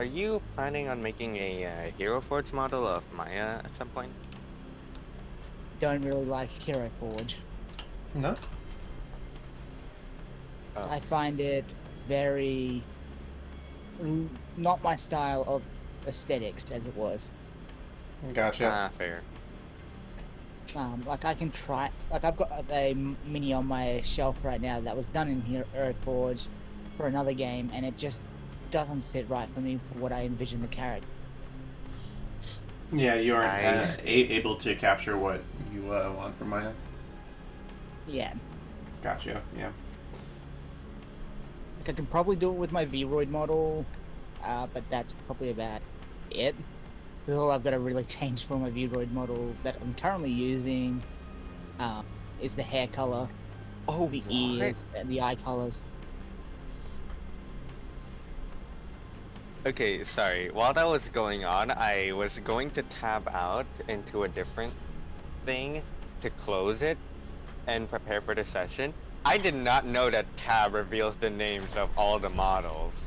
Are you planning on making a Hero Forge model of Maya at some point? Don't really like Hero Forge. No? Oh, I find it very not my style of aesthetics as it was. Gotcha. fair. Like I can try, like I've got a mini on my shelf right now that was done in Hero Forge for another game, and it just doesn't sit right for me for what I envision the character. Yeah, you aren't I see. able to capture what you want from Maya. Yeah, Gotcha. Yeah. like I can probably do it with my Vroid model, but that's probably about it. That's all I've got to really change for my Vroid model that I'm currently using. Um, is the hair color, Oh, the what? ears, and the eye colors. Okay, sorry. While that was going on, I was going to tab out into a different thing to close it and prepare for the session. I did not know that tab reveals the names of all the models.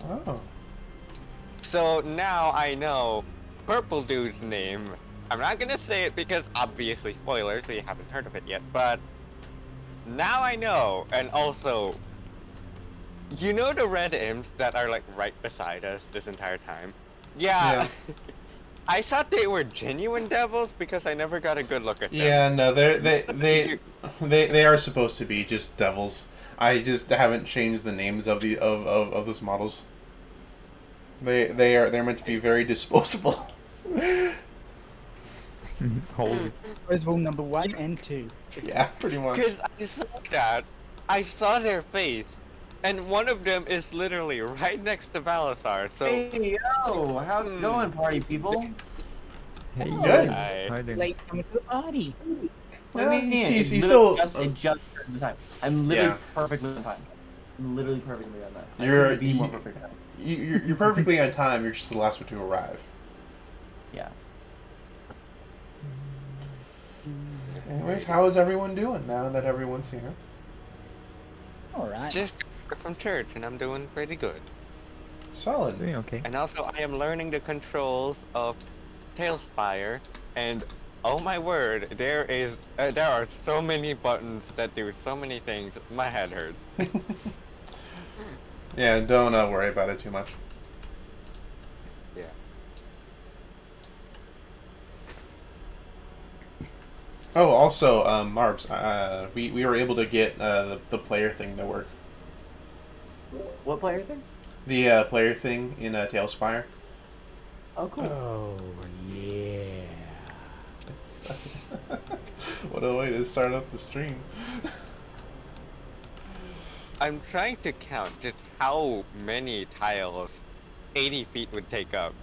Oh. So now I know Purple Dude's name. I'm not gonna say it because obviously spoilers, so you haven't heard of it yet, but now I know. And also, you know the red imps that are like right beside us this entire time? Yeah, Yeah. I thought they were genuine devils because I never got a good look at them. Yeah. No, You- they are supposed to be just devils. I just haven't changed the names of of those models. They're meant to be very disposable. Holy. Roswell number 1 and 2. Yeah, pretty much. Cause I saw that, I saw their face, and one of them is literally right next to Balasar. So, Hey, yo, how's it hmm, going, party people? Hey, Good. I, hi there. Late coming to the party. What do Yeah, you mean? he's It's still. literally just the time. I'm literally Yeah. perfectly on time. I'm literally perfectly on time. I You're couldn't be more you, perfect. you're perfectly on time. You're just the last one to arrive. Yeah. Anyways, how is everyone doing now that everyone's here? All right. just got from church and I'm doing pretty good. Solid. Doing okay. And also, I am learning the controls of Tailspire, and oh my word, there are so many buttons that do so many things. My head hurts. Yeah, don't worry about it too much. Yeah. Oh, also, Marbs, we were able to get the player thing to work. What player thing? The player thing in Tailspire. Oh, cool. Oh yeah. What a way to start up the stream. I'm trying to count just how many tiles 80 feet would take up.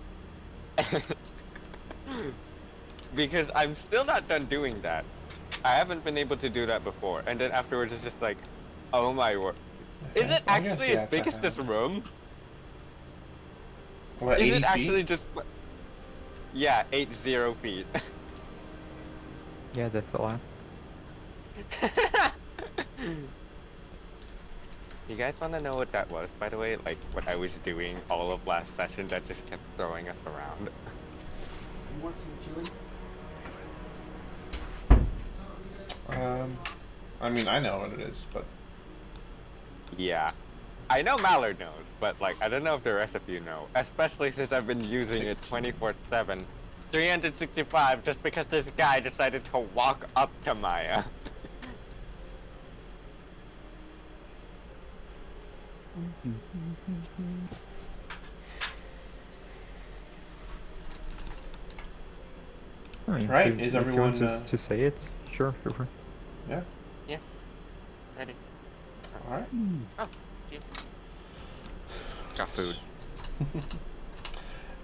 Because I'm still not done doing that. I haven't been able to do that before. And then afterwards it's just like, oh my word. Is Okay, it I guess, actually yeah, as big as this room? What, Is 80 it feet? actually just... Yeah, 80 feet. Yeah, that's a lot. You guys want to know what that was, by the way? Like, what I was doing all of last session that just kept throwing us around. You want some chili? I mean, I know what it is, but Yeah. I know Mallard knows, but, like, I don't know if the rest of you know. Especially since I've been using it 24/7. 365 just because this guy decided to walk up to Maya. I mean, Right, if, is if you want everyone, to say it, sure, sure. yeah. Yeah. Ready. All right. Oh, yeah. Got food.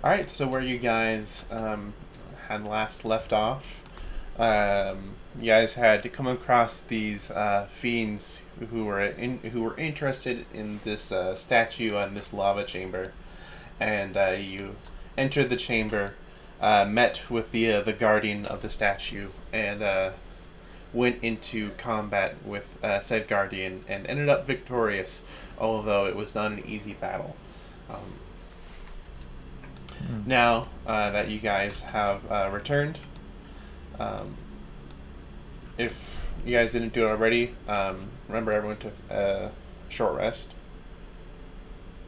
All right. So where you guys had last left off, you guys had to come across these fiends who were interested in this statue on this lava chamber, and you entered the chamber, met with the guardian of the statue, and went into combat with said guardian and ended up victorious, although it was not an easy battle. Now that you guys have returned, if you guys didn't do it already, remember everyone took a short rest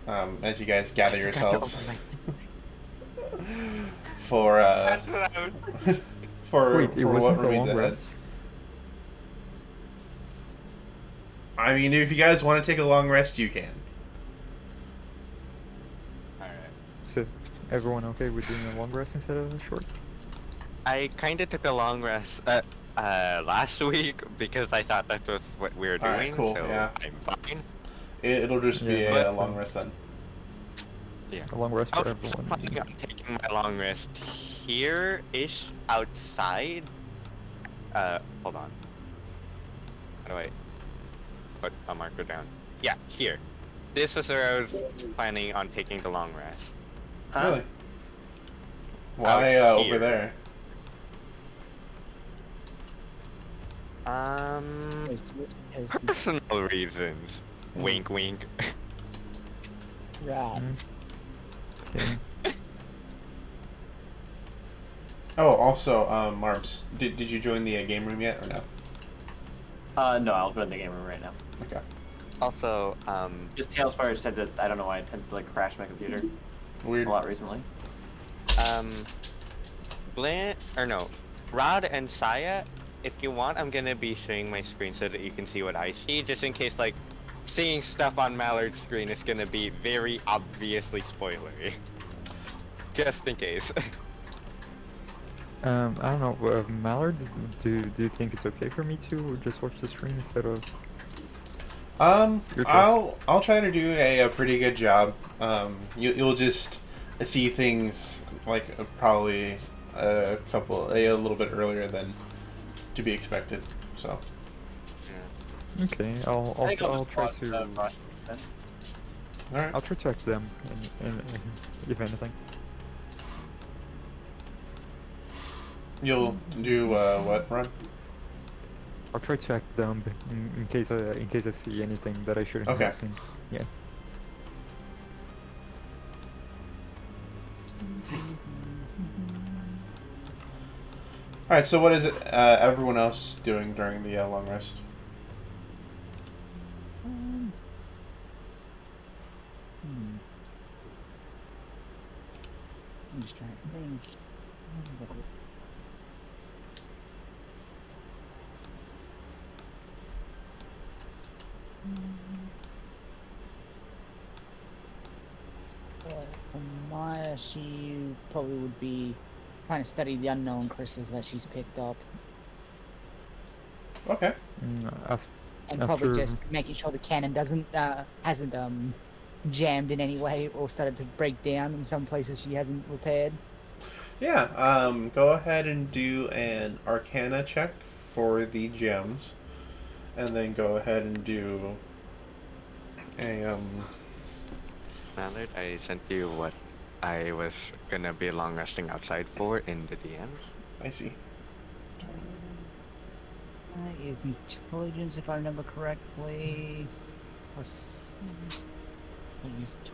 as you guys gather yourselves for That's what I was... for Wait, it for what wasn't a remains long ahead. rest? I mean, if you guys want to take a long rest, you can. Alright. So, everyone okay with doing a long rest instead of a short? I kinda took a long rest last week because I thought that was what we were doing, Alright, cool, so yeah. I'm fine. It'll just be Yeah, a long rest then. Yeah. A long rest I for was also everyone. planning on taking my long rest here-ish outside. Hold on. How do I put a marker down? Yeah, here. This is where I was planning on taking the long rest. Huh? Really? Why Out over here. there? Toasty. Personal reasons. Wink, wink. Right. Okay. Oh, also, Marbs, did you join the game room yet or no? No, I'll go in the game room right now. Okay. Also, Just Tailspire said that I don't know why it tends to like crash my computer Weird. a lot recently. Rod and Saya, if you want, I'm gonna be sharing my screen so that you can see what I see, just in case, like, seeing stuff on Mallard's screen is gonna be very obviously spoilery. Just in case. I don't know, Mallard, do you think it's okay for me to just watch the stream instead of... Your choice. I'll try to do a pretty good job. You'll just see things like probably a little bit earlier than to be expected. So. Okay, I think I'll just try watch, to... Frost then. All right. I'll try to ask them, if anything. You'll do what, Ron? I'll try to act dumb in case I see anything that I shouldn't Okay. have seen. Yeah. All right. So what is it? Everyone else doing during the long rest? I'm just trying to think. Maya, she probably would be trying to study the unknown crystals that she's picked up, Okay. and probably After- just making sure the cannon hasn't jammed in any way or started to break down in some places she hasn't repaired. Yeah. Go ahead and do an Arcana check for the gems, and then go ahead and do a Mallard, I sent you what I was gonna be long resting outside for in the DMs. I see. That is intelligence, if I remember correctly. Plus, I use 2.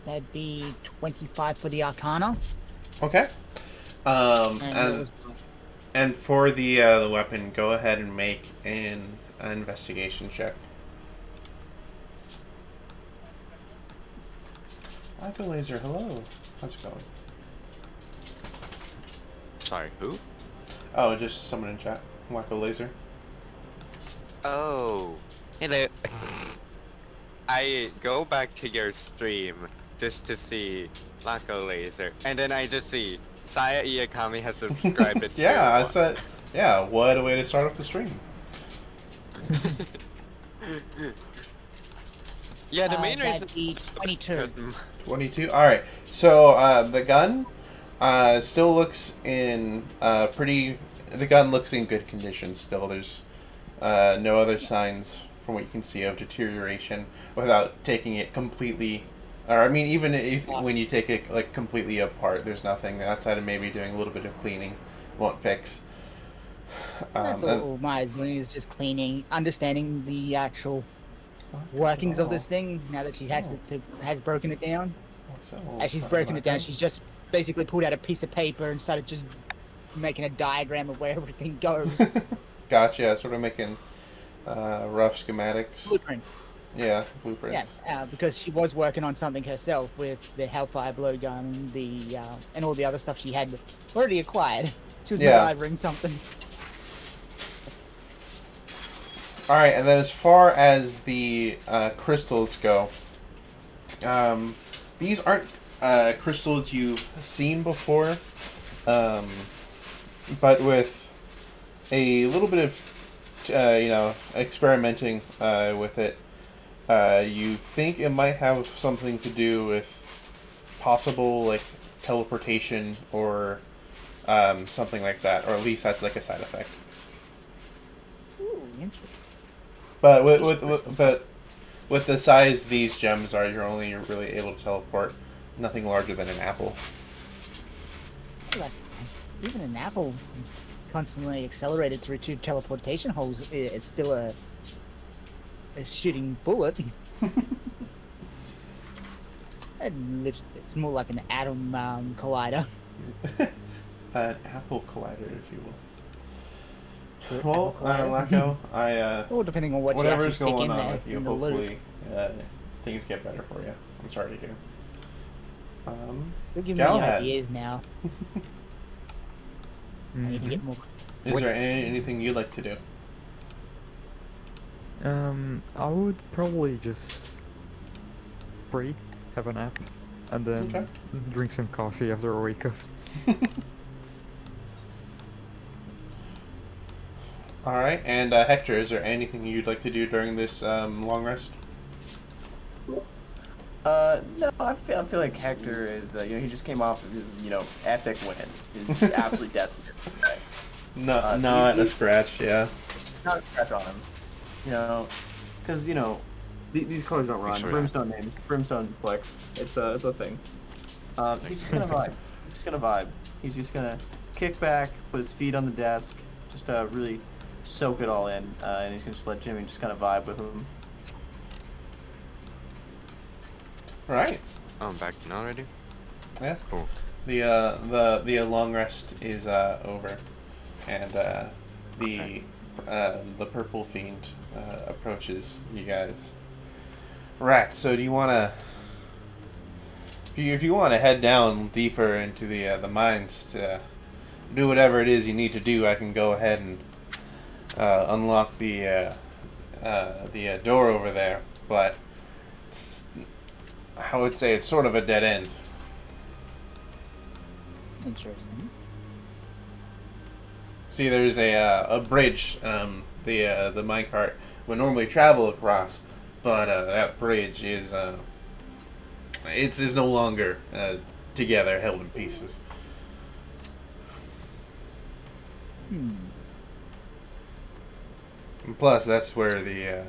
That'd be 25 for the Arcana. Okay. And what And was and for the weapon, go ahead and make an investigation check. Michael Laser, hello. How's it going? Sorry, who? Oh, just someone in chat. Michael Laser. Oh. Hello. I go back to your stream just to see Laco Laser, and then I just see Saya Iakami has subscribed to Yeah, I said. Yeah, what a way to start off the stream. Yeah, the main reason. that'd be 22. 22. All right. So the gun still looks in pretty. The gun looks in good condition still. There's no other signs from what you can see of deterioration without taking it completely Or I mean, even if when you take it like completely apart, there's nothing outside of maybe doing a little bit of cleaning won't fix. That's all Maya's doing is just cleaning, understanding the actual workings of this thing. Now that she has broken it down, as she's broken it down, she's just basically pulled out a piece of paper and started just making a diagram of where everything goes. Gotcha. Sort of making rough schematics. Blueprints. Yeah, blueprints. Yeah, because she was working on something herself with the Hellfire blowgun, and all the other stuff she had already acquired. She was delivering something. All right, and then as far as the crystals go, these aren't crystals you've seen before, but with a little bit of experimenting with it, you think it might have something to do with possible like teleportation or something like that, or at least that's like a side effect. Ooh, interesting. But with the size these gems are, you're only really able to teleport nothing larger than an apple. Well, even an apple constantly accelerated through 2 teleportation holes, it's still a shooting bullet. It's more like an atom collider. An apple collider, if you will. Well, Lacko, Or depending on what whatever's you actually stick going in on there with you, in the loop. hopefully things get better for you. I'm sorry to hear. You're giving me Galahad. ideas now. I need to get more. Is there anything you'd like to do? I would probably just pray, have a nap, and then drink some coffee after I wake up. All right, and Hector, is there anything you'd like to do during this long rest? No, I feel like Hector is, he just came off of his, epic win. He's absolutely desperate. No, not a scratch, yeah. Not a scratch on him. Because, these colors don't run. Sure. Brimstone names. Brimstone flex. It's a thing. He's just gonna vibe. He's just gonna kick back, put his feet on the desk, just really soak it all in, and he's gonna just let Jimmy just kind of vibe with him. All right. Oh, I'm back now already? Yeah. Cool. The long rest is over, and the purple fiend approaches you guys. Right. So do you want to? If you want to head down deeper into the mines to do whatever it is you need to do, I can go ahead and unlock the door over there. But I would say it's sort of a dead end. Interesting. See, there's a bridge the minecart would normally travel across, but that bridge is it's no longer together, held in pieces. And plus, that's where there's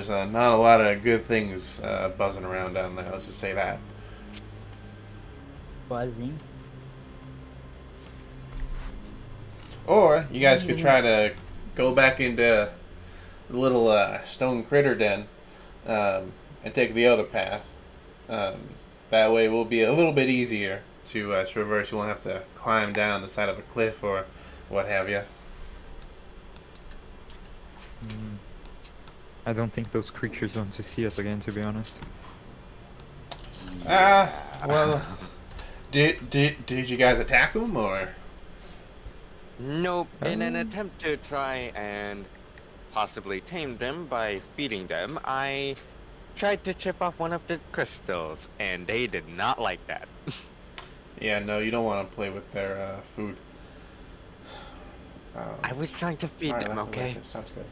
not a lot of good things buzzing around down there. Let's just say that. Buzzing. Or you guys could try to go back into the little stone critter den and take the other path. That way it will be a little bit easier to traverse. You won't have to climb down the side of a cliff or what have you. I don't think those creatures want to see us again, to be honest. Well, did you guys attack them or? Nope. In an attempt to try and possibly tame them by feeding them, I tried to chip off one of the crystals, and they did not like that. Yeah, no, you don't want to play with their food. I was trying to feed them, okay? Sounds good.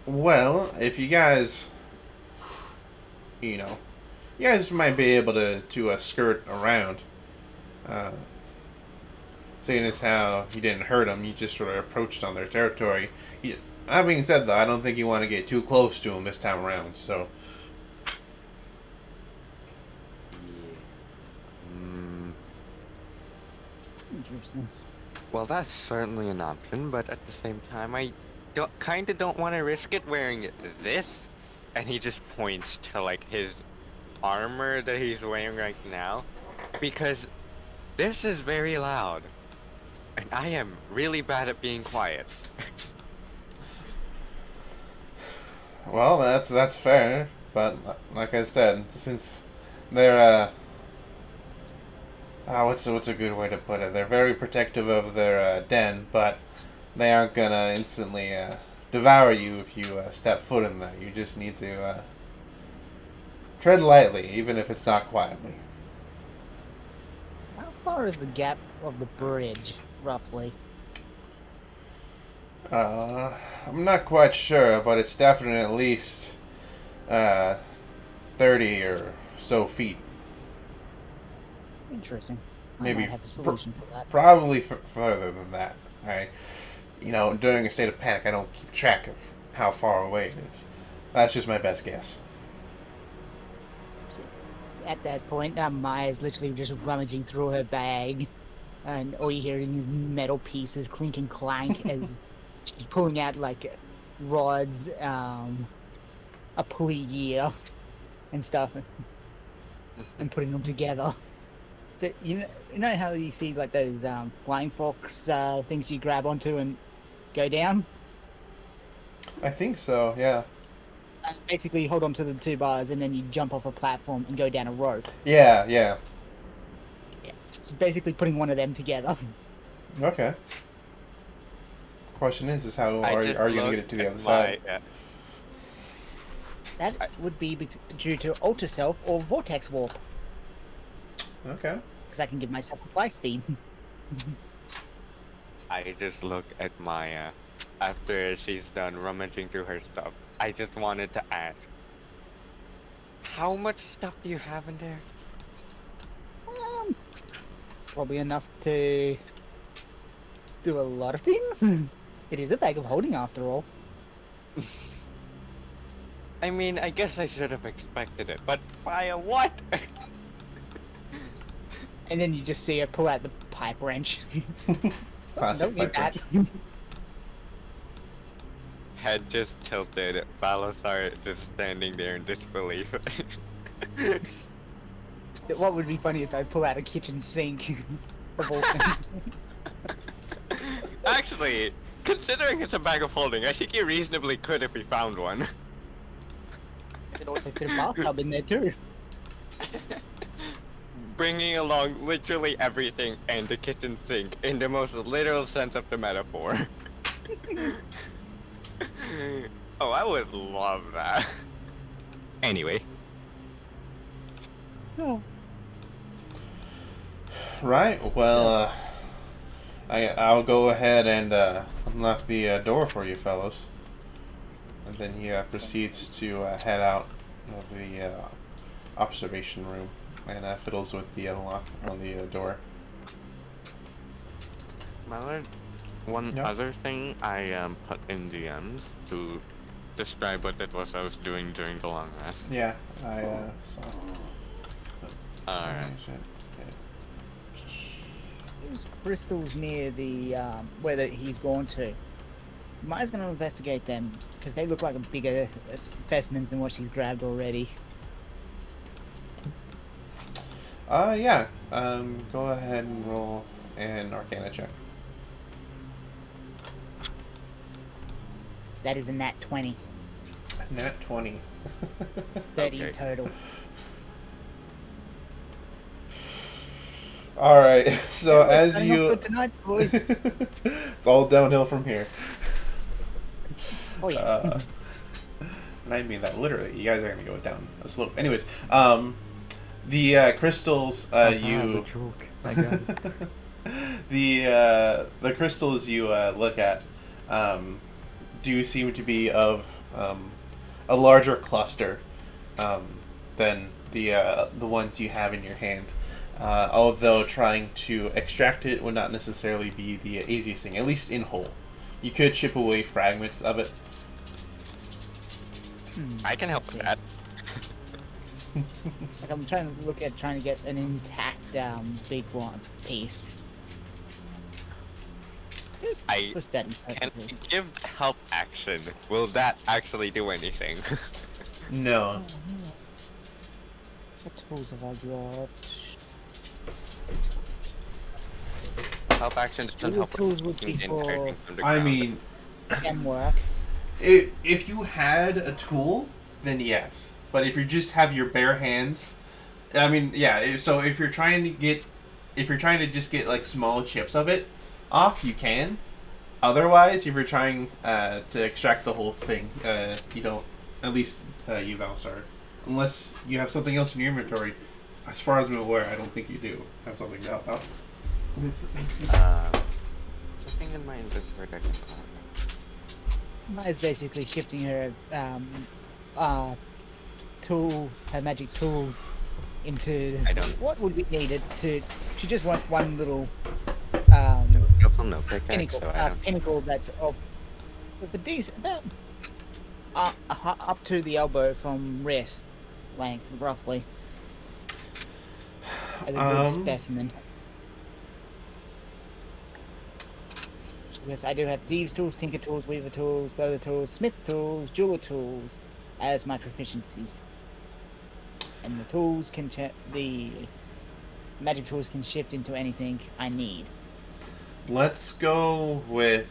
Well, if you guys, you guys might be able to skirt around. Seeing as how you didn't hurt them, you just sort of approached on their territory. That being said, though, I don't think you want to get too close to him this time around. So, Mm, Interesting. well, that's certainly an option, but at the same time, I kind of don't want to risk it wearing this. And he just points to like his armor that he's wearing right now, because this is very loud, and I am really bad at being quiet. well, that's fair. But like I said, since they're what's a good way to put it? They're very protective of their den, but they aren't gonna instantly devour you if you step foot in there. You just need to tread lightly, even if it's not quietly. How far is the gap of the bridge, roughly? I'm not quite sure, but it's definitely at least 30 or so feet. Interesting. Maybe I might have a solution for that. Probably further than that. During a state of panic, I don't keep track of how far away it is. That's just my best guess. At that point, Maya's literally just rummaging through her bag, and all you hear is these metal pieces clink and clank as she's pulling out like rods, a pulley gear, and stuff, and putting them together. So you know how you see like those flying fox things you grab onto and go down? I think so, yeah. Basically, you hold on to the two bars and then you jump off a platform and go down a rope. Yeah. Yeah, she's basically putting one of them together. Okay. Question is how are you going to get it to the other side? That would be due to Ultra Self or Vortex Warp, Okay. because I can give myself a fly speed. I just look at Maya after she's done rummaging through her stuff. I just wanted to ask, how much stuff do you have in there? Probably enough to do a lot of things. It is a bag of holding after all. I mean, I guess I should have expected it, but Maya, what? And then you just see her pull out the pipe wrench. Classic Don't need pipe that. Head just tilted, Balasar just standing there in disbelief. What would be funny is I pull out a kitchen sink. Of all things. Actually, considering it's a bag of holding, I think you reasonably could if we found one. Could also fit a bathtub in there too. Bringing along literally everything and the kitchen sink in the most literal sense of the metaphor. Oh, I would love that. Anyway. Oh. Right. Well, I'll go ahead and unlock the door for you, fellows. And then he proceeds to head out of the observation room and fiddles with the unlock on the door. Mallard, one Yeah. other thing I put in the end to describe what it was I was doing during the long rest. Yeah, I saw. Alright. There's crystals near the where he's gone to. Maya's gonna investigate them because they look like bigger specimens than what she's grabbed already. Yeah. Go ahead and roll an Arcana check. That is a nat 20. Nat 20. 30 Okay. total. All right. So as Starting off you, good tonight, boys. it's all downhill from here. Oh yes. And I mean that literally. You guys are gonna go down a slope. Anyways, the crystals The you joke. I got it. the crystals you look at do seem to be of a larger cluster than the ones you have in your hand. Although trying to extract it would not necessarily be the easiest thing, at least in whole. You could chip away fragments of it. I can help with see. that. Like I'm trying to get an intact big one piece. Just I for study Can purposes. we give the help action? Will that actually do anything? No. What tools have I got? Help action doesn't What help tools with would be making for anything from the I ground. mean, Gem work? if you had a tool, then yes. But if you just have your bare hands, I mean, yeah. So if you're trying to just get like small chips of it off, you can. Otherwise, if you're trying to extract the whole thing, you don't. At least you, Valsar. Unless you have something else in your inventory. As far as I'm aware, I don't think you do have something to help out. Something in my inventory that I can pull. It's basically shifting her her magic tools into I don't- what would be needed to. She just wants one little No pickaxe, pinnacle, so I don't. pinnacle that's of with a decent about up to the elbow from wrist length, roughly. As a good specimen. Yes, I do have thieves tools, tinker tools, weaver tools, leather tools, smith tools, jeweler tools as my proficiencies. And the tools can the magic tools can shift into anything I need. Let's go with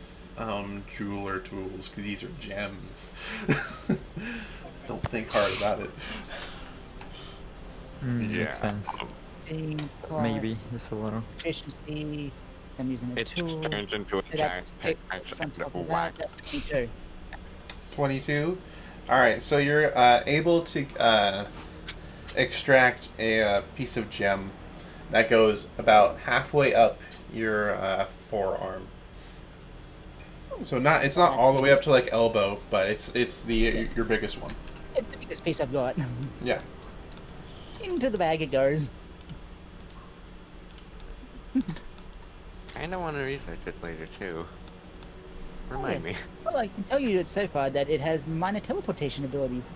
jeweler tools because these are gems. Don't think hard about it. Makes Yeah. sense. Class, Maybe just a little. Proficiency. So I'm using a It tool. just turns into a So that's giant six on top pickaxe. of that. That's 22. 22. All right, so you're able to extract a piece of gem that goes about halfway up your forearm. So it's not all the way up to like elbow, but it's your biggest one. It's the biggest piece I've got. Yeah. Into the bag it goes. Kinda wanna research it later too. Remind me. Well, I can tell you that so far that it has minor teleportation abilities.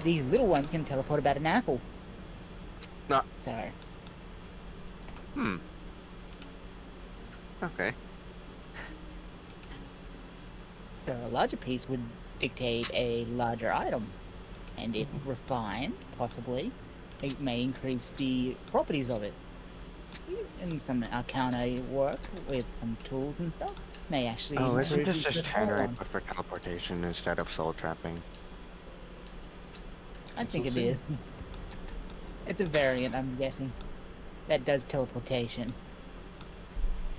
These little ones can teleport about an apple. No. So, Okay. so a larger piece would dictate a larger item. And if refined, possibly, it may increase the properties of it. And some arcana work with some tools and stuff may actually Oh, isn't improve this the just whole Tanner I one. put for teleportation instead of soul trapping? I think it We'll see. is. It's a variant, I'm guessing, that does teleportation.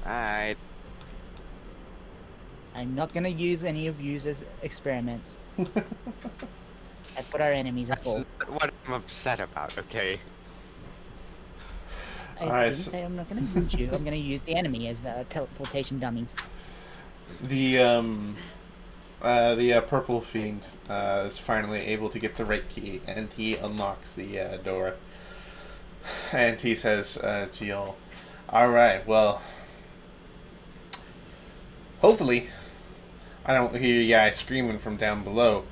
Alright. I'm not gonna use any of yous as experiments. That's what our enemies are That's for. not what I'm upset about, okay? I Alright, didn't so- say I'm not gonna use you. I'm gonna use the enemy as teleportation dummies. The purple fiend is finally able to get the right key, and he unlocks the door. And he says to y'all, "All right, well, hopefully, I don't hear you guys screaming from down below,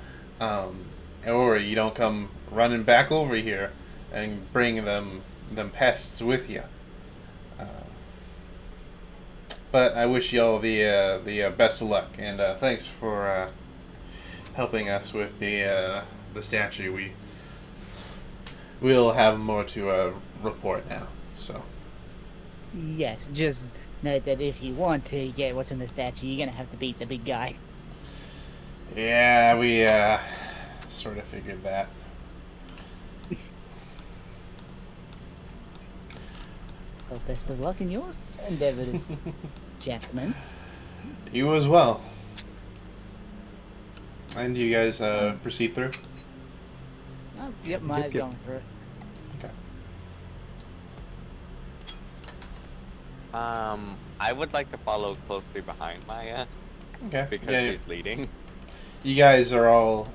or you don't come running back over here and bring them pests with you. But I wish y'all the best of luck, and thanks for helping us with the statue. We'll have more to report now. So Yes, just note that if you want to get what's in the statue, you're gonna have to beat the big guy. yeah, we sort of figured that. Well, best of luck in your endeavors, gentlemen. You as well. And you guys proceed through. Oh, yep, mine's yep. going through. Okay. I would like to follow closely behind Maya Okay. because Yeah, she's leading. you guys are all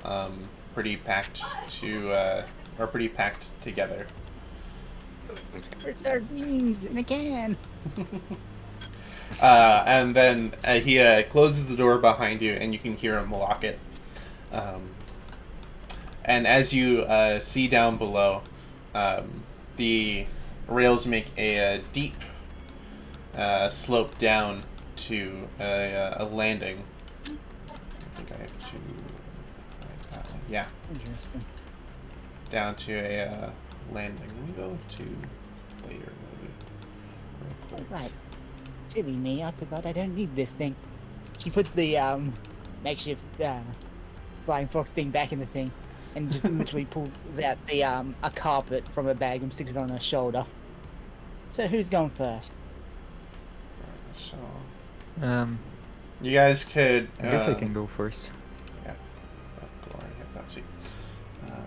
pretty packed together. We're sardines in a can. And then he closes the door behind you, and you can hear him lock it. And as you see down below, the rails make a deep slope down to a landing. I think I have to write that one. Yeah, Interesting. down to a landing. Let me go to player mode real quick. Right. Silly me, I forgot I don't need this thing. She puts the makeshift flying fox thing back in the thing and just literally pulls out the a carpet from her bag and sticks it on her shoulder. So who's going first? So I you guys could. guess I can go first. Yeah. Go on, yeah, that's it. There.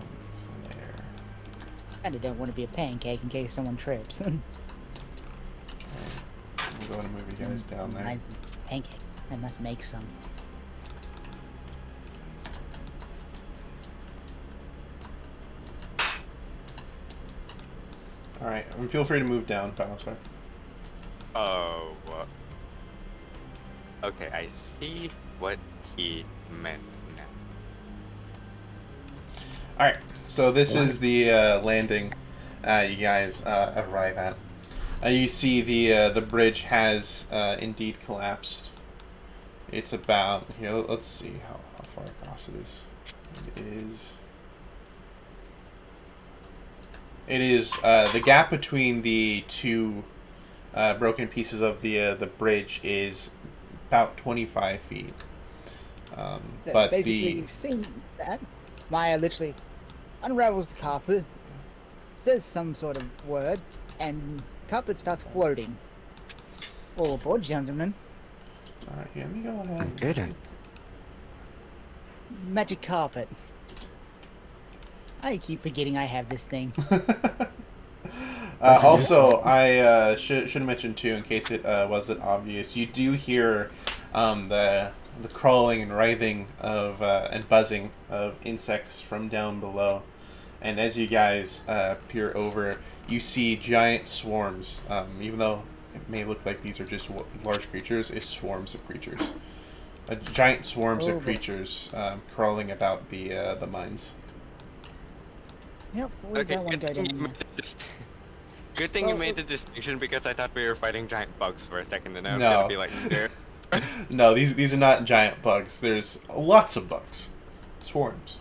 Kinda don't want to be a pancake in case someone trips. Okay. I'm going to move you guys down there. Mine's pancake. I must make some. All right. And feel free to move down, Balasar. Oh. Okay, I see what he meant now. All right. So this is the landing you guys arrive at. You see the bridge has indeed collapsed. It's about here. Let's see how far across it is. It is the gap between the two broken pieces of the bridge is about 25 feet. But basically, the seeing that, Maya literally unravels the carpet, says some sort of word, and carpet starts floating. All aboard, gentlemen. all right, let me go ahead. Didn't. Magic carpet. I keep forgetting I have this thing. Also, I should have mentioned too, in case it wasn't obvious, you do hear the crawling and writhing of and buzzing of insects from down below, and as you guys peer over, you see giant swarms. Even though it may look like these are just large creatures, it's swarms of creatures. Giant swarms of creatures crawling about the mines. Yep, we Okay, don't want to go good thing you down made the good thing you Well, made the distinction because I thought we were fighting giant bugs for a second and I was No. gonna be like, there. No, these are not giant bugs. There's lots of bugs. Swarms.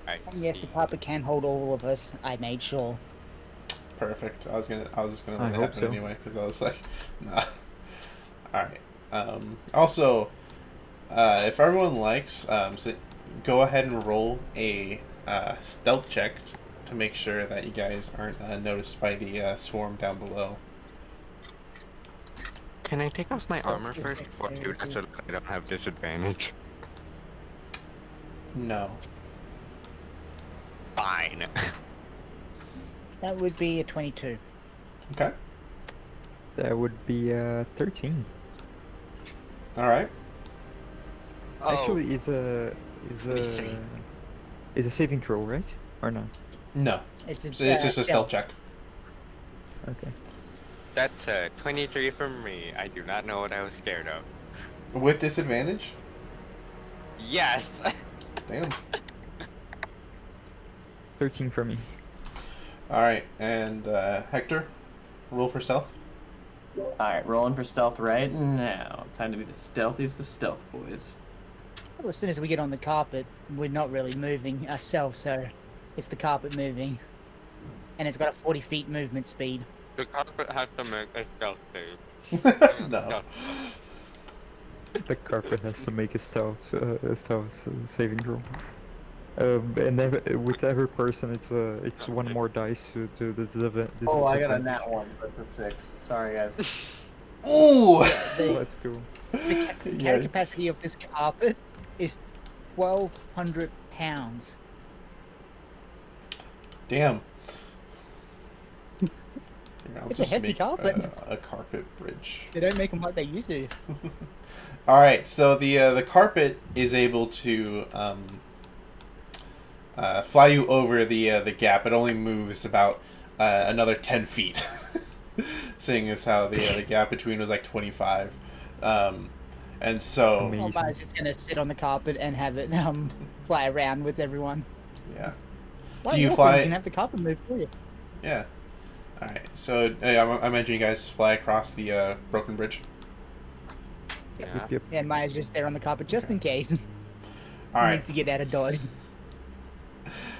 I there. Yes, the see. carpet can hold all of us. I made sure. Perfect. I was just gonna I let it hope happen so. anyway because I was like, nah. All right. Also, if everyone likes, go ahead and roll a stealth check to make sure that you guys aren't noticed by the swarm down below. Can I take off my armor first before I do that so that I don't have disadvantage? No. Fine. That would be a 22. Okay. That would be 13. All right. Actually, is a 23. is a saving throw, right? Or no? No. It's So it's just a stealth check. Okay. That's a 23 from me. I do not know what I was scared of. With disadvantage. Yes! Damn. 13 for me. All right, and Hector, roll for stealth. Alright, rolling for stealth right now. Time to be the stealthiest of stealth boys. Well, as soon as we get on the carpet, we're not really moving ourselves, so it's the carpet moving. And it's got a 40 feet movement speed. The carpet has to make a stealth save. No. The carpet has to make a stealth saving throw. And then with every person, it's one more dice to the disadvantage. Oh, I got a nat 1, but that's 6. Sorry, guys. Ooh. The, Let's go. the carry capacity of this carpet is 1,200 pounds. Damn. I'll It's a just heavy make carpet. a carpet bridge. They don't make them like they used to. All right, so the carpet is able to fly you over the gap. It only moves about another 10 feet. seeing as how the gap between was like 25. And so, Amazing. Well, I was just gonna sit on the carpet and have it fly around with everyone. yeah. Why Do you walk fly- when You can have the carpet move for you. Yeah. Alright, so I imagine you guys fly across the broken bridge. Yeah. Yep. And Maya's just there on the carpet just in case. He Alright. needs to get out of Dodge.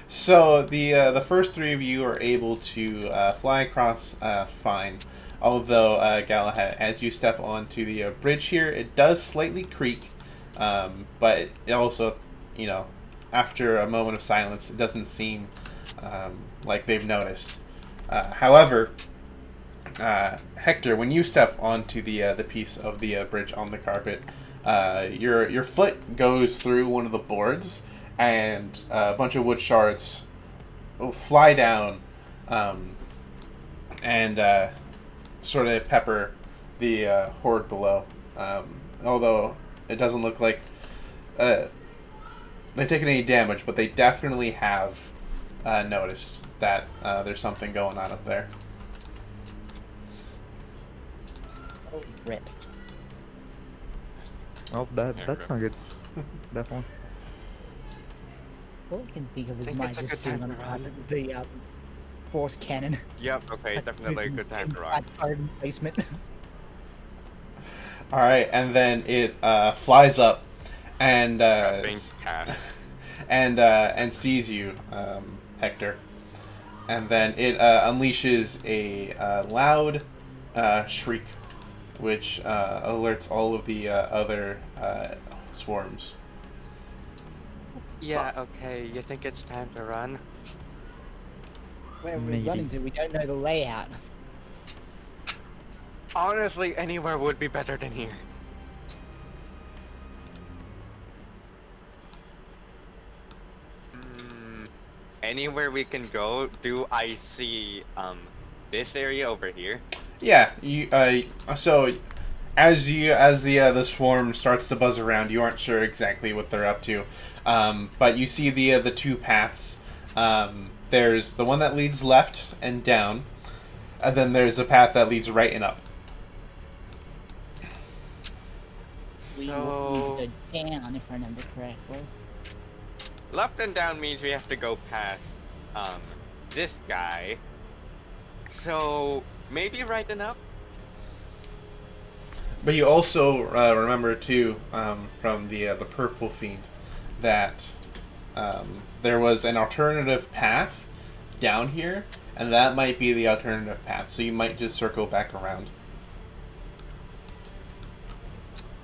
So the first three of you are able to fly across fine. Although Galahad, as you step onto the bridge here, it does slightly creak, but it also, you know, after a moment of silence, it doesn't seem like they've noticed. However, Hector, when you step onto the piece of the bridge on the carpet, your foot goes through one of the boards, and a bunch of wood shards fly down, and sort of pepper the horde below. Although it doesn't look like they've taken any damage, but they definitely have noticed that there's something going on up there. Holy rip. Well, that's not good. Definitely. All I can think of is Think Maya it's a just good sitting time on the to carpet run. with the force cannon. Yep. Okay. Definitely a good time to run. Garden basement. All right, and then it flies up and Being cast. and sees you, Hector, and then it unleashes a loud shriek, which alerts all of the other swarms. Yeah. Okay. You think it's time to run? Where are we Maybe. running to? We don't know the layout. Honestly, anywhere would be better than here. Anywhere we can go. Do I see this area over here? Yeah, you. So as the swarm starts to buzz around, you aren't sure exactly what they're up to, but you see the two paths. There's the one that leads left and down, and then there's a path that leads right and up. We So need to go down, if I remember correctly. left and down means we have to go past this guy. So maybe right and up. But you also remember too, from the purple fiend, that there was an alternative path down here, and that might be the alternative path. So you might just circle back around.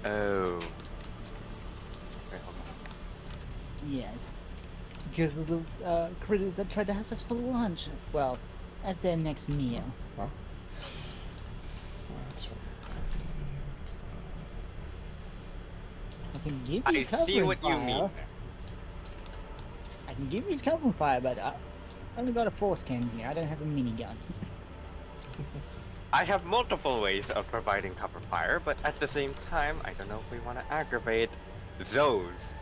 Oh. Wait, hold on. Yes. Because of the critters that tried to have us for lunch. Well, as their next meal. I can give I you cover see what you fire. mean. I can give you cover fire, but I only got a force cannon here. I don't have a minigun. I have multiple ways of providing cover fire, but at the same time, I don't know if we want to aggravate those.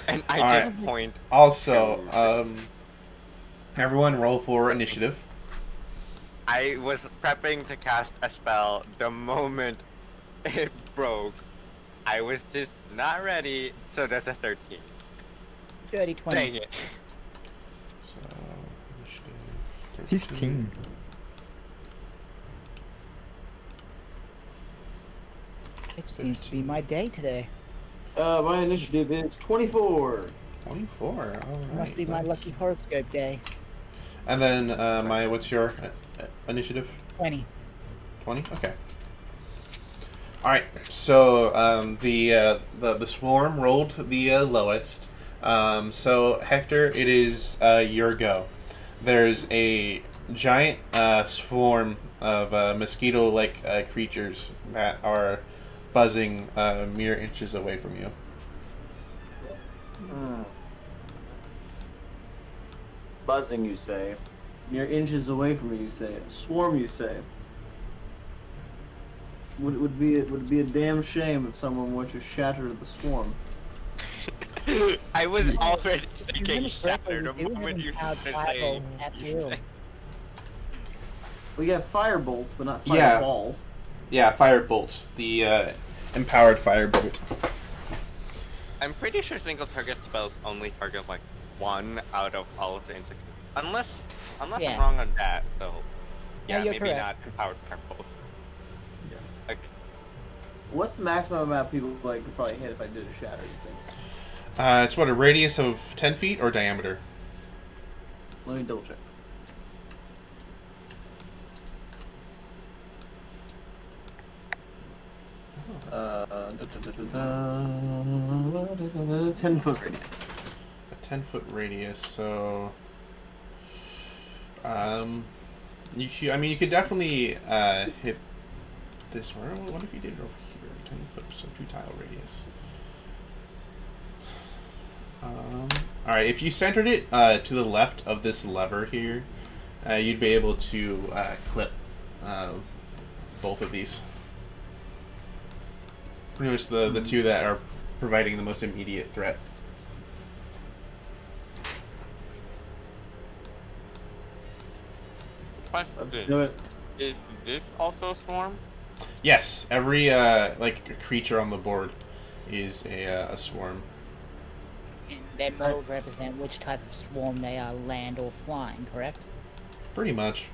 And I Alright. did point. Also, everyone roll for initiative. I was prepping to cast a spell the moment it broke. I was just not ready, so that's a 13. 30, 20. Dang it. So, initiative 15. It seems to be my day today. My initiative is 24. 24. It must be my lucky horoscope day. And then, Maya, what's your initiative? 20. 20? Okay. Alright, so the swarm rolled the lowest. So, Hector, it is your go. There's a giant swarm of mosquito-like creatures that are buzzing mere inches away from you. Buzzing, you say. Mere inches away from me, you say. Swarm, you say. Would be a damn shame if someone were to shatter the swarm. I was already You thinking remember correctly, shatter the we do have moment you empowered started fireball saying. at you will. said- We got fire bolts, but not Yeah. fireball. Yeah, firebolt. The empowered firebolt. I'm pretty sure single target spells only target like one out of all of the unless Yeah. I'm wrong on that. So Yeah, yeah, you're maybe correct. not empowered firebolt. Yeah. Okay. What's the maximum amount of people like could probably hit if I did a shatter? You think? It's what, a radius of 10 feet or diameter? Let me double check. Uh, 10-foot radius. A 10-foot radius, so you could definitely hit this one. What if you did it over here? 10 foot, so 2-tile radius. Alright, if you centered it to the left of this lever here, you'd be able to clip both of these. Pretty much the two that are providing the most immediate threat. Let's Question: do it. Is this also a swarm? Yes, every creature on the board is a swarm. And their modes represent which type of swarm they are, land or flying, correct? Pretty much.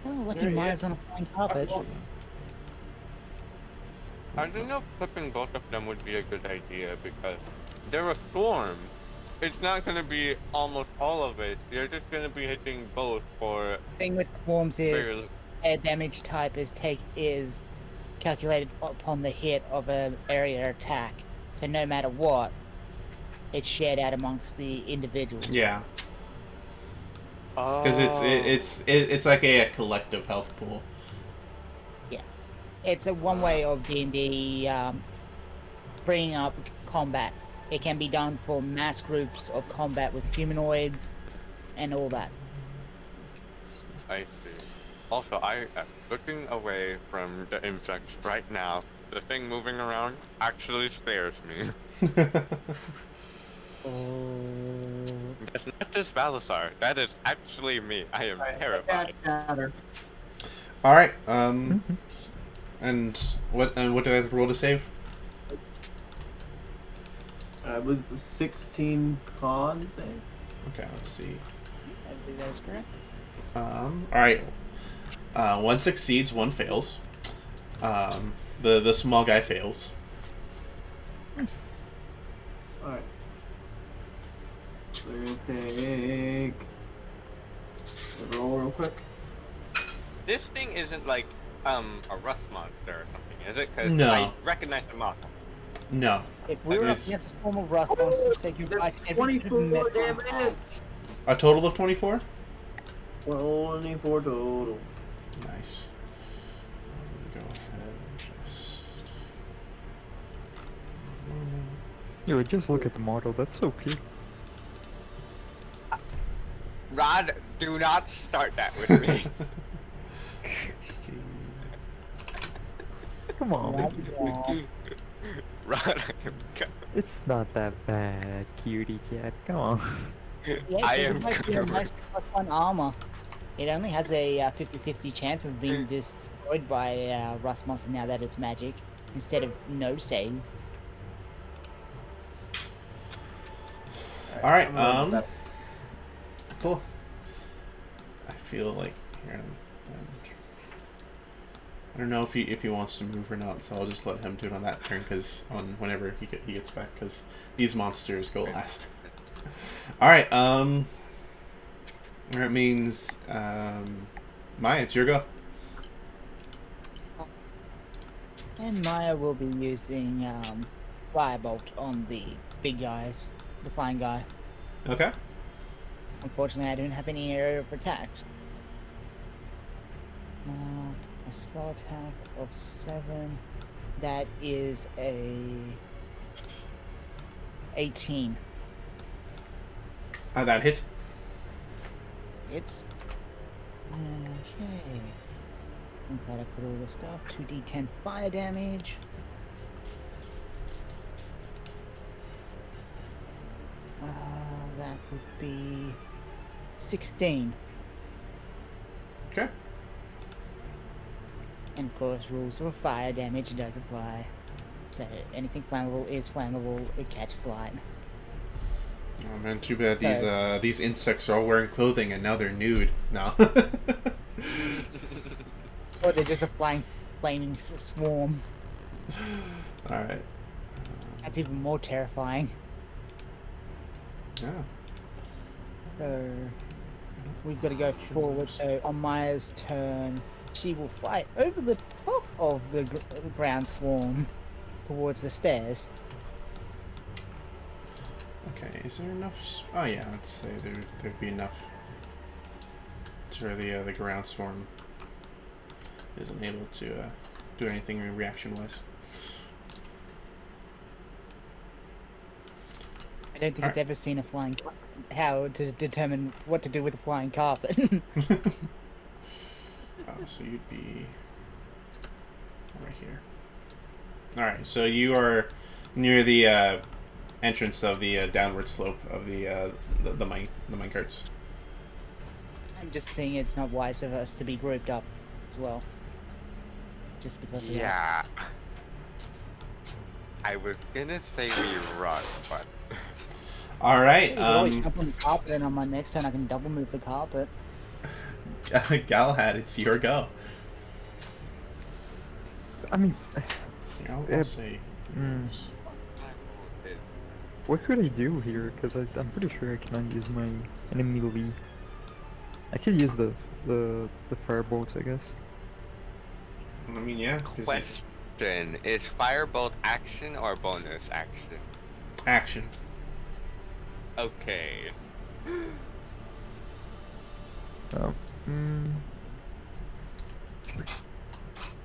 Oh, lucky There he mine's is. on a flying carpet. I don't know if flipping both of them would be a good idea because they're a swarm. It's not gonna be almost all of it. You're just gonna be hitting both for The thing with swarms is very little. their damage type is calculated upon the hit of an area attack. So no matter what, it's shared out amongst the individuals. Yeah, because it's like a collective health pool. It's a one way of D&D bringing up combat. It can be done for mass groups of combat with humanoids and all that. I see. Also, I am looking away from the insects right now. The thing moving around actually scares me. That's not just Balasar. That is actually me. I am terrified. Shatter. All right. And what do I have to roll to save? I believe it's a 16 con save. Okay, let's see. I believe that is correct. All right. One succeeds, one fails. The small guy fails. Alright. We're gonna take a roll real quick. This thing isn't like a rust monster or something, is it? Because No. I recognize the model. No. If we were up It's- against a swarm of rust monsters, say goodbye to every 24 damage! A total of 24. 24 total. Nice. Go ahead and just. Yo, just look at the model. That's so cute. Rod, do not start that with me. Come on. Rod, I am It's not that bad, cutie cat. Come on. Yes, I it's am like a covered. nice +1 armor. It only has a 50-50 chance of being destroyed by rust monster now that it's magic, instead of no save. All right. I'm gonna roll Cool. I feel like here. I don't know if he wants to move or not, so I'll just let him do it on that turn, because on whenever he gets back, because these monsters go last. All right. That means Maya, it's your go. And Maya will be using Firebolt on the big guys, the flying guy. Okay. Unfortunately, I don't have any area of attacks. A spell attack of 7. That is a 18. That hits. It's okay. I'm glad I put all this stuff. 2d10 fire damage. That would be 16. And of course, rules of fire damage does apply. So anything flammable is flammable. It catches light. Oh man, too bad So- these insects are all wearing clothing and now they're nude. No. Or they're just a flaming swarm. All right. That's even more terrifying. Yeah. So we've got to go forward. So on Maya's turn, she will fly over the top of the ground swarm towards the stairs. Okay. Is there enough? Oh yeah. Let's say there'd be enough to where the ground swarm isn't able to do anything reaction wise. I don't think it's ever seen a flying how to determine what to do with a flying carpet. Oh, so you'd be right here. All right, so you are near the entrance of the downward slope of the mine carts. I'm just saying it's not wise of us to be grouped up as well. Just because of that. Yeah. I was gonna say we run, but All right, You can always jump on the carpet, and on my next turn I can double move the carpet. Galahad, it's your go. I mean, You know, Yeah. I'll say. Mm. what could I do here? Because I'm pretty sure I cannot use my enemy melee. I could use the firebolt, I guess. I mean, yeah. 'cause question is firebolt action or bonus action? action. Okay. Oh.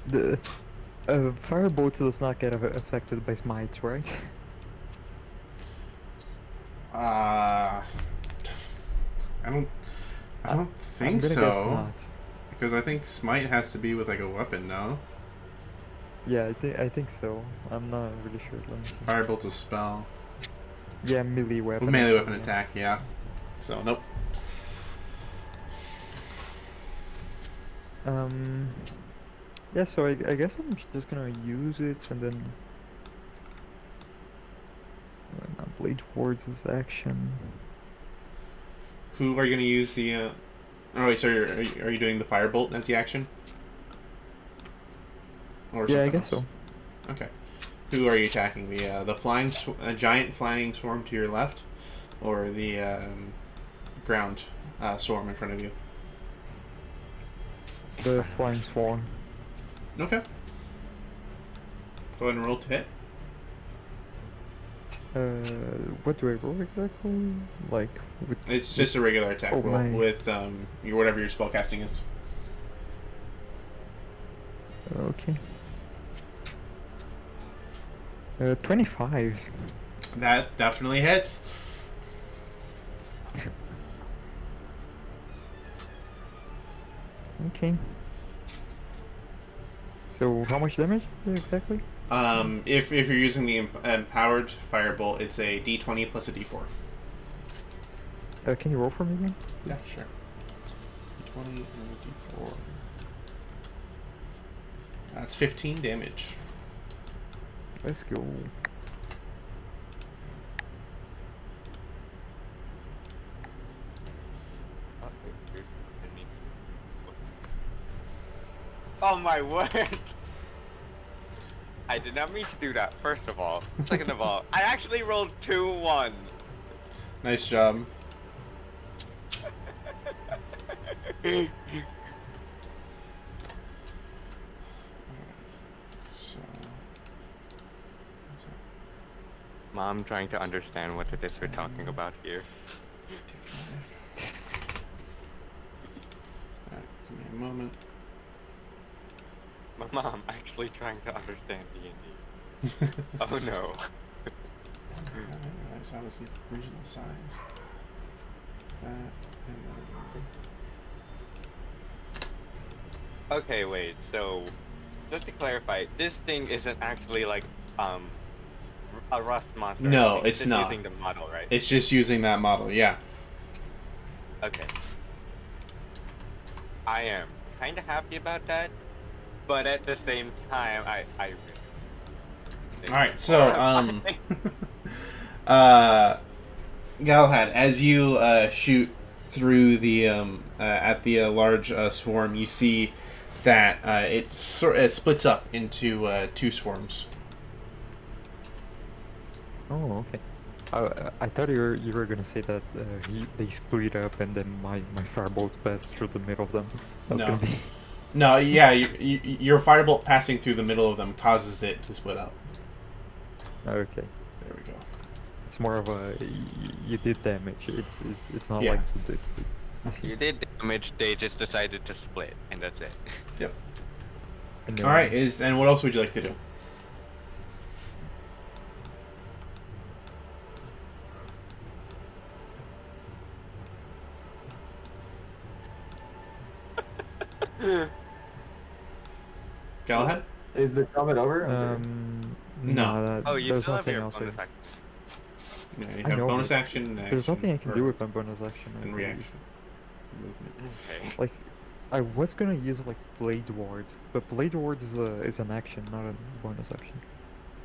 The firebolt does not get affected by smite, right? I don't I'm think gonna so. guess not. Because I think smite has to be with like a weapon, no? Yeah, I think so. I'm not really sure. Let me see. Firebolt's a spell. Yeah, melee weapon. Melee weapon yeah. attack, yeah. So nope. Yeah, so I guess I'm just gonna use it and then blade towards his action. Who are you gonna use the? Oh wait, so are you doing the firebolt as the action? Or Yeah, I something guess else? so. Okay. Who are you attacking? The flying giant flying swarm to your left, or the ground swarm in front of you? The flying swarm. Okay. Go ahead and roll to hit. What do I roll exactly? Like with It's just a regular attack Oh, roll my. with your whatever your spell casting is. okay. 25. That definitely hits. Okay. So how much damage exactly? If you're using the empowered firebolt, it's a D20 plus a D4. Can you roll for me again? Yeah, sure. D20 and a D4. That's 15 damage. Let's go. Oh my word! I did not mean to do that, first of all. Second of all, I actually rolled 2-1. Nice job. So, Mom trying to understand what it is we're talking about here. Alright, give me a moment. My mom actually trying to understand D&D. Oh no. I didn't realize that was the original size. That and then Okay, wait, so just to clarify, this thing isn't actually like a rust monster. or No, anything, it's just not. using the model, right? it's just using that model, yeah. Okay. I am kinda happy about that. but at the same time, I really All right, so Galahad, as you shoot through the at the large swarm, you see that it splits up into two swarms. Oh, okay. I thought you were gonna say that they split up and then my firebolt passed through the middle of them. That's No. gonna be. No, yeah, your firebolt passing through the middle of them causes it to split up. Okay. There we go. It's more of a you did damage. It's not Yeah. like You did damage. They just decided to split, and that's it. Yep. anyway. All right, and what else would you like to do? Galahad? Is the combat over? I'm sorry. No. That, Oh, you there's still have nothing your else. bonus action. No, you I have know, bonus but action. There's nothing I can or- do with my bonus action. I and believe. reaction. Movement. Okay. Like, I was gonna use like Blade Ward, but Blade Ward is an action, not a bonus action.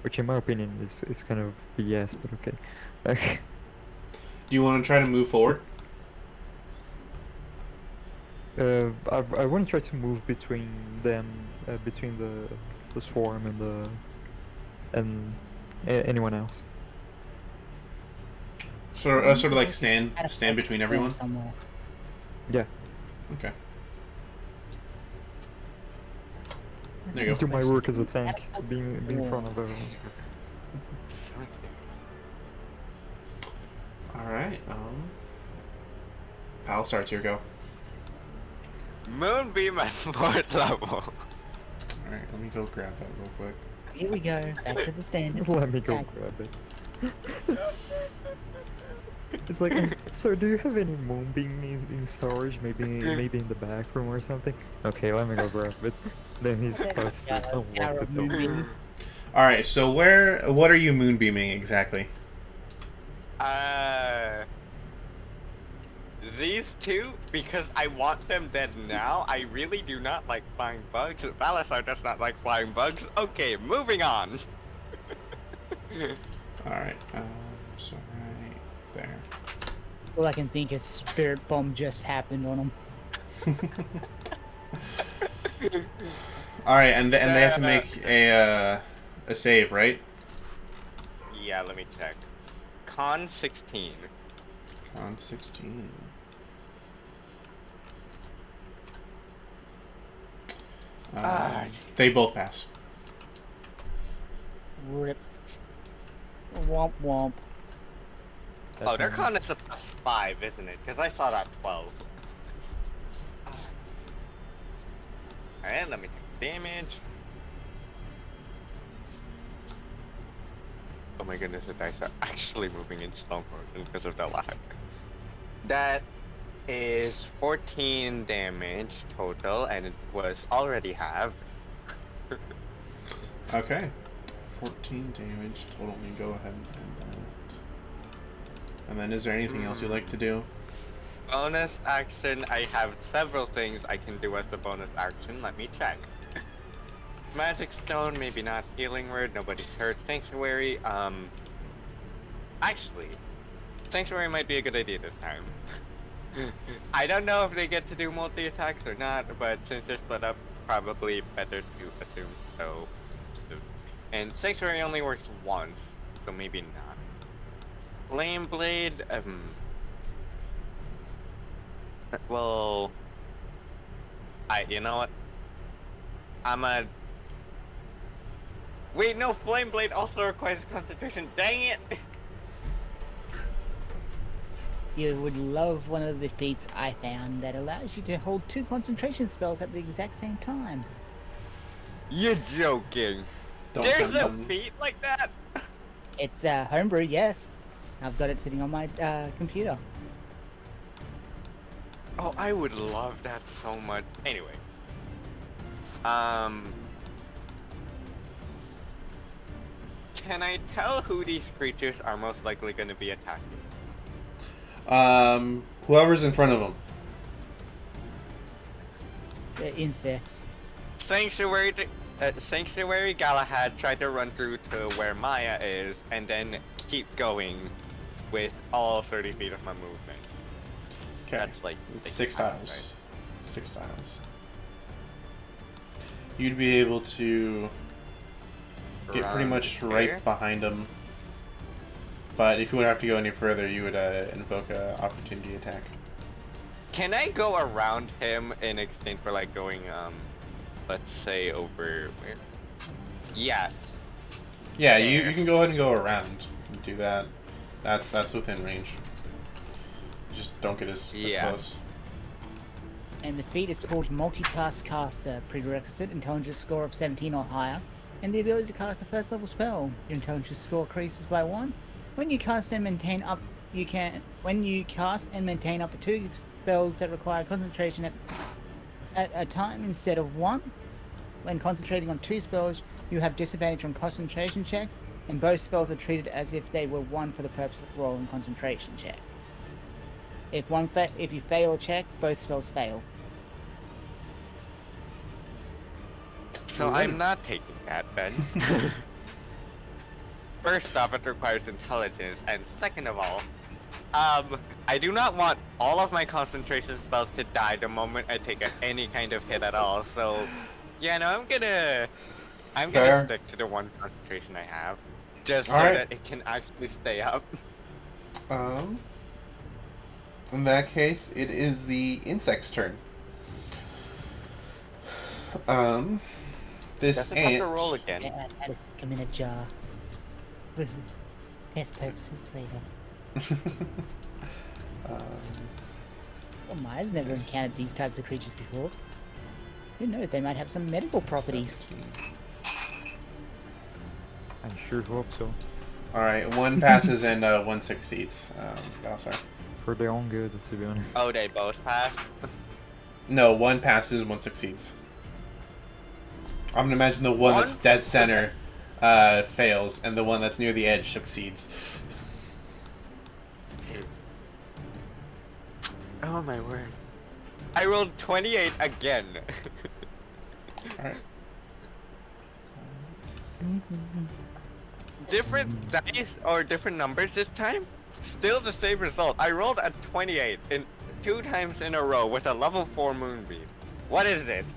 Which in my opinion is kind of BS, but okay. Do you want to try to move forward? I want to try to move between them, between the swarm and anyone else. Sort of like stand between everyone. Somewhere. Yeah. Okay. There you Do go. my work as a tank, being in front of everyone. Sounds good. All right. Pal starts your go. Moonbeam at 4th level. All right. Let me go grab that real quick. Here we go. Back to the standard. Let me go Back. grab it. It's like, so do you have any moonbeam in storage? Maybe in the back room or something? Okay, let me go grab it. Then he starts to unlock the door. Moonbeam. All right. So what are you moonbeaming exactly? These two, because I want them dead now. I really do not like flying bugs. Valasar does not like flying bugs. Okay, moving on. All right. So right there. All I can think is Spirit Bomb just happened on him. All right, and they have to make a save, right? Yeah, let me check. Con 16. On 16. They both pass. Rip. Womp womp. Oh, their con is a +5, isn't it? Because I saw that 12. Alright, let me take damage. Oh my goodness, the dice are actually moving in slow motion because of the lag. That is 14 damage total, and it was already halved. Okay. 14 damage total. Let me go ahead and add that. And then is there anything else you'd like to do? Bonus action, I have several things I can do as a bonus action. Let me check. Magic Stone, maybe not Healing Word, nobody's hurt. Sanctuary, actually, Sanctuary might be a good idea this time. I don't know if they get to do multi-attacks or not, but since they're split up, probably better to assume so. And Sanctuary only works once, so maybe not. Flame Blade, well, you know what? Wait, no, Flame Blade also requires concentration. Dang it! You would love one of the feats I found that allows you to hold 2 concentration spells at the exact same time. You're joking. Don't There's tell a them. feat like that? It's homebrew, yes. I've got it sitting on my computer. Oh, I would love that so much. Anyway. Can I tell who these creatures are most likely going to be attacking? Whoever's in front of them. The insects. Sanctuary Galahad tried to run through to where Maya is, and then keep going with all 30 feet of my movement. Okay. That's like It's 60 6 tiles, tiles. 6 tiles. You'd be able to get pretty Run much here? right behind him. But if you would have to go any further, you would invoke an opportunity attack. Can I go around him in exchange for like going, let's say over where? Yes. Yeah, you can go ahead and go around and do that. That's within range. You just don't get as Yeah. close. And the feat is called Multitask Caster, prerequisite intelligence score of 17 or higher, and the ability to cast a first level spell. Your intelligence score increases by 1. When you cast and maintain up to 2 spells that require concentration at a time instead of 1. When concentrating on 2 spells, you have disadvantage on concentration checks, and both spells are treated as if they were 1 for the purpose of rolling concentration check. If you fail a check, both spells fail. So I'm not taking that then. First off, it requires intelligence, and second of all, I do not want all of my concentration spells to die the moment I take any kind of hit at all. So, yeah, no, I'm Fair. gonna stick to the 1 concentration I have, just so Alright. that it can actually stay up. In that case, it is the insect's turn. This Does it have ant. to roll again? Yeah, I had to stick 'em in a jar. For test purposes later. Well, Maya's never encountered these types of creatures before. Who knows, they might have some medical properties. 17. I sure hope so. All right, 1 passes and 1 succeeds. Sorry. For their own good, to be honest. Oh, they both pass? No, 1 passes, 1 succeeds. I'm gonna imagine the one that's One? dead center fails, and the one that's near the edge succeeds. Oh my word. I rolled 28 again. All right. Different dice or different numbers this time? Still the same result. I rolled a 28 in 2 times in a row with a level 4 moonbeam. What is this?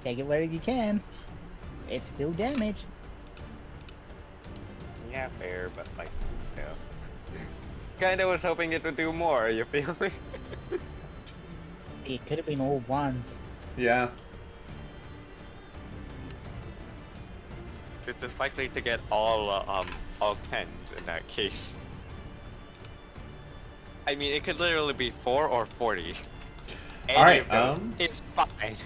Take it where you can. It's still damage. Yeah, fair, but like, yeah. Kinda was hoping it would do more, you feel me? It could have been all ones. Yeah. It's just likely to get all 10s in that case. I mean, it could literally be 4 or 40. Any Alright, of them, it's fine.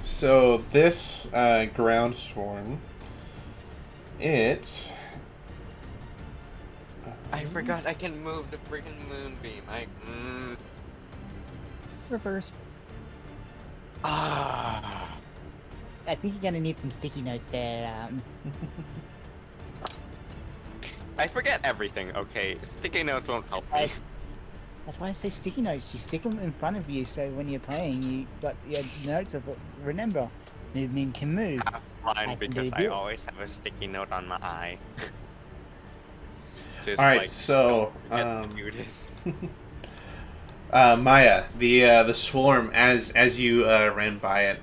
So this ground swarm, it. I forgot I can move the freaking moonbeam. Reverse. Ah. I think you're gonna need some sticky notes there. I forget everything, okay? Sticky notes won't help me. That's why I say sticky notes. You stick them in front of you, so when you're playing, you got your notes of remember. Movement can move. Fine, I can because do I this. always have a sticky note on my eye. Just, All right, like, so don't forget to do this. Maya, the swarm as you ran by it,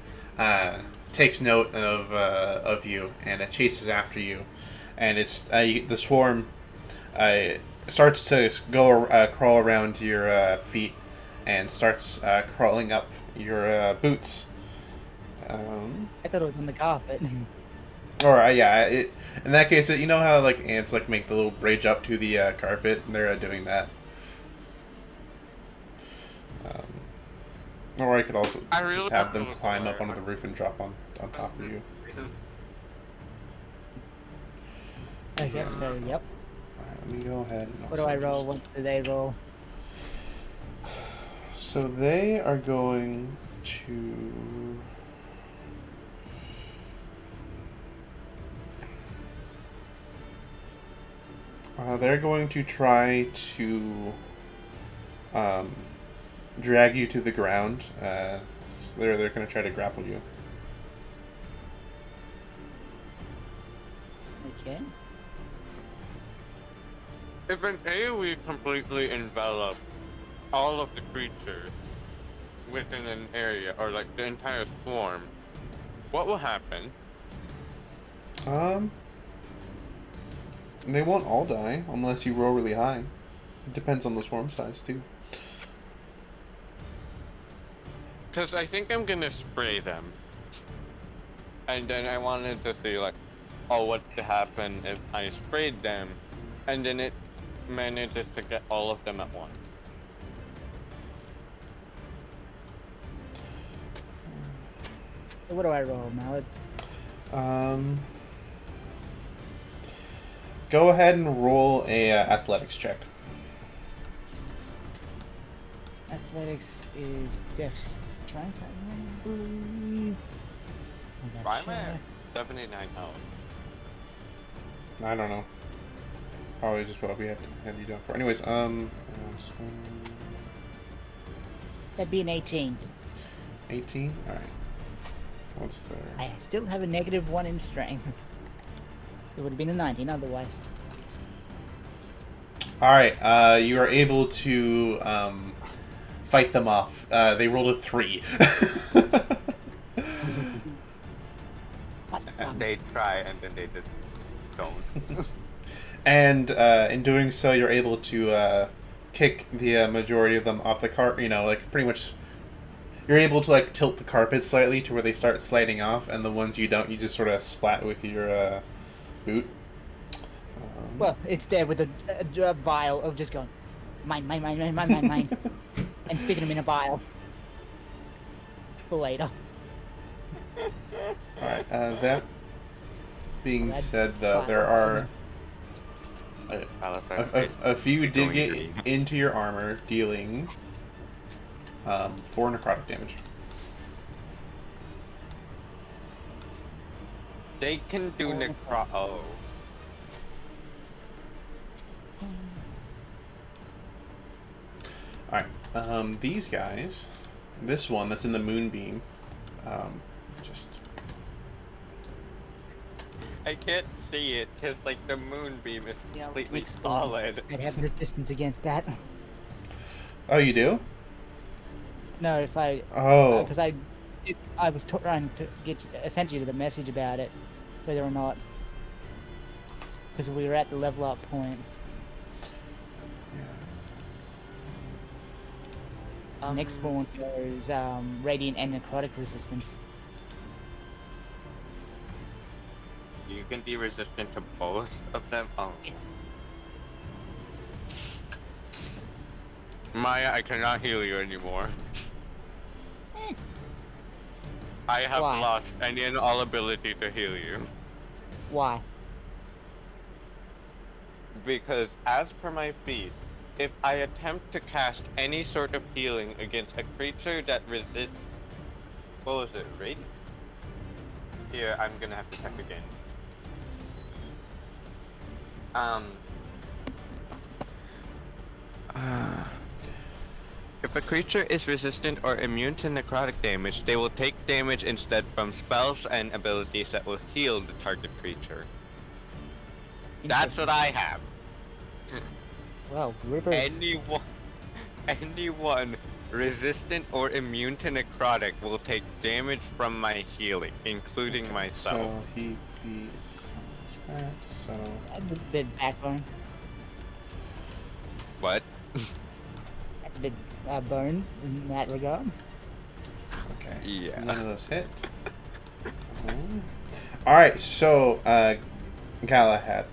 takes note of you and it chases after you, and it's the swarm starts to go crawl around your feet and starts crawling up your boots. I thought it was on the carpet. Or yeah, in that case, you know how like ants like make the little bridge up to the carpet, and they're doing that. Or I could also I really just have thought them it was climb up hilarious. onto the roof and drop on top of you. Okay, so yep. Alright, let me go ahead. And What do also I roll? just- What do they roll? So they are going to. They're going to try to drag you to the ground. So they're going to try to grapple you. Okay. If an AoE completely envelops all of the creatures within an area, or like the entire swarm, what will happen? They won't all die unless you roll really high. It depends on the swarm size too. Because I think I'm gonna spray them. And then I wanted to see like, oh, what would happen if I sprayed them, and then it manages to get all of them at once. So what do I roll, Mallet? Go ahead and roll a athletics check. Athletics is Dex strength, I believe. I Why gotta am I check. at 79 health? I don't know. Probably just what we had you done for. Anyways, That'd be an 18. 18. All right. What's the? I still have a -1 in strength. It would have been a 19 otherwise. All right. You are able to fight them off. They rolled a 3. That's fun. They try and then they just don't. And in doing so, you're able to kick the majority of them off the cart. You know, like pretty much, you're able to like tilt the carpet slightly to where they start sliding off, and the ones you don't, you just sort of splat with your boot. Well, it's there with a vial of just going, mine, and sticking them in a vial. For later. All right. That being Red said, though, there fire. are a few did get into your armor, dealing 4 necrotic damage. They can do necro. Oh. All right. These guys, this one that's in the moonbeam, just I can't see it because like the moonbeam is Yeah, completely weak spawn. solid. I'd have resistance against that. oh, you do? No, if I Oh, because I was trying to get sent you the message about it, whether or not, because we were at the level up point. So next spawn goes radiant and necrotic resistance. You can be resistant to both of them. Oh. Maya, I cannot heal you anymore. I have Why? lost any and all ability to heal you. Why? Because as per my feat, if I attempt to cast any sort of healing against a creature that resists... What was it? Radiant? Here, I'm gonna have to check again. If a creature is resistant or immune to necrotic damage, they will take damage instead from spells and abilities that will heal the target creature. That's what I have. Well, Ripper. Anyone resistant or immune to necrotic will take damage from my healing, including myself. so he beats that. So That's a bit backbone. What? That's a bit burn in that regard. okay. Yeah. So none of those hit. All right. So Galahad,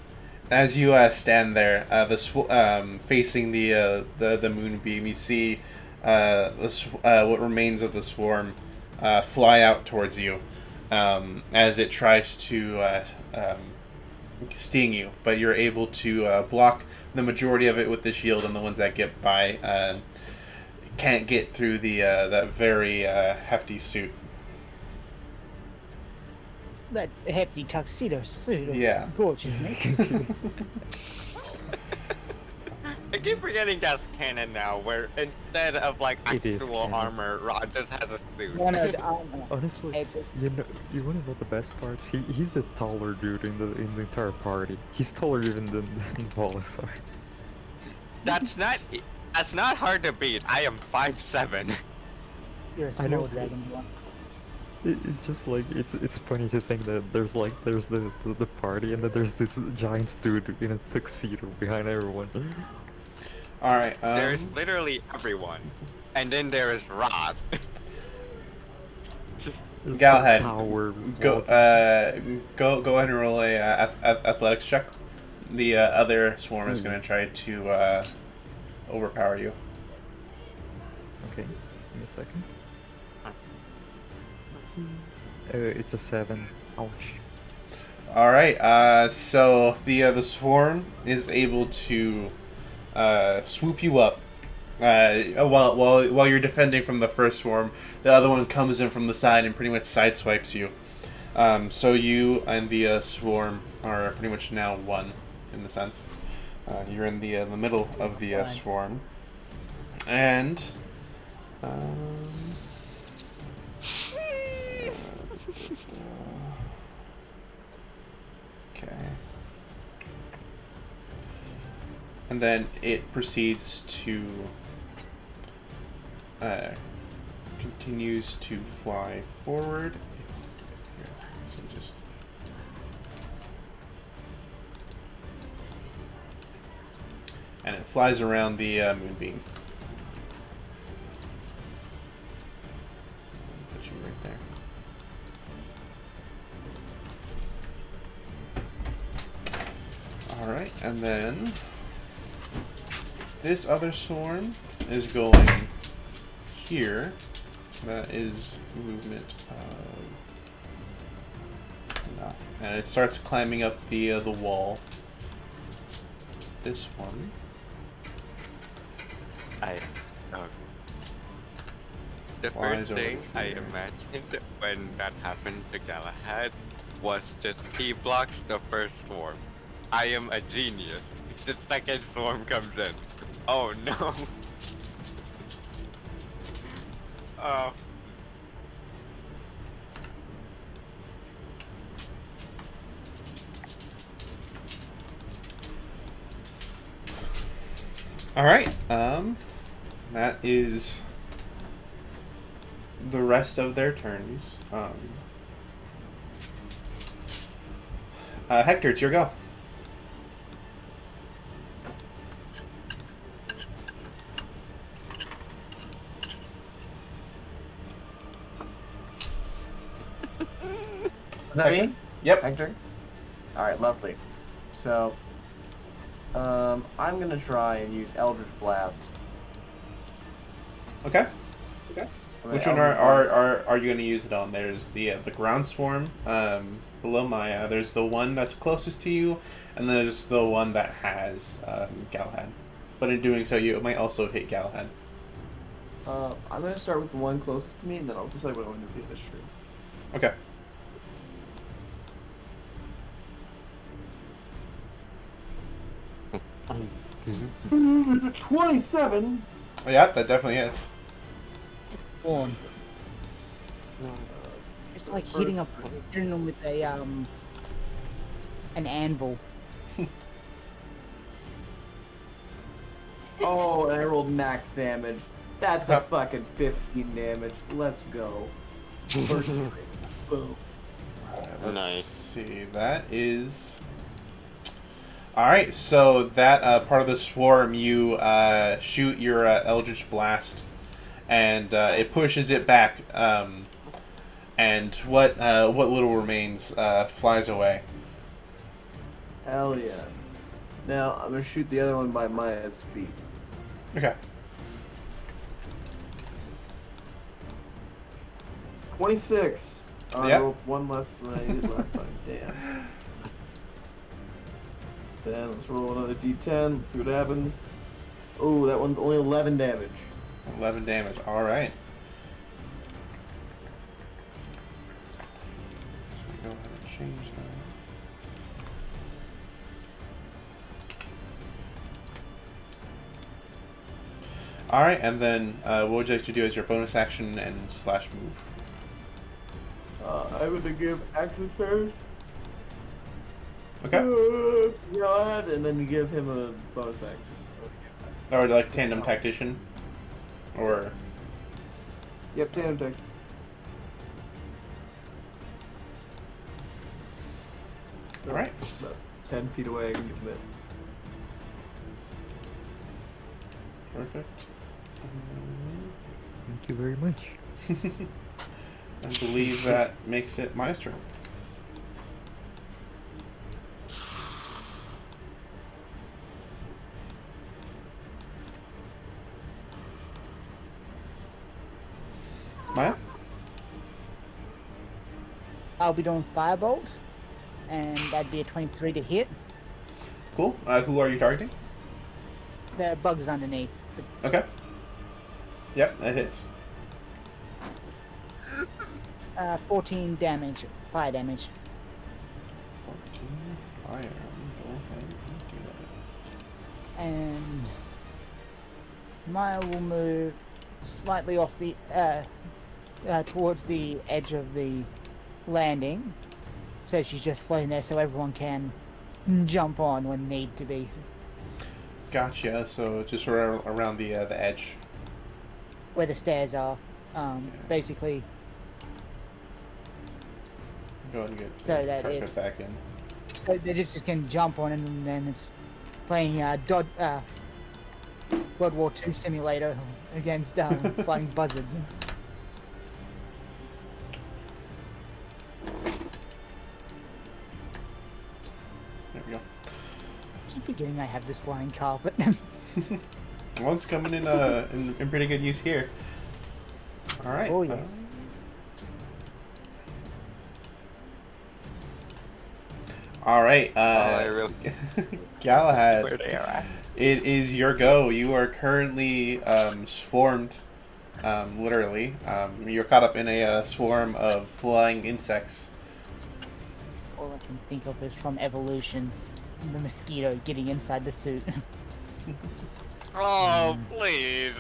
as you stand there, facing the moonbeam, you see what remains of the swarm fly out towards you as it tries to sting you, but you're able to block the majority of it with the shield, and the ones that get by can't get through the that very hefty suit. That hefty tuxedo suit. Yeah. Gorgeous, Nick. I keep forgetting that's canon now, where instead of like It is actual canon. armor, Rod just has a suit. No, no, the armor. Honestly, It's you wanna know the best part? He's the taller dude in the entire party. He's taller even than Volusar. That's not hard to beat. I am 5'7". you're a I know. small dragon one. It's just like it's funny to think that there's the party and then there's this giant dude in a tuxedo behind everyone. All right. There's literally everyone, and then there is Rod. Just There's Galahad, Power. Go go ahead and roll a athletics check. The other swarm is going to try to overpower you. Okay, give me a second. It's a 7. Ouch. All right. So the swarm is able to swoop you up. While you're defending from the first swarm, the other one comes in from the side and pretty much sideswipes you. So you and the swarm are pretty much now one, in the sense. You're in the middle of the Fine. swarm, and okay. And then it proceeds to continues to fly forward. Here, so just and it flies around the moonbeam. Put you right there. All right, and then this other swarm is going here. That is movement enough, and it starts climbing up the wall. This one. The Flies first over thing I here. imagined when that happened to Galahad was just he blocks the first swarm. I am a genius. The second swarm comes in. Oh no. Oh. All right. That is the rest of their turns. Hector, it's your go. Is that me? Yep. Hector? Alright, lovely. So, I'm gonna try and use Eldritch Blast. Okay. I'm Which gonna one Eldritch Blast. are you going to use it on? There's the ground swarm below Maya. There's the one that's closest to you, and there's the one that has Galahad. But in doing so, you might also hit Galahad. I'm gonna start with the one closest to me, and then I'll decide what I'm gonna do this stream. Okay. Mm-hmm. 27! Oh, yeah, that definitely hits. Born. It's like hitting them with a an anvil. Oh, and I rolled max damage. That's a Yep. fucking 15 damage. Let's go. First straight. Boom. Let's Nice. see. That is. Alright, so that part of the swarm, you shoot your Eldritch Blast, and it pushes it back, and what little remains flies away. Hell yeah. Now, I'm gonna shoot the other one by Maya's feet. Okay. 26! I Yep. rolled one less than I did last time. Damn. Then let's roll another d10. Let's see what happens. Oh, that one's only 11 damage. 11 damage. Alright. Go ahead and change that. All right, and then what would you like to do as your bonus action and slash move? I would give action surge. Okay. God, and then you give him a bonus action. Or like tandem tactician, or Yep, tandem tech. all right. About 10 feet away, I can give him it. Perfect. Thank you very much. I believe that makes it my turn. Maya? I'll be doing Firebolt, and that'd be a 23 to hit. Cool. Who are you targeting? The bugs underneath. Okay. Yep, that hits. 14 damage, fire damage. 14 fire. Go ahead and do that. And Maya will move slightly off the towards the edge of the landing, so she's just floating there, so everyone can jump on when need to be. Gotcha. So just around the edge. Where the stairs are, basically. Go ahead and get So that Carpet it- back in. So they just can jump on, and then it's playing World War II simulator against flying buzzards. There we go. I keep forgetting I have this flying carpet. Well, it's coming in in pretty good use here. All right. Oh, yes. All right. I really Galahad, where they are at. it is your go. You are currently swarmed, literally. You're caught up in a swarm of flying insects. All I can think of is from Evolution, the mosquito getting inside the suit. Oh, please.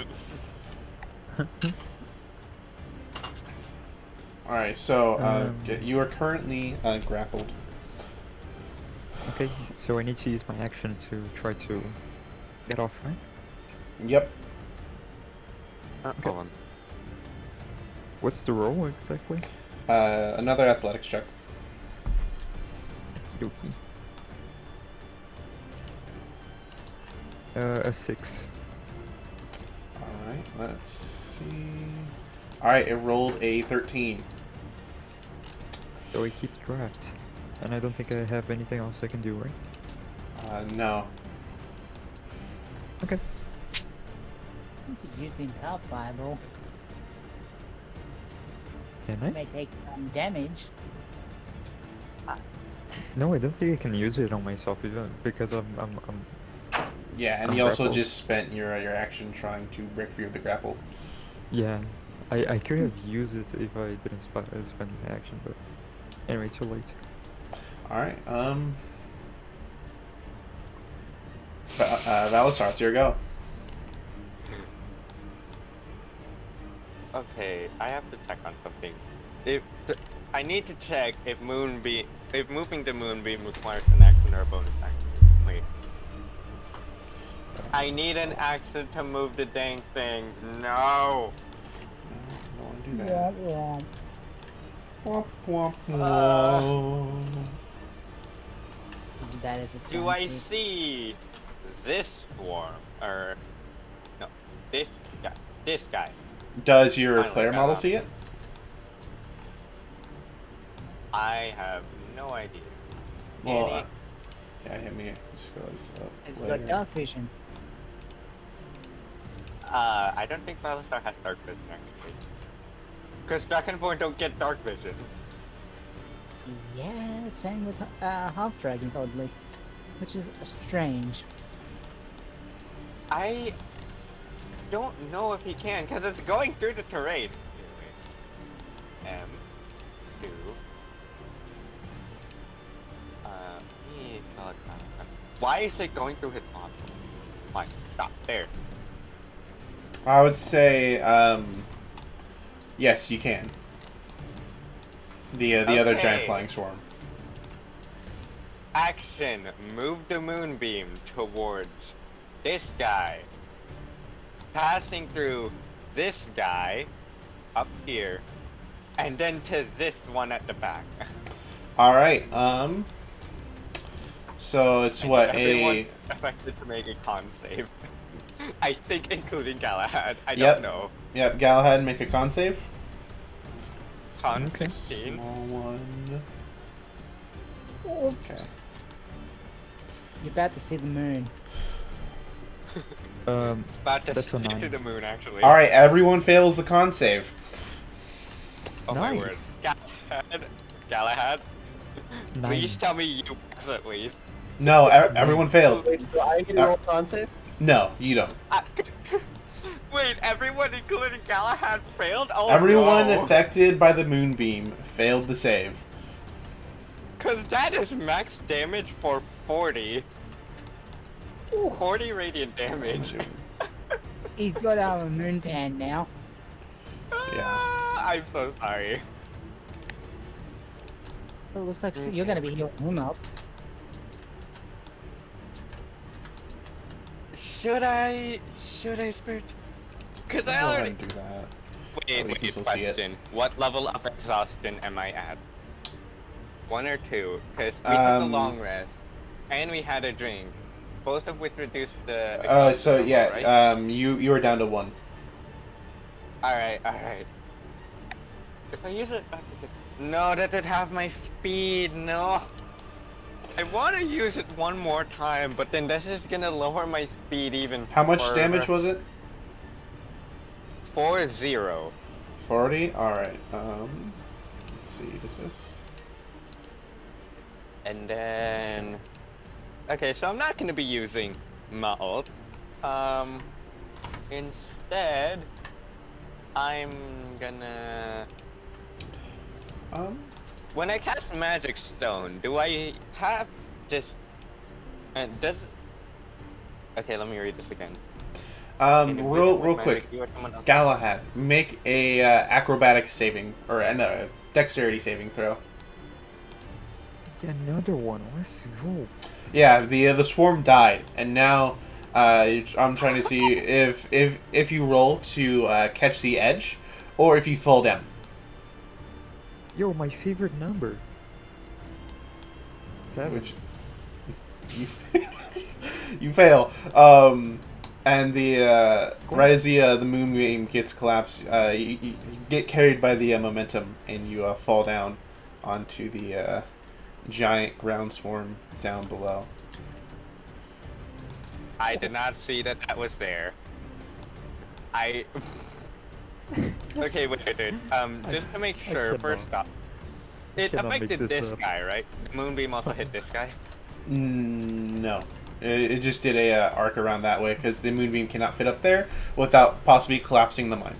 All right. So you are currently grappled. Okay, so I need to use my action to try to get off, right? Yep. Hold on. What's the roll exactly? Another athletics check. Okey-dokey. A 6. All right. Let's see. All right. It rolled a 13. So I keep trapped. And I don't think I have anything else I can do, right? No. Okay. You could use the Empower Fireball. Can It I? may take some damage. No, I don't think I can use it on myself even because I'm Yeah, and I'm you also grappled. just spent your action trying to break free of the grapple. yeah. I could have used it if I didn't spend my action, but anyway, too late. All right. Valisar, it's your go. Okay, I have to check on something. I need to check if moving the moonbeam requires an action or a bonus action. Wait. I need an action to move the dang thing. No. Don't want to do that. Yeah. Womp, womp, womp. That is a Do I sound see this swarm or no? This guy. This guy. Does your Finally player got model up. see it? I have no idea. Well, Any- yeah, hit me. Just goes up. It's got later. dark vision. I don't think Valisar has dark vision actually. Because Dragonborn don't get dark vision. Yeah, same with half dragons, oddly, which is strange. I don't know if he can, because it's going through the terrain. M2. Why is it going through his model? Fine, stop there. I would say, yes, you can. The other giant Okay. flying swarm. Action. Move the moonbeam towards this guy. Passing through this guy up here. And then to this one at the back. All right. So it's what Everyone a. affected to make a con save. I think including Galahad. I Yep. don't know. Yep. Galahad, make a con save. Con Okay. 16. Small one. Oops. Okay. You're about to see the moon. About to That's a stick 9. to the moon, actually. All right. Everyone fails the con save. Oh my Nice. word. Galahad. 9. Please tell me you pass at least. No, everyone failed. Wait, so I get a roll con save? No, you don't. Wait, everyone, including Galahad, failed? Oh Everyone no. affected by the moonbeam failed the save. Cause that is max damage for 40. 40 radiant damage. He's got a moon tan now. I'm so sorry. It looks like you're gonna be healing him up. Should I spirit? Cause Go I ahead already. and do that. Wait, we can wait, still see it. question. What level of exhaustion am I at? 1 or 2? Cause we took a long rest. And we had a drink. Both of which reduced the exhaustion So level, yeah, right? you are down to 1. Alright. If I use it... No, that would have my speed, no. I want to use it one more time, but then this is gonna lower my speed even How much further. damage was it? 4-0. 40. All right. Let's see. Does this? And then... Okay, so I'm not gonna be using my ult. Instead, I'm gonna... When I cast Magic Stone, do I have just... does... Okay, let me read this again. Can it be Real with quick. Magic, you or someone else? Galahad, make a acrobatic saving or no, dexterity saving throw. Another one. Let's go. Yeah, the swarm died, and now I'm trying to see if you roll to catch the edge, or if you fall down. Yo, my favorite number. 7. Which you you fail. And the right as the moonbeam gets collapsed, you get carried by the momentum, and you fall down onto the giant ground swarm down below. I did not see that was there. Okay, wait. Just to make sure, cannot- first off, it cannot make affected this this up. guy, right? The moonbeam also hit this guy. No, it just did a arc around that way because the moonbeam cannot fit up there without possibly collapsing the mine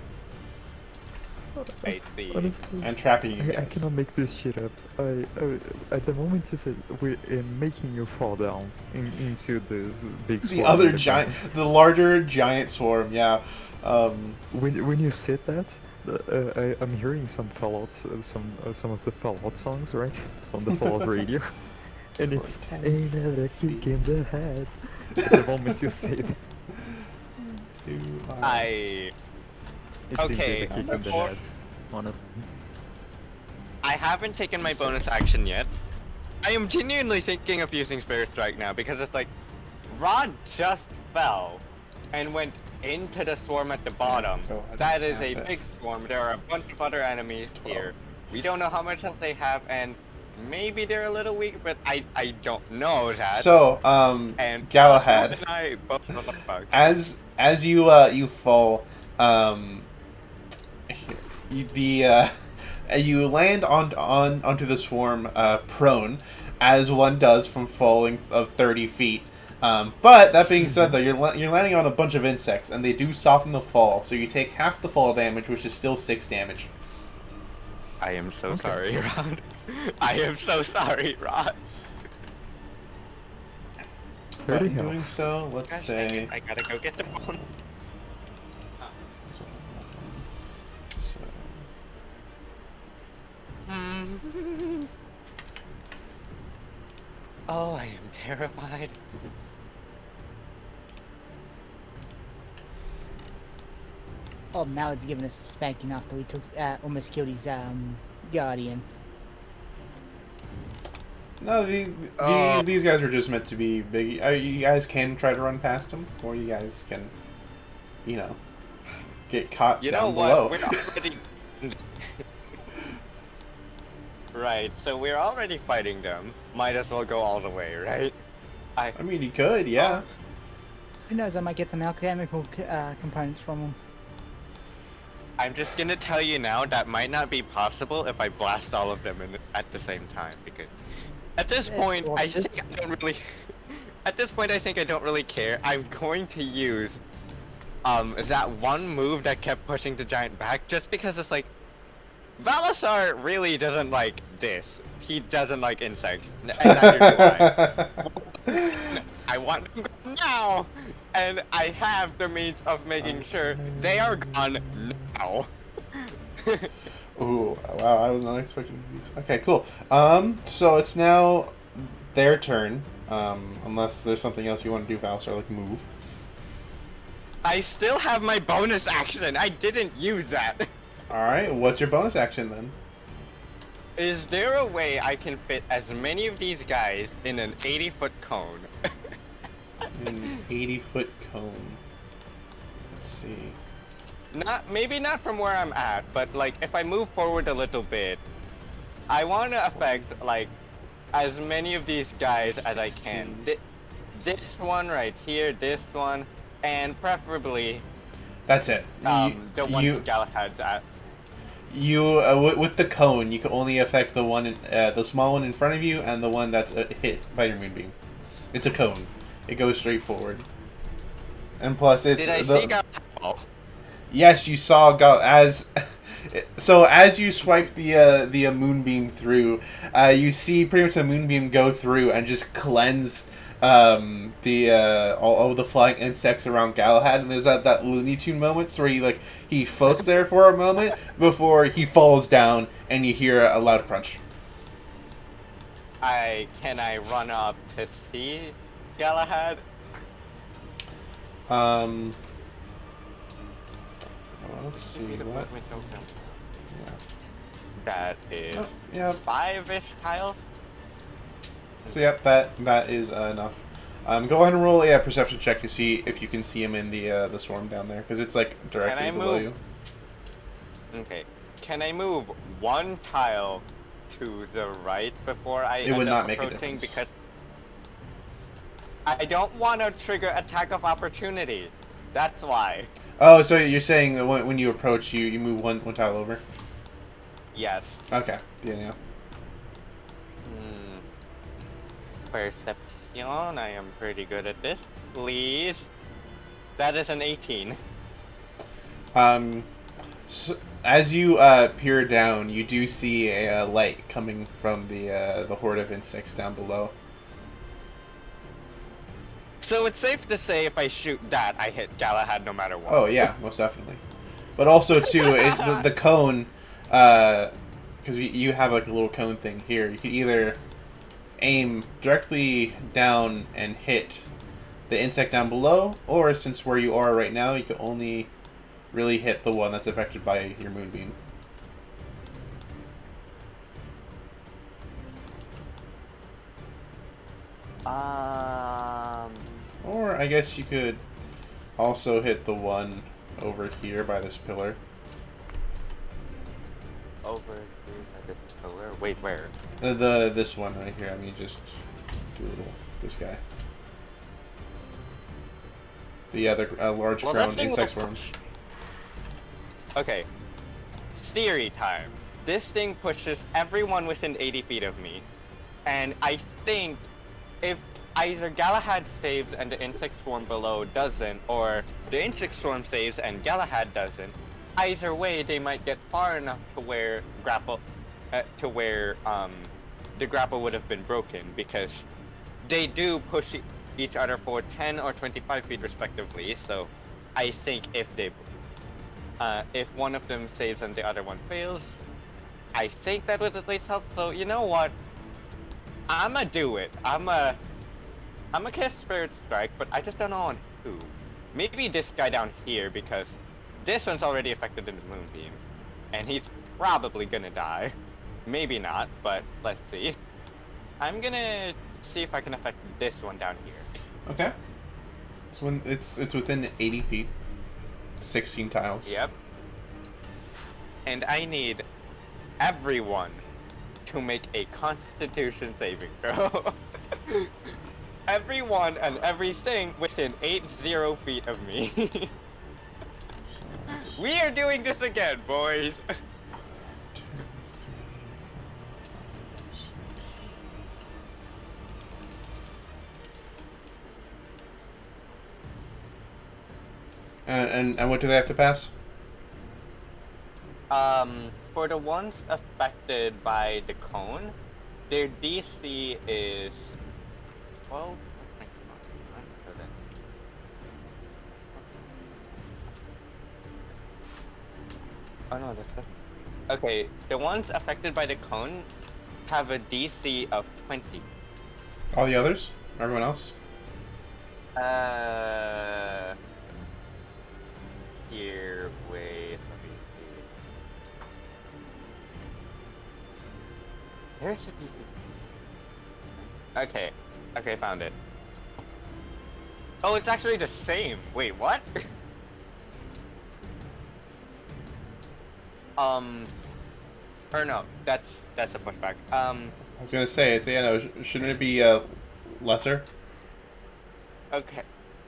I see. Honestly, and trapping you I guys. cannot make this shit up. At the moment you said we're making you fall down into this big swarm. The other in the giant, ground. the larger giant swarm, yeah. When you said that, I'm hearing some Fallout, some of the Fallout songs, right, on the Fallout radio, and it's another kick in the head. At the moment you say that, it's Okay, indeed a kick in the before- head. Honestly, I haven't taken my bonus action yet. I am genuinely thinking of using Spirit Strike now because it's like, Rod just fell and went into the swarm at the bottom. Oh, I That don't is a have it. big swarm. There are a bunch of other enemies here. We don't know how much health they have, and maybe they're a little weak, but I don't know that. So, and Galahad, and I both fucked. as you fall, you land onto the swarm prone, as one does from falling of 30 feet. But that being said, though, you're landing on a bunch of insects, and they do soften the fall, so you take half the fall damage, which is still 6 damage. I am so sorry, Rod. I am so sorry, Rod. But 30 in health. doing so, let's Gosh, say I gotta go get the phone. Oh, I am terrified. Oh, Mallard's giving us a spanking after we took almost killed his guardian. No, these guys are just meant to be big. You guys can try to run past them, or you guys can, you know, get caught You know down what? below. We're already. Right, so we're already fighting them. Might as well go all the way, right? I mean, you could, yeah. Who knows? I might get some alchemical components from him. I'm just gonna tell you now that might not be possible if I blast all of them at the same time, because at this Yes, point well, I think I don't really. At this point I think I don't really care. I'm going to use that one move that kept pushing the giant back, just because it's like Valasar really doesn't like this. He doesn't like insects, and neither do I. I want them gone now, and I have the means of making sure they are gone now. Ooh, wow, I was not expecting these. Okay, cool. So it's now their turn. Unless there's something else you want to do, Valis, or like move. I still have my bonus action. I didn't use that. Alright, what's your bonus action then? Is there a way I can fit as many of these guys in an 80-foot cone? An 80-foot cone. Let's see. Maybe not from where I'm at, but like if I move forward a little bit, I want to affect like as many of these guys as I can. This one right here, this one, and preferably That's it. the one Galahad's at. With the cone, you can only affect the one, the small one in front of you, and the one that's hit by your moonbeam. It's a cone. It goes straight forward. And plus, it's Did I see Galahad? Oh. Yes, you saw as. So as you swipe the moonbeam through, you see pretty much the moonbeam go through and just cleanse all of the flying insects around Galahad, and there's that Looney Tune moments where he floats there for a moment before he falls down, and you hear a loud crunch. Can I run up to see Galahad? Let's see what. That is Yeah. 5-ish tiles. So yep, that is enough. Go ahead and roll a perception check to see if you can see him in the swarm down there, because it's like directly below you. Okay. Can I move one tile to the right before I It would end up not make a approaching? difference. Because I don't want to trigger attack of opportunity. That's why. Oh, so you're saying that when you approach, you move one tile over? Yes. Okay. Yeah. Perception. I am pretty good at this. Please. That is an 18. So as you peer down, you do see a light coming from the horde of insects down below. So it's safe to say if I shoot that, I hit Galahad no matter what. Oh yeah, most definitely. But also too, the cone, because you have like a little cone thing here. You could either aim directly down and hit the insect down below, or since where you are right now, you can only really hit the one that's affected by your moonbeam. Or I guess you could also hit the one over here by this pillar. Over here by this pillar? Wait, where? This one right here. I mean, just do a little this guy. The other large Well, crowned that thing insect will- swarms. Okay. Theory time. This thing pushes everyone within 80 feet of me. And I think if either Galahad saves and the insect swarm below doesn't, or the insect swarm saves and Galahad doesn't, either way they might get far enough to where the grapple would have been broken, because they do push each other for 10 or 25 feet respectively. So I think if one of them saves and the other one fails, I think that would at least help. So you know what? I'ma do it. I'ma cast Spirit Strike, but I just don't know on who. Maybe this guy down here because this one's already affected in the Moonbeam, and he's probably gonna die. Maybe not, but let's see. I'm gonna see if I can affect this one down here. Okay. So when it's within 80 feet, 16 tiles. Yep. And I need everyone to make a Constitution saving throw. Everyone and everything within 80 feet of me. We are doing this again, boys. And what do they have to pass? For the ones affected by the cone, their DC is 12. Oh no, that's okay. The ones affected by the cone have a DC of 20. All the others? Everyone else? Here, wait, let me see. There's a DC. Okay, found it. Oh, it's actually the same. Wait, what? Or no, that's a pushback. I was gonna say, it's, yeah, no, shouldn't it be lesser? Okay.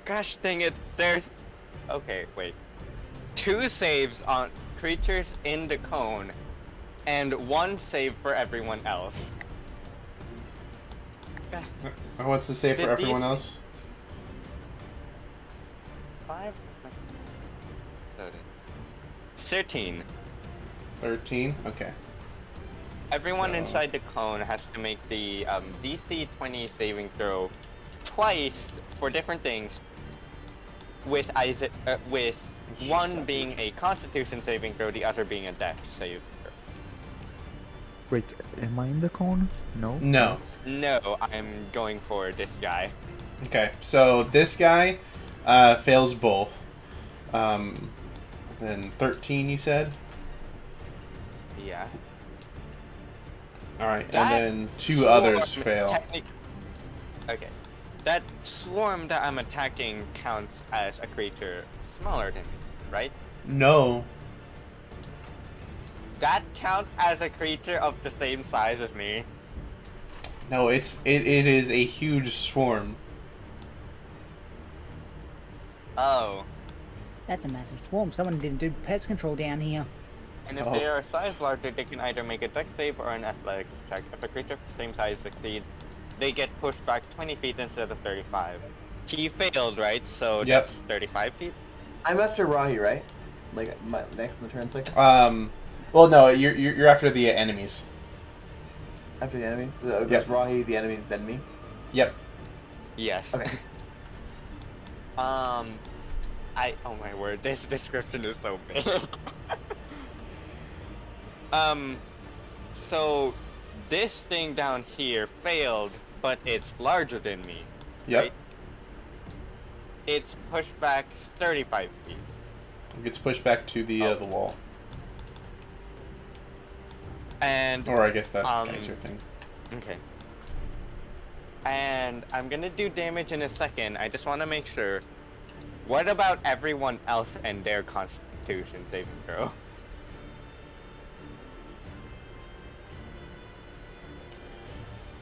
Gosh dang it, there's... Okay, wait. 2 saves on creatures in the cone, and 1 save for everyone else. What's the save for Did everyone these- else? 5? 13. 13? Okay. Everyone So- inside the cone has to make the DC 20 saving throw twice for different things, with It's one just being a Constitution saving throw, the other being a Dex save throw. Wait, am I in the cone? No? No. No, I'm going for this guy. Okay, so this guy fails both. Then 13, you said? Yeah. Alright, That and then 2 swarm others fail. Okay. That swarm that I'm attacking counts as a creature smaller than me, right? No. That counts as a creature of the same size as me. No, it is a huge swarm. Oh. That's a massive swarm. Someone didn't do pest control down here. And if Oh. they are a size larger, they can either make a dex save or an athletics check. If a creature of the same size succeeds, they get pushed back 20 feet instead of 35. He failed, right? So Yep. that's 35 feet? I'm after Rahi, right? Like next in the turn cycle. Well, no, you're after the enemies. After the enemies. So it goes Yep. Rahi, the enemies, then me. Yep. Yes. Okay. Oh my word, this description is so big. So this thing down here failed, but it's larger than me. Yep. Right? It's pushed back 35 feet. It gets pushed back to the wall. And Or I guess that Um, geyser thing. okay. And I'm gonna do damage in a second. I just want to make sure. What about everyone else and their Constitution saving throw?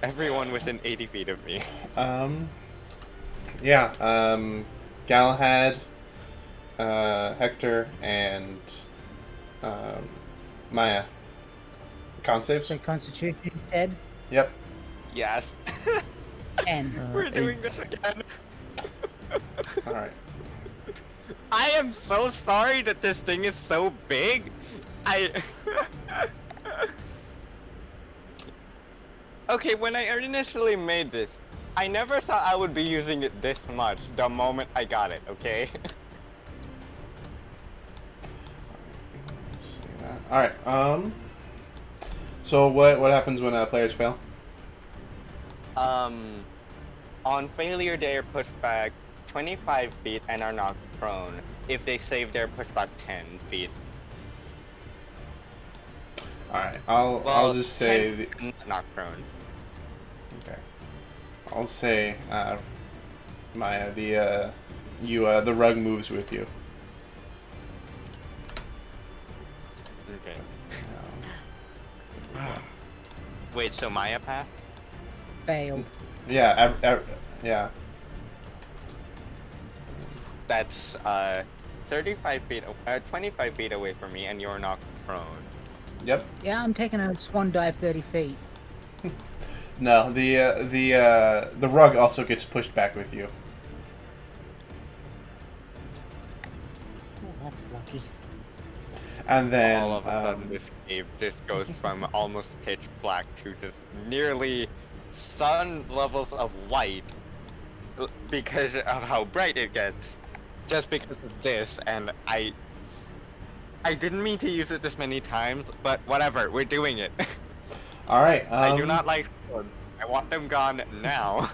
Everyone within 80 feet of me. Yeah, Galahad, Hector, and Maya. Con saves? So Constitution said, Yep. Yes. and We're doing 8. this again. Alright. I am so sorry that this thing is so big. Okay, when I initially made this, I never thought I would be using it this much the moment I got it, okay? Alright, So what happens when players fail? On failure, they are pushed back 25 feet and are knocked prone. If they save, they're pushed back 10 feet. All right, I'll just say 10 knocked prone. okay. I'll say Maya, the rug moves with you. Okay. Wait, so Maya path? Failed. Yeah, yeah. That's 35 feet, 25 feet away from me, and you're knocked prone. Yep. Yeah, I'm taking a swan dive 30 feet. No, the rug also gets pushed back with you. Oh, that's lucky. And then All of a sudden, this cave just goes from almost pitch black to just nearly sun levels of white because of how bright it gets. Just because of this, and I didn't mean to use it this many times, but whatever, we're doing it. all right. I do not like swords. I want them gone now.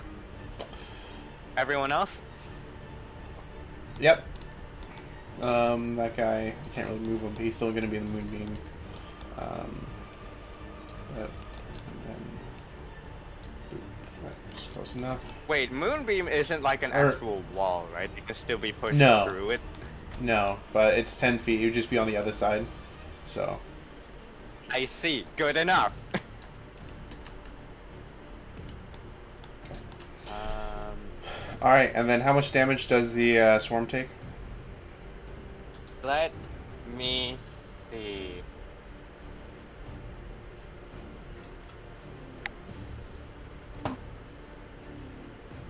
Everyone else? Yep. That guy, I can't really move him, but he's still gonna be in the moonbeam. Yep. And then, boop, that's close enough. Wait, Moonbeam isn't like an actual wall, right? It can still be pushed No. through it. No, but it's 10 feet. You'd just be on the other side. So. I see. Good enough. All right, and then how much damage does the swarm take? Let me see.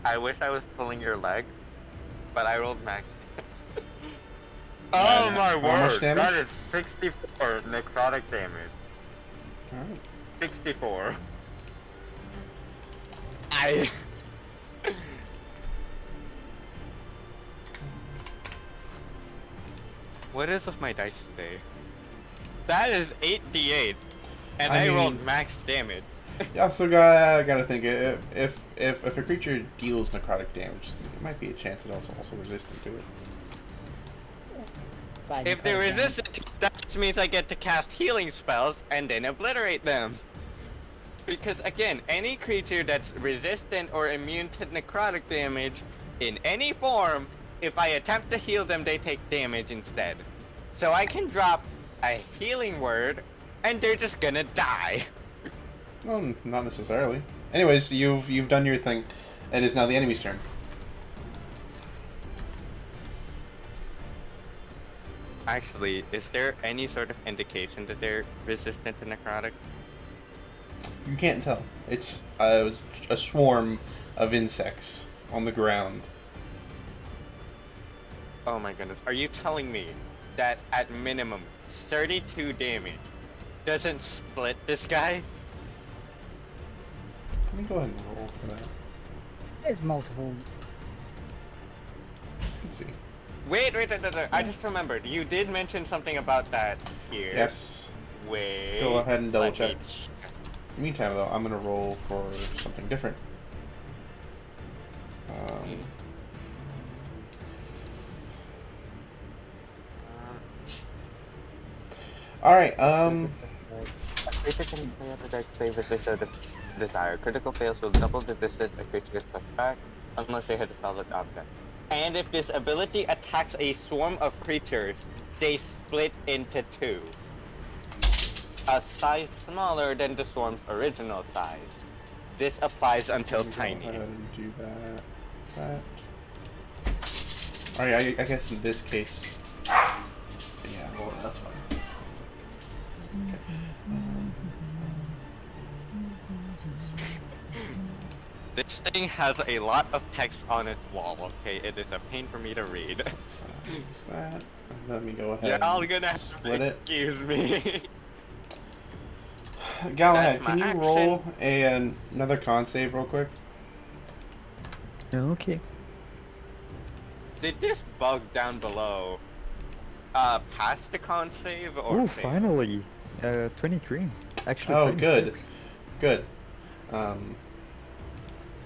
I wish I was pulling your leg, but I rolled max. Oh And my how word! much damage? That is 64 necrotic damage. All right. 64. I. What is with my dice today? That is 8d8, and I I mean- rolled max damage. You also gotta think if a creature deals necrotic damage, there might be a chance it also resistant to it. By If they're necrotic damage. resistant, that just means I get to cast healing spells and then obliterate them. Because again, any creature that's resistant or immune to necrotic damage in any form, if I attempt to heal them, they take damage instead. So I can drop a healing word, and they're just gonna die. Well, not necessarily. Anyways, you've done your thing. It is now the enemy's turn. Actually, is there any sort of indication that they're resistant to necrotic? You can't tell. It's a swarm of insects on the ground. Oh my goodness. Are you telling me that at minimum 32 damage doesn't split this guy? Let me go ahead and roll for that. There's multiple. Let's see. Wait. I just remembered. You did mention something about that here. Yes. Wait. Go ahead and double let me check. Meantime, though, I'm gonna roll for something different. All right. A creature can play up a deck save resist the desire. Critical fails will double the distance a creature gets pushed back unless they hit a solid object. And if this ability attacks a swarm of creatures, they split into two. A size smaller than the swarm's original size. This applies until Let me tiny. Go ahead and do that. All right. I guess in this case. Yeah. Well, that's fine. This thing has a lot of text on its wall, okay? It is a pain for me to read. Let's use that. Let me go ahead. You're all and gonna have split to it. excuse me. Galahad, That's can my you roll another con save real quick? Okay. Did this bug down below pass the con save or Oh, fail? finally! 23. Actually, Oh, 26. good. Um,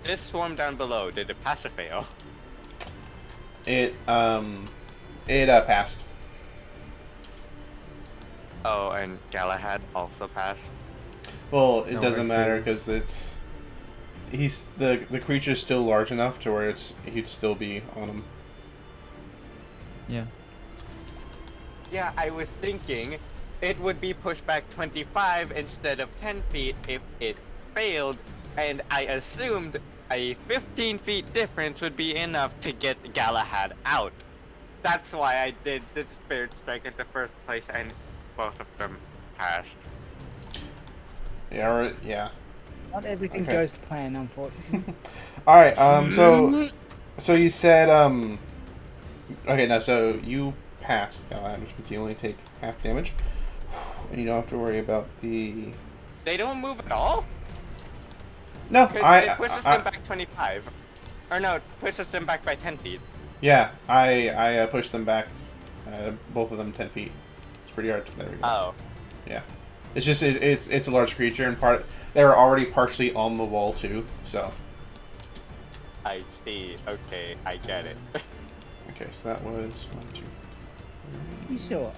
This swarm down below, did it pass or fail? it passed. Oh, and Galahad also passed. Well, it No, doesn't right matter here. because the creature's still large enough to where he'd still be on him. Yeah. Yeah, I was thinking it would be pushed back 25 instead of 10 feet if it failed, and I assumed a 15 feet difference would be enough to get Galahad out. That's why I did the Spirit Strike in the first place, and both of them passed. Yeah, yeah. Not everything Okay. goes to plan, unfortunately. All right. So you said Okay, now so you passed, Galahad, which means you only take half damage, and you don't have to worry about the. They don't move at all? No, Because it pushes them back 25. Or no, it pushes them back by 10 feet. Yeah, I pushed them back, both of them 10 feet. It's pretty hard. There we go. Oh. Yeah, it's just it's a large creature, and they were already partially on the wall too. So I see. Okay, I get it. okay, so that was 1, 2. You sure?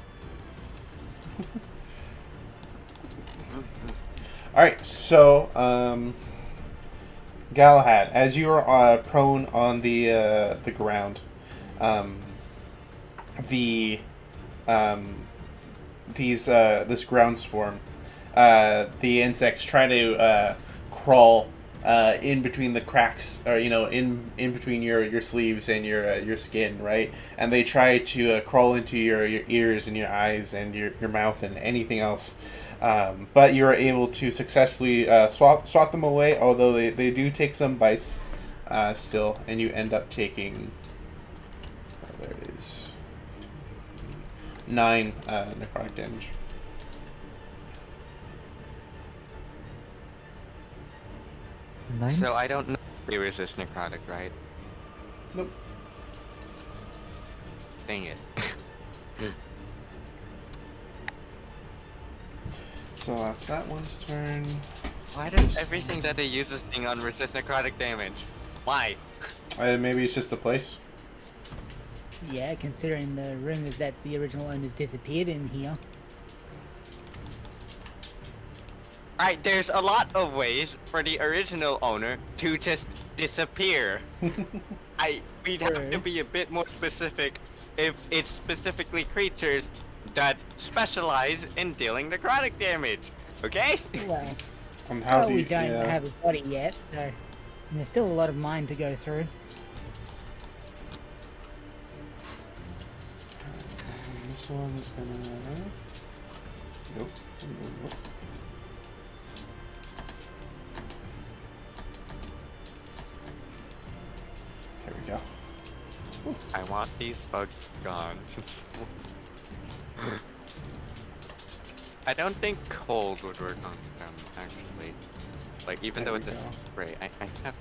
All right, so Galahad, as you are prone on the ground, this ground swarm, the insects try to crawl in between the cracks, or in between your sleeves and your skin, right? And they try to crawl into your ears and your eyes and your mouth and anything else. But you are able to successfully swat them away, although they do take some bites still, and you end up taking, there it is, 9 necrotic damage. Nine? So I don't know if they resist necrotic, right? Nope. Dang it. So that's that one's turn. Why does everything that they use this thing on resist necrotic damage? Why? Maybe it's just the place. Yeah, considering the rumors that the original owners disappeared in here. Alright, there's a lot of ways for the original owner to just disappear. We'd have to True. be a bit more specific if it's specifically creatures that specialize in dealing necrotic damage. Okay? Well, And how do we you? don't Yeah. have a body yet, so and there's still a lot of mine to go through. This one's gonna. Nope. Nope. There we go. I want these bugs gone. I don't think cold would work on them, actually. Like, even There though we it's a go. spray, I have...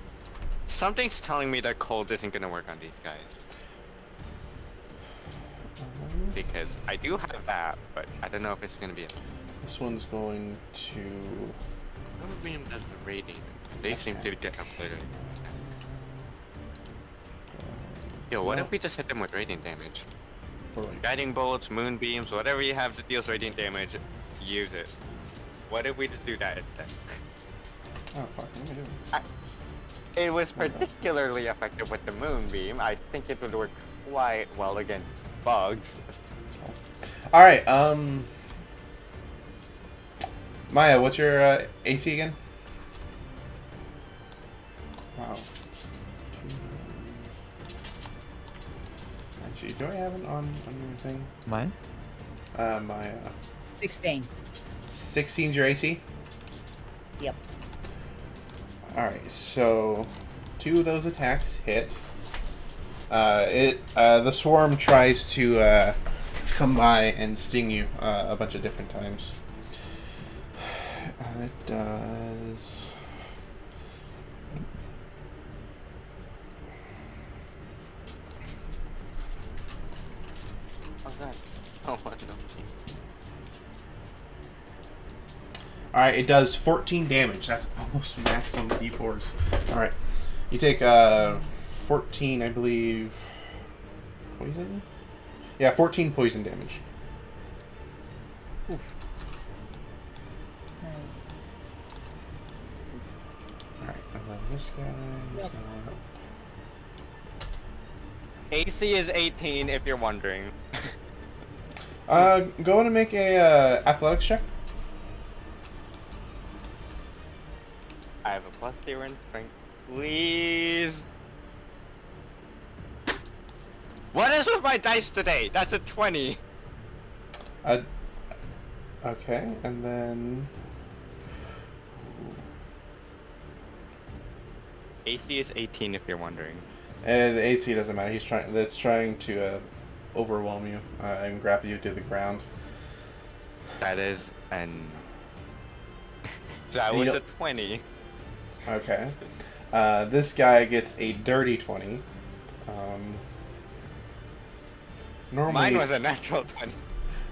Something's telling me that cold isn't gonna work on these guys. Because I do have that, but I don't know if it's gonna be enough. This one's going to. Moonbeam does the radiant. They seem to get up literally. Yo, what if we just hit them with radiant damage? Guiding bolts, moonbeams, whatever you have that deals radiant damage, use it. What if we just do that instead? Oh fuck! What am I doing? It was particularly effective with the moonbeam. I think it would work quite well against bugs. All right. Maya, what's your AC again? Wow. Actually, do I have it on your thing? Mine? My 16. 16's your AC. Yep. All right. So 2 of those attacks hit. The swarm tries to come by and sting you a bunch of different times. It does. Oh god. Oh, what no. Alright, it does 14 damage. That's almost max on the D4s. Alright. You take 14, I believe. Poison? Yeah, 14 poison damage. Alright, and then this guy is Yep. gonna AC is 18 if you're wondering. go ahead and make a athletics check. I have a +0 in strength. Please. What is with my dice today? That's a 20. Okay, and then AC is 18 if you're wondering. the AC doesn't matter. He's trying. That's trying to overwhelm you and grab you to the ground. That is an. That You was know- a 20. Okay. This guy gets a dirty 20. Normally Mine was a it's- natural 20.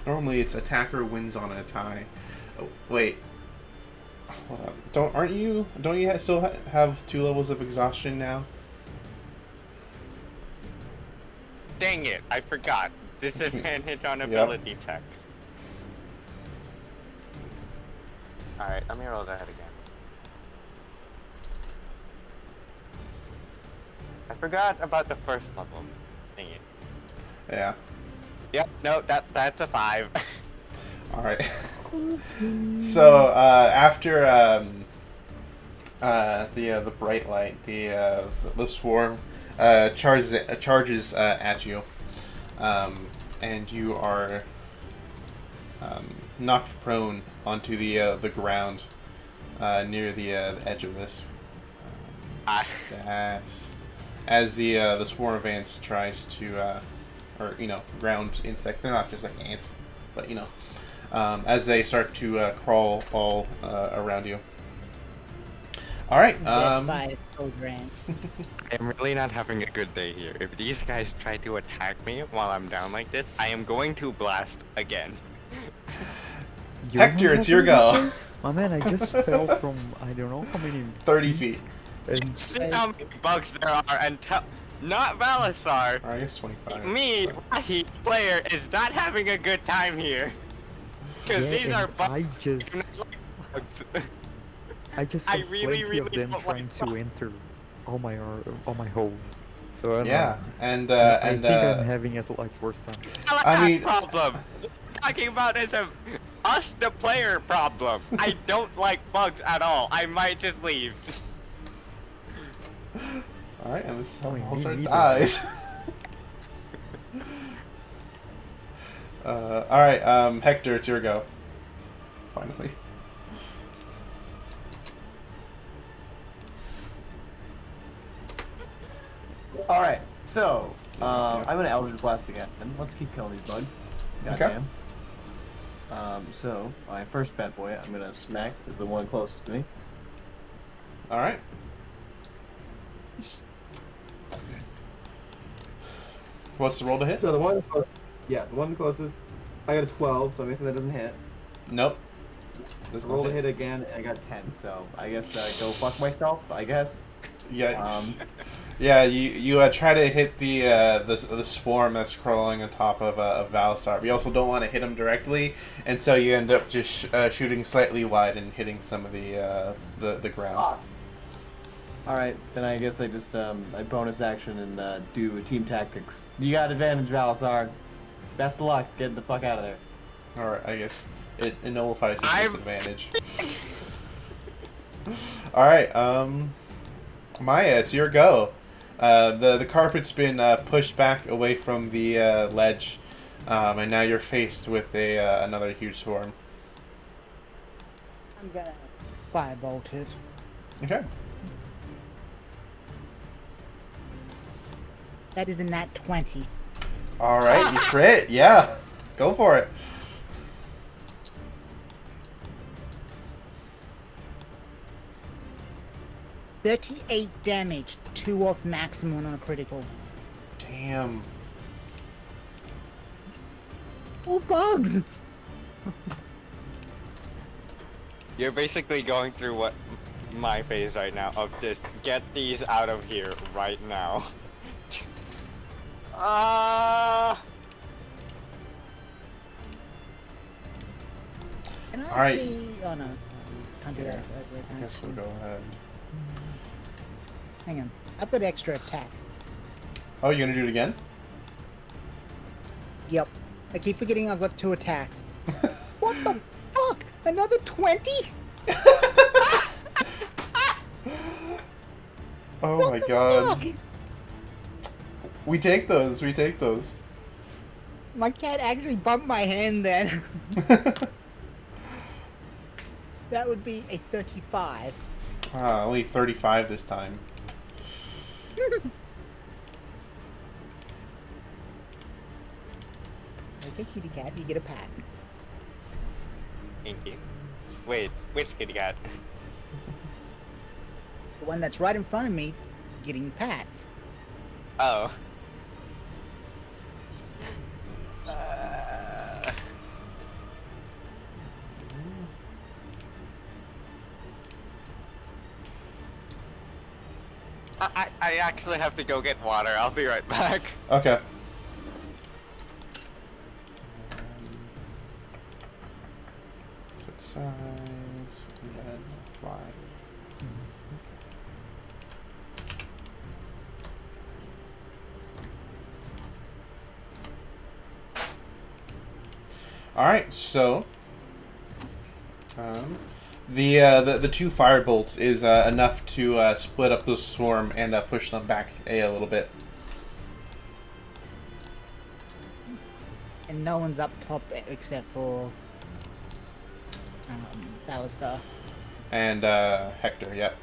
Normally it's attacker wins on a tie. Oh, wait. Hold on. Don't you still have 2 levels of exhaustion now? Dang it, I forgot. Disadvantage on ability check. Alright, let me roll that again. I forgot about the first level. Dang it. Yeah. Yep, no, that's a 5. All right. So after the bright light, the swarm charges at you, and you are knocked prone onto the ground near the edge of this. As the swarm of ants tries to, or ground insects. They're not just like ants, but as they start to crawl all around you. All right. By cold rants. I'm really not having a good day here. If these guys try to attack me while I'm down like this, I am going to blast again. Hector, it's your go. My man, I just fell from I don't know how many 30 feet. and See how many bugs there are and tell. Not Valasar. Or I guess 25. Me, Wahi, player, is not having a good time here. Because yeah, these and are bugs. I just bugs. saw I really, plenty of really them don't trying like to enter all my holes. So Yeah, and I and think I'm having it like worse time. I mean- problem. Talking about is us the player problem. I don't like bugs at all. I might just leave. all right, and this Oh, me monster neither. dies. All right, Hector, it's your go. Finally. All right, so I'm gonna Eldritch Blast again, and let's keep killing these bugs. Goddamn. So my first bad boy, I'm gonna smack is the one closest to me. All right. What's the roll to hit? So the one, the one closest, I got a 12, so I'm guessing that doesn't hit. Nope. Does not Roll to hit. hit again, and I got 10, so I guess go fuck myself. I guess. Yikes. Yeah, you try to hit the swarm that's crawling on top of Valasar. But you also don't want to hit him directly, and so you end up just shooting slightly wide and hitting some of the ground. Ah. All right, then I guess I just I bonus action and do team tactics. You got advantage, Valasar. Best of luck getting the fuck out of there. All right, I guess it nullifies his disadvantage. All right, Maya, it's your go. The carpet's been pushed back away from the ledge, and now you're faced with another huge swarm. I'm gonna firebolt it. Okay. That is in that 20. All right, you crit. Yeah, go for it. $38 damage, 2 off maximum on a critical. Damn. Oh, bugs! You're basically going through what my phase right now of just get these out of here right now. Can I Alright. see? Oh no, can't do that. Wait, I guess we'll go ahead. Hang on, I've got extra attack. Oh, you're gonna do it again? Yep. I keep forgetting I've got 2 attacks. What the fuck? Another 20? Oh What my the god. fuck? We take those. We take those. My cat actually bumped my hand then. That would be a 35. Only 35 this time. Okay, kitty cat, you get a pat. Thank you. Wait, which kitty cat? The one that's right in front of me, getting pats. Oh. I actually have to go get water. I'll be right back. Okay. Set size and then fly. All right, so the 2 fire bolts is enough to split up the swarm and push them back a little bit. And no one's up top except for Battlestar. And Hector, yep.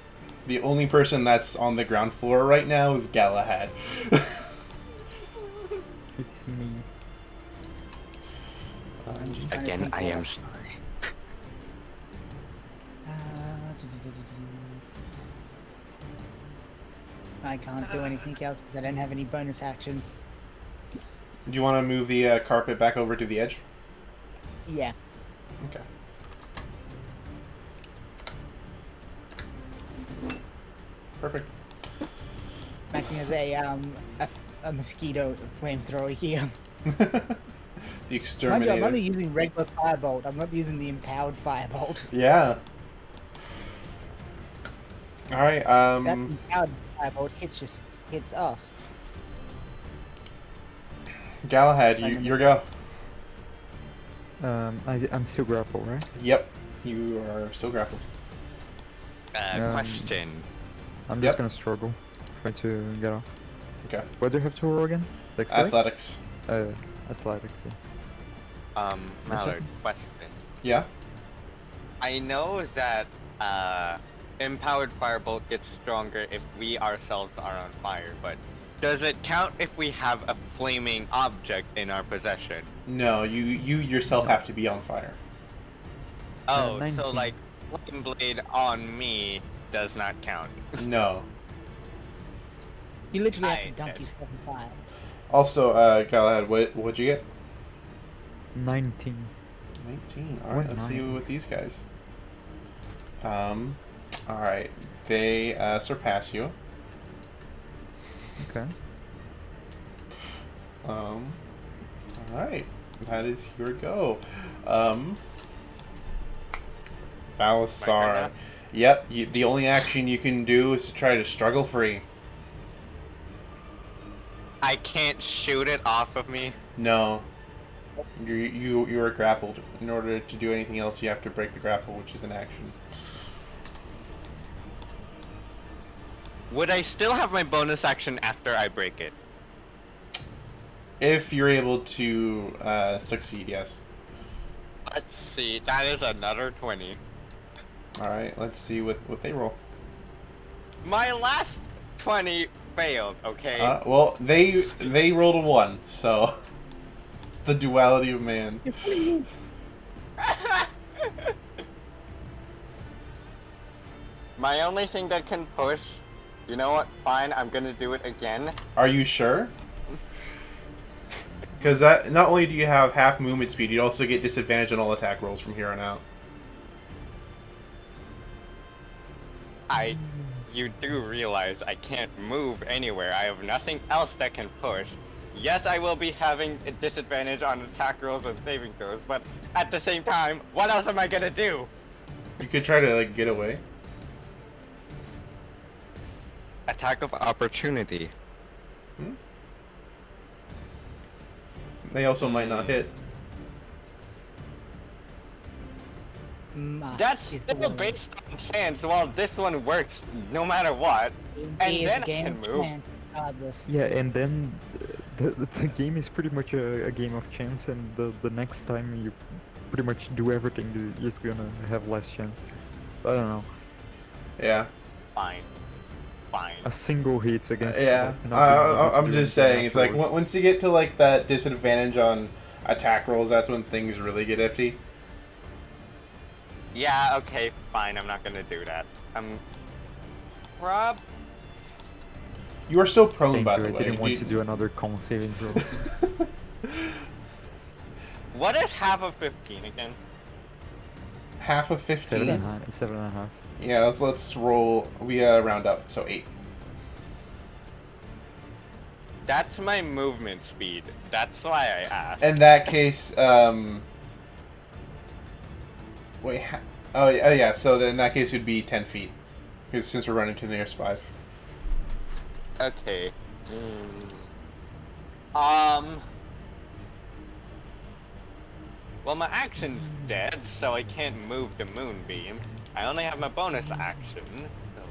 The only person that's on the ground floor right now is Galahad. It's me. I'm just trying to Again, think I what am else. sorry. I can't do anything else because I don't have any bonus actions. Do you want to move the carpet back over to the edge? Yeah. Okay. Perfect. Acting as a mosquito flamethrower here. The Mind you, exterminator. I'm only using regular firebolt. I'm not using the empowered firebolt. Yeah. All right. That empowered firebolt hits us. Galahad, your go. I'm still grappled, right? Yep. You are still grappled. Question. I'm Yep. just gonna struggle. Try to get off. Okay. What do you have to roll again? Dexterity? Athletics. Athletics. Yeah. Mallard, question. Yeah. I know that empowered firebolt gets stronger if we ourselves are on fire, but does it count if we have a flaming object in our possession? No, you yourself have to be on fire. Oh, so 19. like flame blade on me does not count. No. You literally have I- to dunk yourself in fire. Also, Galahad, what'd you get? 19. 19. Or Alright, let's see 9. with these guys. Alright. They surpass you. Okay. Alright. That is your go. Balasar. Yep, the only action you can do is to try to struggle free. I can't shoot it off of me. No. You are grappled. In order to do anything else, you have to break the grapple, which is an action. Would I still have my bonus action after I break it? If you're able to succeed, yes. Let's see. That is another 20. Alright, let's see what they roll. My last 20 failed, okay? Well, they rolled a 1, so... the duality of man. My only thing that can push... You know what? Fine, I'm gonna do it again. Are you sure? Because that not only do you have half movement speed, you also get disadvantage on all attack rolls from here on out. You do realize I can't move anywhere. I have nothing else that can push. Yes, I will be having a disadvantage on attack rolls and saving throws, but at the same time, what else am I gonna do? You could try to like get away. Attack of opportunity. They also might not hit. That's is the still one. based on chance, while this one works no matter what. And It is then a I game can of move. chance, regardless. Yeah, and then the game is pretty much a game of chance, and the next time you pretty much do everything, you're just gonna have less chance. I don't know. Yeah. Fine. Fine. A single hit against. Yeah. like, not being able to I'm do just anything saying, it's like afterwards. once you get to like that disadvantage on attack rolls, that's when things really get iffy. Yeah, okay, fine, I'm not gonna do that. Prob... You are still prone, Thank by you, the I way. didn't want You- to do another con saving throw. What is half of 15 again? Half of 15. 7.5. Yeah, let's roll. We round up, so 8. That's my movement speed. That's why I asked. In that case, wait. Oh yeah. So then in that case, it'd be 10 feet, because since we're running to the nearest 5. Okay. Well, my action's dead, so I can't move the moonbeam. I only have my bonus action, so...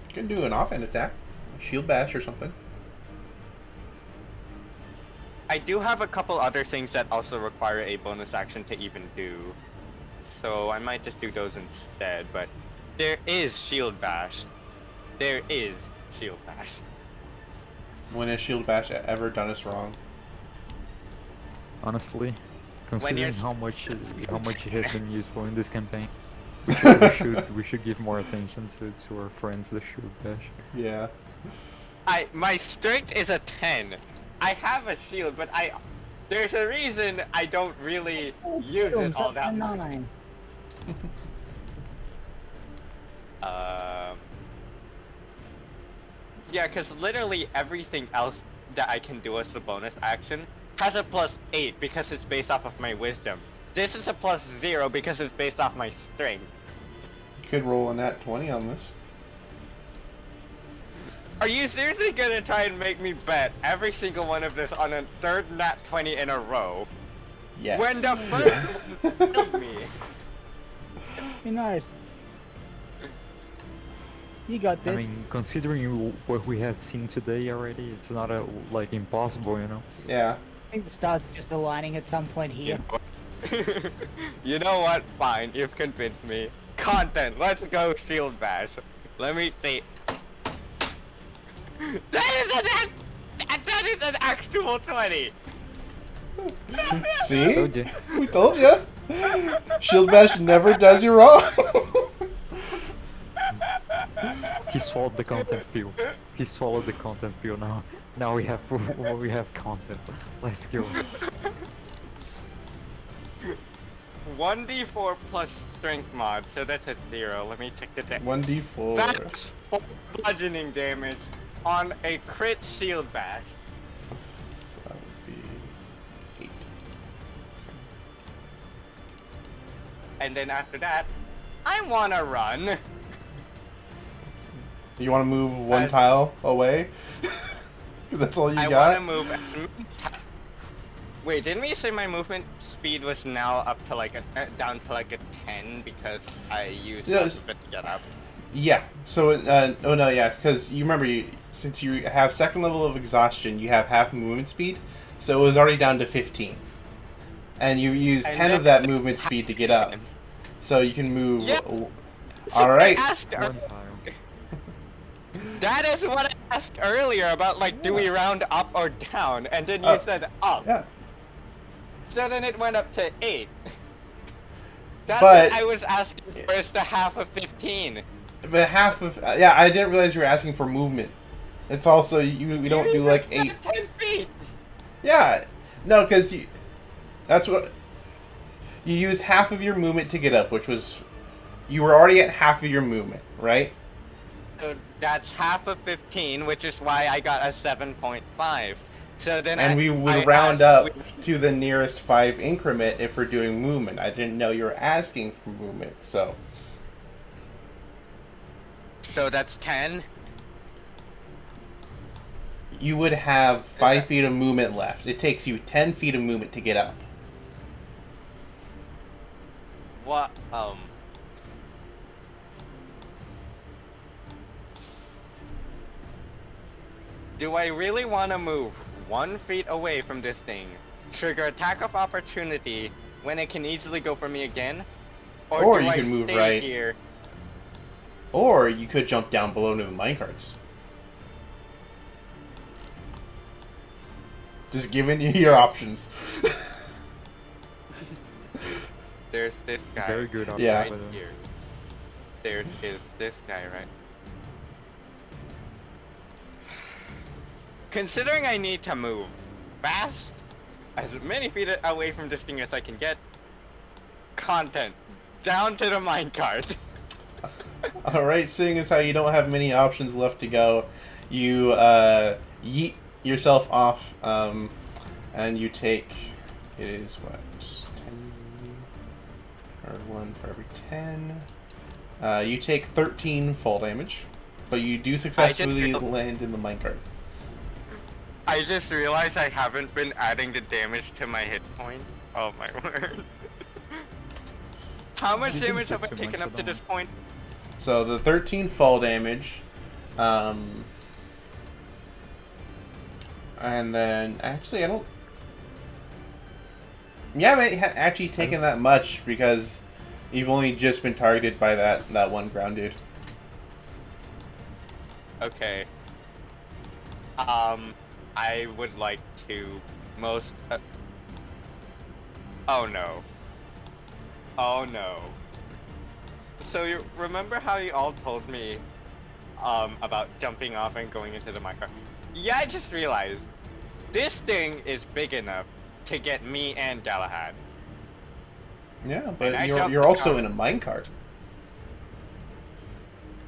You can do an offhand attack, shield bash or something. I do have a couple other things that also require a bonus action to even do. So I might just do those instead, but there is shield bash. There is shield bash. When has shield bash ever done us wrong? Honestly, When considering you're how much it has been useful in this campaign, we should give more attention to our friends, the shield bash. Yeah. My strength is a 10. I have a shield, but there's a reason I don't really use it all that much. 9. Yeah, because literally everything else that I can do as a bonus action has a +8 because it's based off of my wisdom. This is a +0 because it's based off my strength. You could roll a nat 20 on this. Are you seriously gonna try and make me bet every single one of this on a third nat 20 in a row? Yes. When the first one killed me. Who knows? You got I this. mean, considering what we have seen today already, it's not like impossible, you know. Yeah. I think the stars are just aligning at some point here. You know what? Fine, you've convinced me. Content, let's go shield bash. Let me see. That is an actual 20. See? Told you. We told you. Shield bash never does you wrong. He swallowed the content pill. He swallowed the content pill now. Now we have content. Let's go. 1d4 plus strength mod, so that's a 0. Let me check the deck. 1d4. That's bludgeoning damage on a crit shield bash. So that would be 8. And then after that, I wanna run. You want to move one As- tile away? 'Cause that's all you I got? wanna move as Wait, didn't we say my movement speed was now up to like down to like a 10 because I used Yeah, most of it to get up? Yeah. So, oh no, yeah, because you remember, since you have second level of exhaustion, you have half movement speed, so it was already down to 15. And you used And 10 of then- that movement speed to get up. So you can move. Yeah. So Alright. I asked One tile. that is what I asked earlier about like, do we round up or down? And then you said up. Yeah. So then it went up to 8. That's But- what I was asking for is the half of 15. But half of. Yeah, I didn't realize you were asking for movement. It's also. We don't do like 8. 10 feet. Yeah. No, because you. That's what. You used half of your movement to get up, which was you were already at half of your movement, right? So that's half of 15, which is why I got a 7.5. So then And we would round up to the nearest 5 increment if we're doing movement. I didn't know you were asking for movement, so. So that's 10. You would have 5 feet of movement left. It takes you 10 feet of movement to get up. What? Do I really want to move 1 feet away from this thing, trigger attack of opportunity when it can easily go for me again? Or do you I can move stay right. here? Or you could jump down below into the minecarts. Just giving you your options. There's this guy. Very good option. Yeah. Right here. There is this guy, right? Considering I need to move fast, as many feet away from this thing as I can get, content, down to the minecart. Alright, seeing as how you don't have many options left to go, you yeet yourself off, and you take, it is what, 10, or 1 for every 10. You take 13 fall damage, but you do successfully land in the minecart. I just realized I haven't been adding the damage to my hit point. Oh my word. How much You didn't damage have I take too taken much up at to all. this point? So the 13 fall damage, and then actually I don't. You haven't actually taken that much because you've only just been targeted by that one ground dude. Okay. I would like to most. Oh no. Oh no. So you remember how you all told me, about jumping off and going into the minecart? Yeah, I just realized this thing is big enough to get me and Galahad. Yeah, And I but jumped you're also down. in a minecart.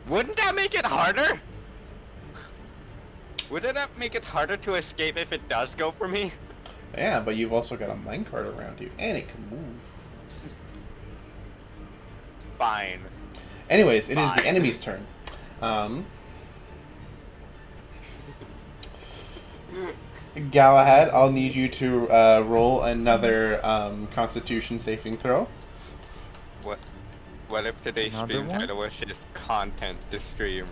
Wouldn't that make it harder? Wouldn't that make it harder to escape if it does go for me? Yeah, but you've also got a minecart around you, and it can move. Fine. Anyways, it is the Fine. enemy's turn. Galahad, I'll need you to roll another Constitution saving throw. What if today's Another stream one? title was just content to stream?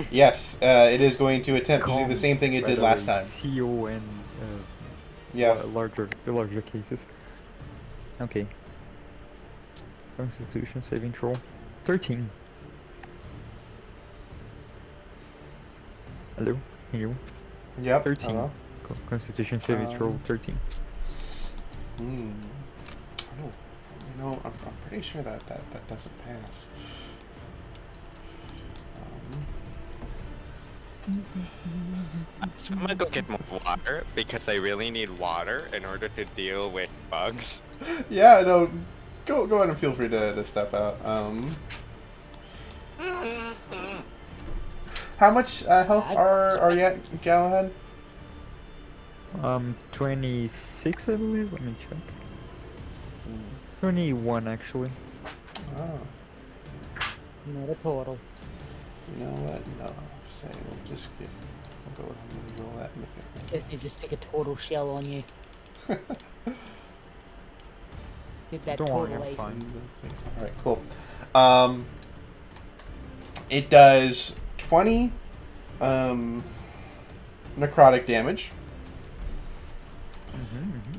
Yes, it is going to attempt to do the same thing it By did the last way, time. CO and Yes. larger cases. Okay. Constitution saving throw. 13. Hello? You? Yep. 13. Hello. Constitution saving throw 13. I don't. You know, I'm pretty sure that doesn't pass. So I'm gonna go get more water because I really need water in order to deal with bugs. Yeah, no. Go ahead and feel free to step out. How much health are you at, Galahad? 26 I believe, let me check. 21 actually. Oh, Not a total. you know what? No, say we'll just get. We'll go ahead and roll that. And make Just need to stick a total shell on you. it. Get that Don't worry, total I'm ace. fine. All right, cool. It does 20 necrotic damage.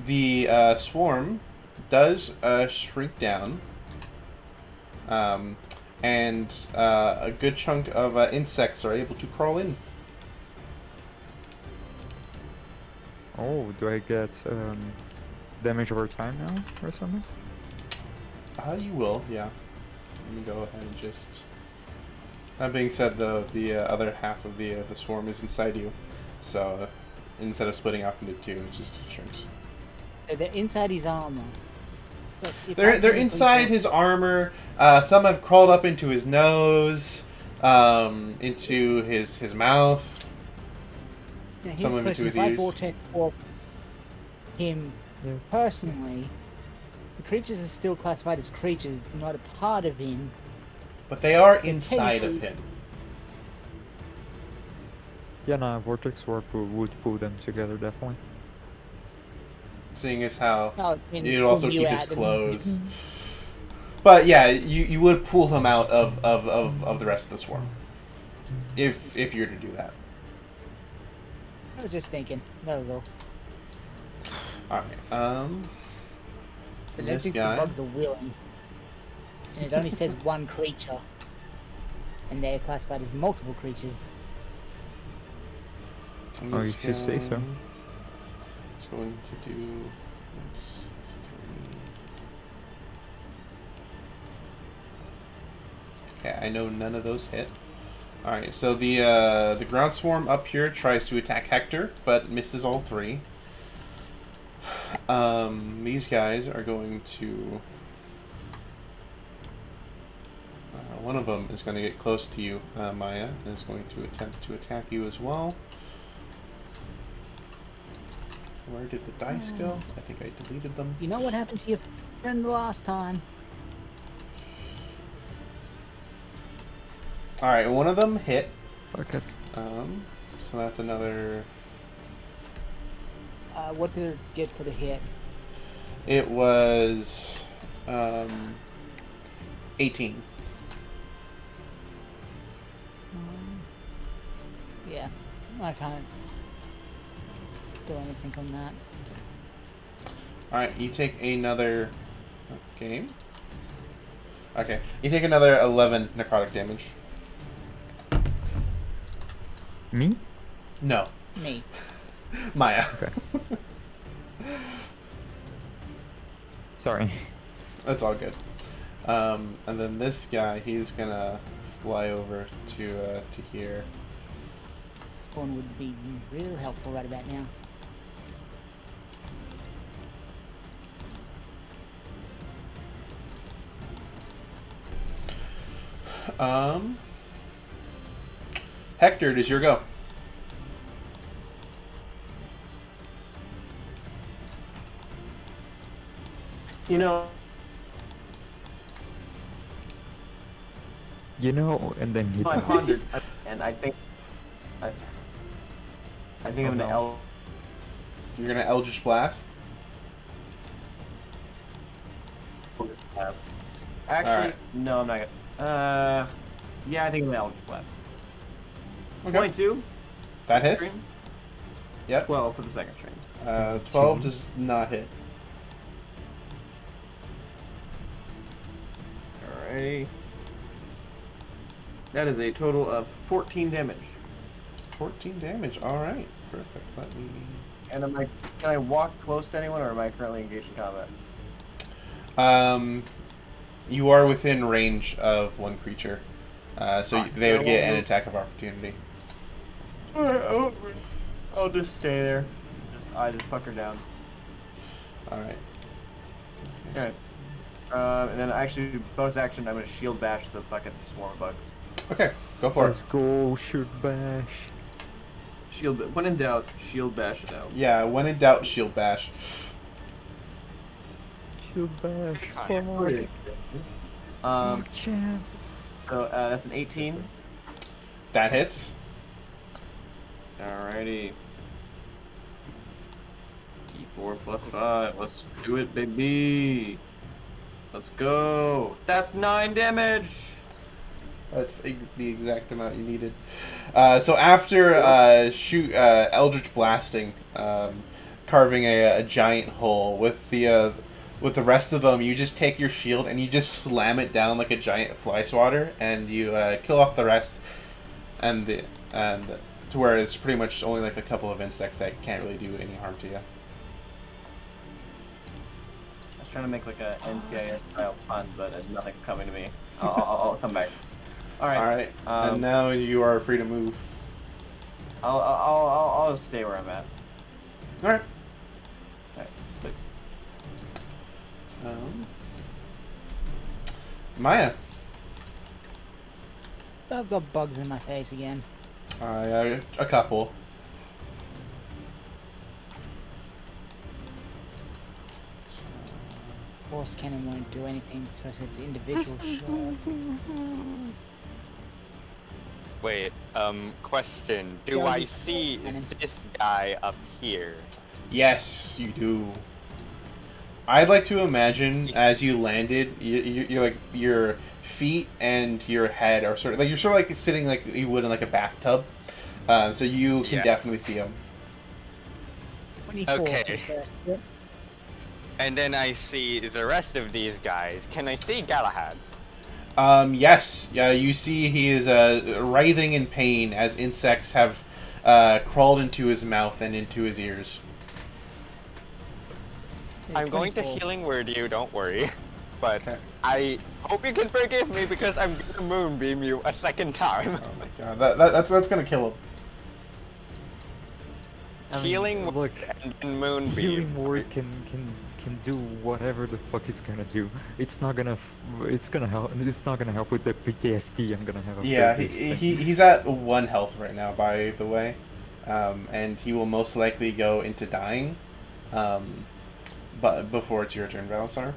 The swarm does shrink down, and a good chunk of insects are able to crawl in. Oh, do I get damage over time now or something? You will, yeah. Let me go ahead and just. That being said, though, the other half of the swarm is inside you, so instead of splitting off into two, it just shrinks. The inside his armor. But if They're I they're technically inside don't- his armor. Some have crawled up into his nose, into his mouth. Now, here's some the of them to question: his if I ears. vortex warp him Yeah. personally, the creatures are still classified as creatures, not a part of him. But they are So inside of technically- him. Yeah, no, Vortex Warp would pull them together, definitely. Seeing as how No, I mean, you'd also pull you keep his out and- clothes. But yeah, you would pull him out of the rest of the swarm. If you were to do that. I was just thinking. That was all. Alright, But this those guy. bugs are willing. And it only says one creature. And they're classified as multiple creatures. Oh, you should say so. It's going to do. That's 3. Okay, I know none of those hit. Alright, so the ground swarm up here tries to attack Hector, but misses all 3. These guys are going to. One of them is going to get close to you, Maya, and is going to attempt to attack you as well. Where did the dice go? I think I deleted them. You know what happened to your friend the last time? Alright, one of them hit. Okay. So that's another. What did it get for the hit? It was 18. Yeah, I can't do anything on that. Alright, you take another game. Okay, you take another 11 necrotic damage. Me? No, Me. Maya. Sorry. That's all good. And then this guy, he's gonna fly over to here. Spawn would be real helpful right about now. Hector, it is your go. You know, You know, and then he dies. 500, and I think I'm gonna no. You're gonna Eldritch Blast. Actually, Alright. no, I'm not gonna. Yeah, I think I'm gonna Eldritch Blast. Okay. 22. That hits. String? Yep. 12 for the second string. 12 does not hit. Alrighty. That is a total of 14 damage. 14 damage. Alright. Perfect. Let me. And am I, can I walk close to anyone, or am I currently engaged in combat? You are within range of one creature. So Alright, they would I get won't an move. attack of opportunity. Alright, I'll just stay there. I just fuck her down. Alright. Alright. And then actually, bonus action, I'm gonna shield bash the fucking swarm of bugs. Okay. Go for Let's it. go, shoot bash. Shield, when in doubt, shield bash it out. Yeah, when in doubt, shield bash. Shoot bash. Come on. Um, Champ. so that's an 18. That hits. Alrighty. D4 plus 5. Let's do it, baby. Let's go. That's 9 damage. That's the exact amount you needed. So after Eldritch blasting, carving a giant hole with the rest of them, you just take your shield and you just slam it down like a giant fly swatter, and you kill off the rest, and to where it's pretty much only like a couple of insects that can't really do any harm to you. I was trying to make like a NCIS style pun, but nothing's coming to me. I'll come back. All right. All right, Um, and now you are free to move. I'll just stay where I'm at. All right. Alright, but Um, Maya. I've got bugs in my face again. A couple. Force cannon won't do anything because it's individual shot. Wait, question. Do Yeah, I we- see and it's- this guy up here? Yes, you do. I'd like to imagine as you landed, you're like your feet and your head are sort of like you're sort of like sitting like you would in like a bathtub. So you can Yeah. definitely see him. 24 Okay. for first hit. And then I see the rest of these guys. Can I see Galahad? Yes, yeah, you see he is writhing in pain as insects have crawled into his mouth and into his ears. Yeah, I'm going to 24. healing word you, don't worry. But Okay. I hope you can forgive me because I'm gonna moonbeam you a second time. Oh my god, that's gonna kill him. I mean, Healing look, word and then moonbeam. healing word can do whatever the fuck it's gonna do. It's not gonna it's gonna help. It's not gonna help with the PTSD I'm gonna have. Yeah, after this thing. he's at 1 health right now, by the way, and he will most likely go into dying, but before it's your turn, Valisar.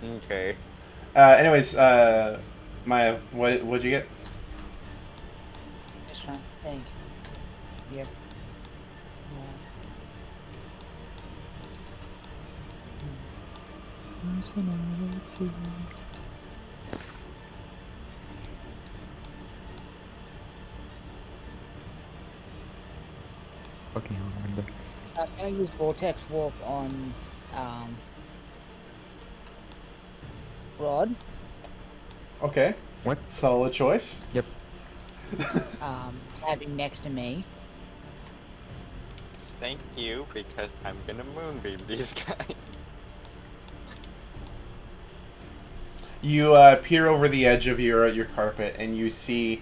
Okay. Anyways, Maya, what'd you get? Just trying to think. Yep. Fucking hell, I'm done. I'm gonna use Vortex Warp on Rod. Okay, What? solid choice. Yep. Have him next to me. Thank you, because I'm gonna moonbeam these guys. You peer over the edge of your carpet and you see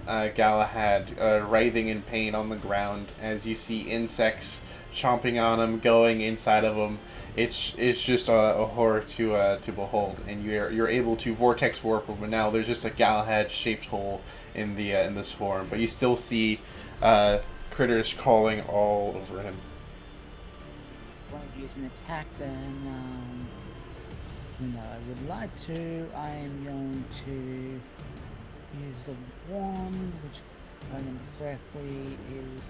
Galahad writhing in pain on the ground as you see insects chomping on him, going inside of him. It's just a horror to behold, and you're able to vortex warp him. But now there's just a Galahad shaped hole in the swarm, but you still see critters crawling all over him. Won't use an attack then. No, I would like to. I am going to use the wand, which, if I remember correctly, is.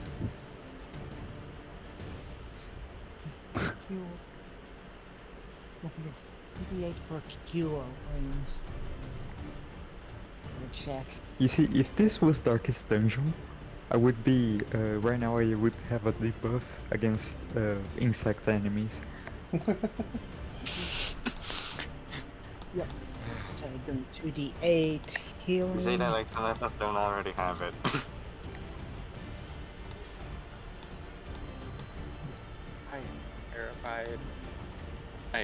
Cure. Looking at 58 for a cure wounds. Check. You see, if this was Darkest Dungeon, I would be right now. I would have a debuff against insect enemies. Yep. So doing 2d8 healing. Say that like some of us don't already have it. I am terrified. I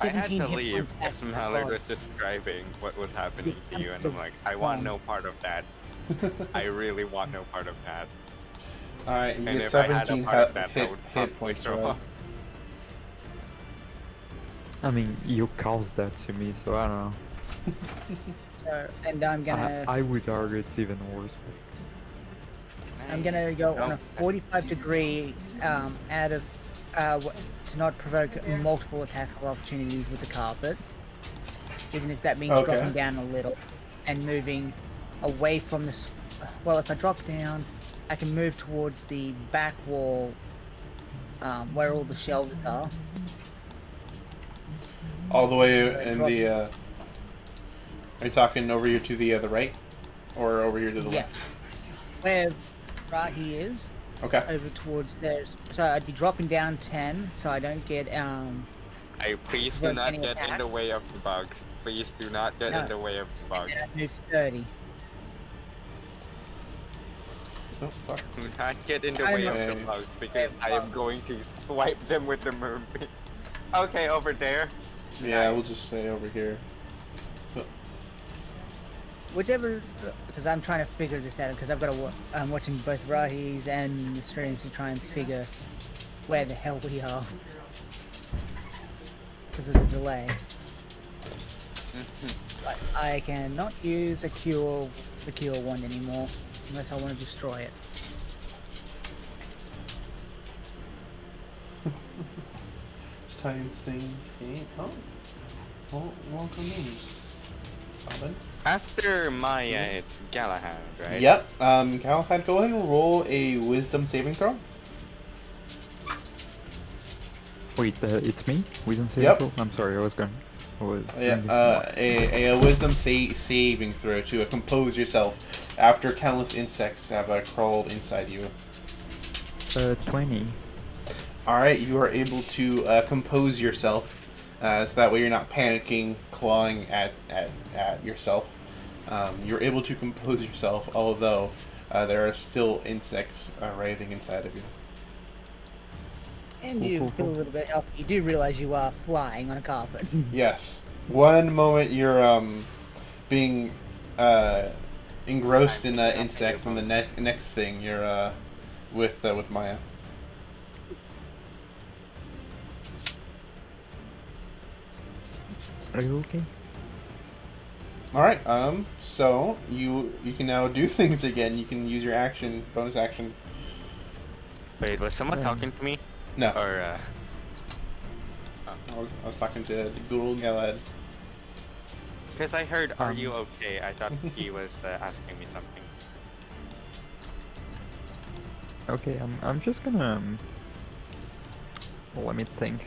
had 17 to hit leave points as after Mallard God. was describing what was happening to you, and I'm like, I want no part of that. I really want no part of that. Alright, you And get if I had a 17 part of that, I hit would probably points. throw Rod. up. I mean, you caused that to me, so I don't know. So, and I'm gonna I would argue it's even worse. I'm gonna go on a No. 45 degree out of to not provoke multiple attack opportunities with the carpet, even if that means Okay. dropping down a little and moving away from this. Well, if I drop down, I can move towards the back wall where all the shelves are. All the way Right, in drop. the. Are you talking over here to the right, or over here to the Yeah, left? where Rahi is. Okay. Over towards there. So I'd be dropping down 10, so I don't get Please do Provoke not any get in attack? the way of the bugs. Please do not get No. in the way of the bugs. and then I'd move 30. Oh, fuck. Do not get in the I way know. of the bugs because I am going to swipe them with the moonbeam. Okay, over there. Yeah, Nice. we'll just stay over here. Whichever, because I'm trying to figure this out, because I've got to. I'm watching both Rahi's and the streams to try and figure where the hell we are. because of the delay. Mhm. But I cannot use the cure one anymore unless I want to destroy it. It's time things game. Oh, well, welcome in, Sabin. After Maya, it's Galahad, right? Yep. Galahad, go ahead and roll a Wisdom saving throw. Wait, it's me? We don't say Yep. it. I'm sorry, I was going. Yeah. A Wisdom saving throw to compose yourself after countless insects have crawled inside you. 20. All right, you are able to compose yourself, so that way you're not panicking, clawing at yourself. You're able to compose yourself, although there are still insects writhing inside of you. And you feel a little bit healthy. You do realize you are flying on a carpet. Yes. One moment you're being engrossed in the insects, and the next thing you're with Maya. Are you okay? All right. So you can now do things again. You can use your action, bonus action. Wait, was someone talking to me? No, Or, I was talking to Google Galad. because I heard, are you okay? I thought he was asking me something. Okay, I'm just gonna. Well, let me think.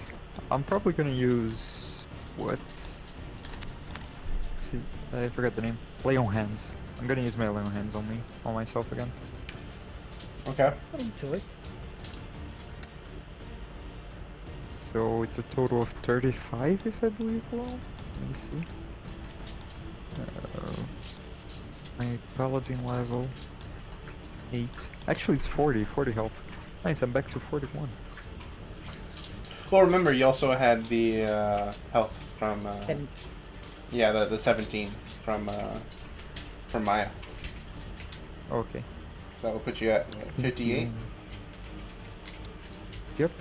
I'm probably gonna use what? See, I forgot the name. Lay on hands. I'm gonna use my lay on hands on me, on myself again. Okay. Choice. So it's a total of 35, if I believe well. Let me see. My paladin level 8. Actually, it's 40. 40 health. Nice. I'm back to 41. Well, remember you also had the health from 7. yeah, the 17 from Maya. Okay. So that will put you at what, 58. Yep.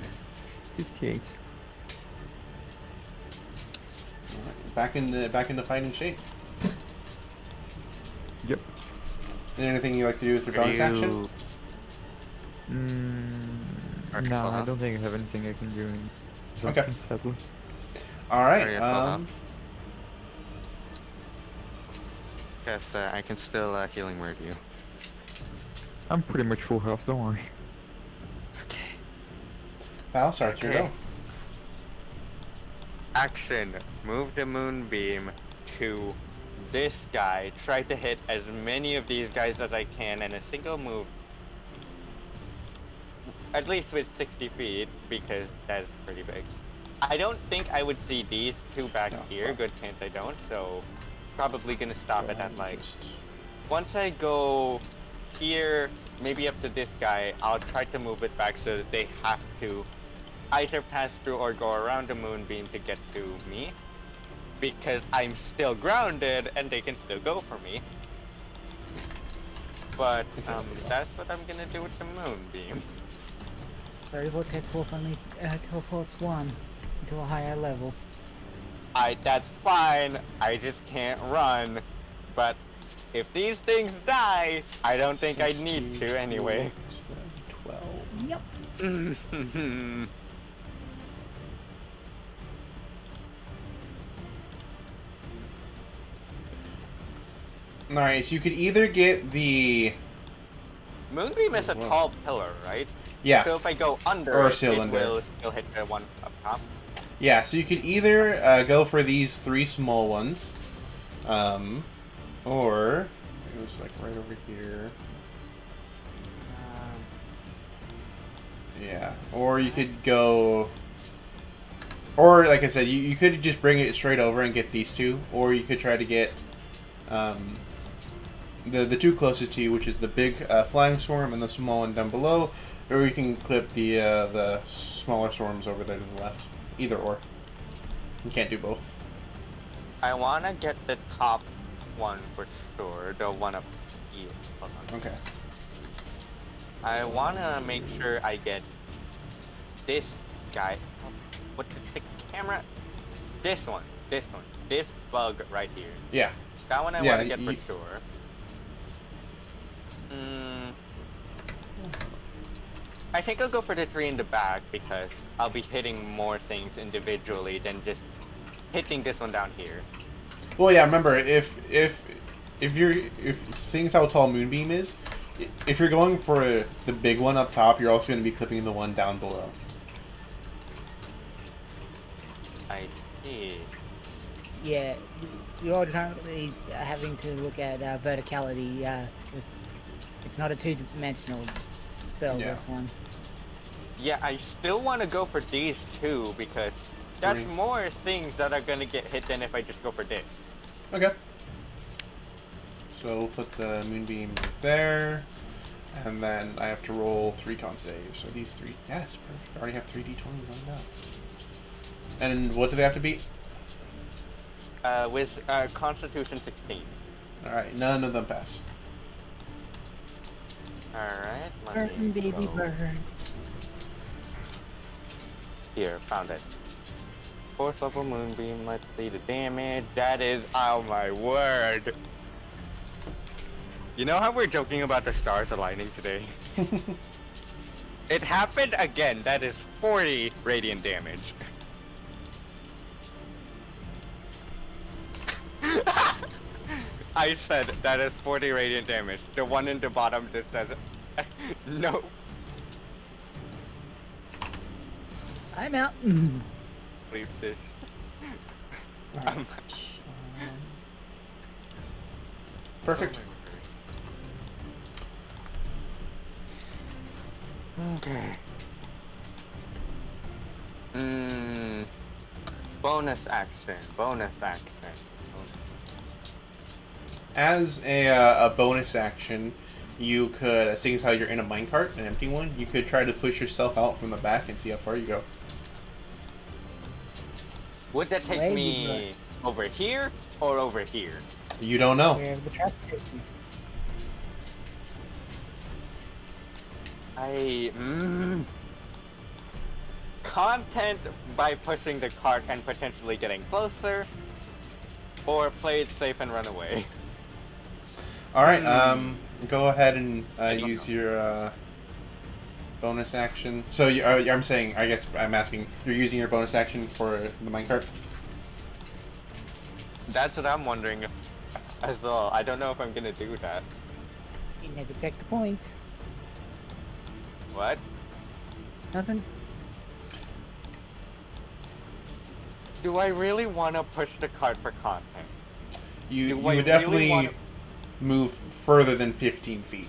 58. Back in the fighting shape. Yep. And anything you like to do with your bonus action? Alright, No, full I health. don't think I have anything I can do in this Okay. action, sadly. All Are right. you at full health? Because I can still healing word you. I'm pretty much full health, don't worry. Okay. Val, start your Okay. go. Action. Move the moonbeam to this guy. Try to hit as many of these guys as I can in a single move. At least with 60 feet, because that's pretty big. I don't think I would see these two back No. here. Good chance I don't, so probably gonna stop it at like... Just- Once I go here, maybe up to this guy, I'll try to move it back so that they have to either pass through or go around the moonbeam to get to me. Because I'm still grounded and they can still go for me. But that's what I'm gonna do with the moonbeam. Sorry, Vortex Wolf only teleports one to a higher level. That's fine. I just can't run. But if these things die, I don't think I need to anyway. 12. Yep. All right. So you could either get the Moonbeam is a Wow. tall pillar, right? yeah. So if I go under Or a it, cylinder. it will still hit the one up top. Yeah, so you could either go for these 3 small ones, or it was like right over here. Yeah, or you could go, or like I said, you could just bring it straight over and get these 2, or you could try to get the 2 closest to you, which is the big flying swarm and the small one down below, or you can clip the smaller swarms over there to the left. Either or. You can't do both. I wanna get the top one for sure, the one up here. Hold on. Okay. I wanna make sure I get this guy. What the camera? This one. This bug right here. Yeah. That one I Yeah, want to get you- for sure. I think I'll go for the 3 in the back because I'll be hitting more things individually than just hitting this one down here. Well, yeah. Remember, if seeing as how tall Moonbeam is, if you're going for the big one up top, you're also going to be clipping the one down below. I see. Yeah, you're currently having to look at verticality. It's not a two-dimensional spell, Yeah. this one. Yeah, I still want to go for these two because that's 3. more things that are gonna get hit than if I just go for this. Okay. So we'll put the Moonbeam there, and then I have to roll 3 con saves. So these 3, yes, perfect. I already have 3 d20s lined up. And what do they have to beat? With Constitution 16. All right, none of them pass. Alright, let Burn, me baby, go. burn. Here, found it. 4th level Moonbeam, let's see the damage. That is, oh my word. You know how we're joking about the stars aligning today? It happened again. That is 40 radiant damage. I said that is 40 radiant damage. The one in the bottom just says no. I'm out. Leave this. Perfect. Okay. Bonus action. Bonus action. As a bonus action, you could, seeing as how you're in a minecart, an empty one, you could try to push yourself out from the back and see how far you go. Would that take Way me over here or over here? You don't know. Where the trap takes me. Content by pushing the cart and potentially getting closer, or play it safe and run away. All right. Go ahead and don't use know. your bonus action. So I'm saying, I guess I'm asking, you're using your bonus action for the minecart. That's what I'm wondering as well. I don't know if I'm gonna do that. You need to check the points. What? Nothing. Do I really want to push the cart for content? You Do I would really definitely wanna- move further than 15 feet,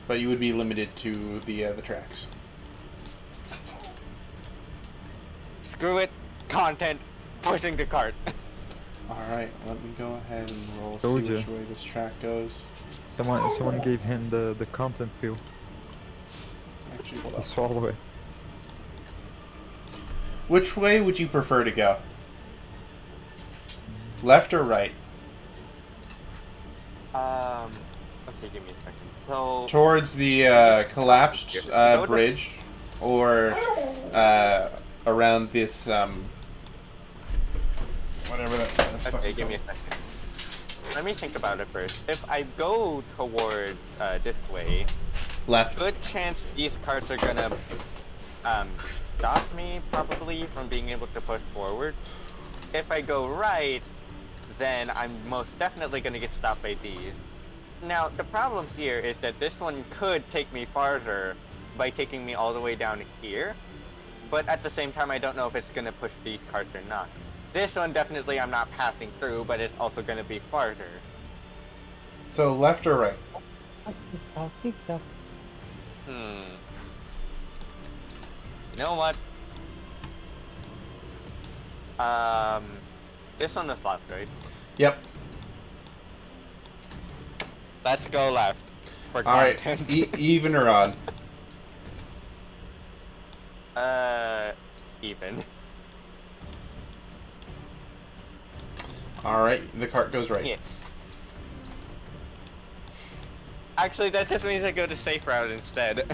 but you would be limited to the tracks. Screw it. Content. Pushing the cart. All right. Let me go ahead and roll. Told See ya. which way this track goes. Someone gave him the content pill Actually, hold to up. swallow it. Which way would you prefer to go? Left or right? Okay, give me a second. So, Towards the collapsed Go to- bridge, or around this whatever that. okay, give me a second. Let me think about it first. If I go towards this way, Left. good chance these carts are gonna stop me probably from being able to push forward. If I go right, then I'm most definitely gonna get stopped by these. Now the problem here is that this one could take me farther by taking me all the way down here, but at the same time I don't know if it's gonna push these carts or not. This one definitely I'm not passing through, but it's also gonna be farther. So left or right? I'll pick up. You know what? This one is left, right? Yep. Let's go left. For All right. content. Even or odd? Even. All right. The cart goes right. Yeah. Actually, that just means I go the safe route instead.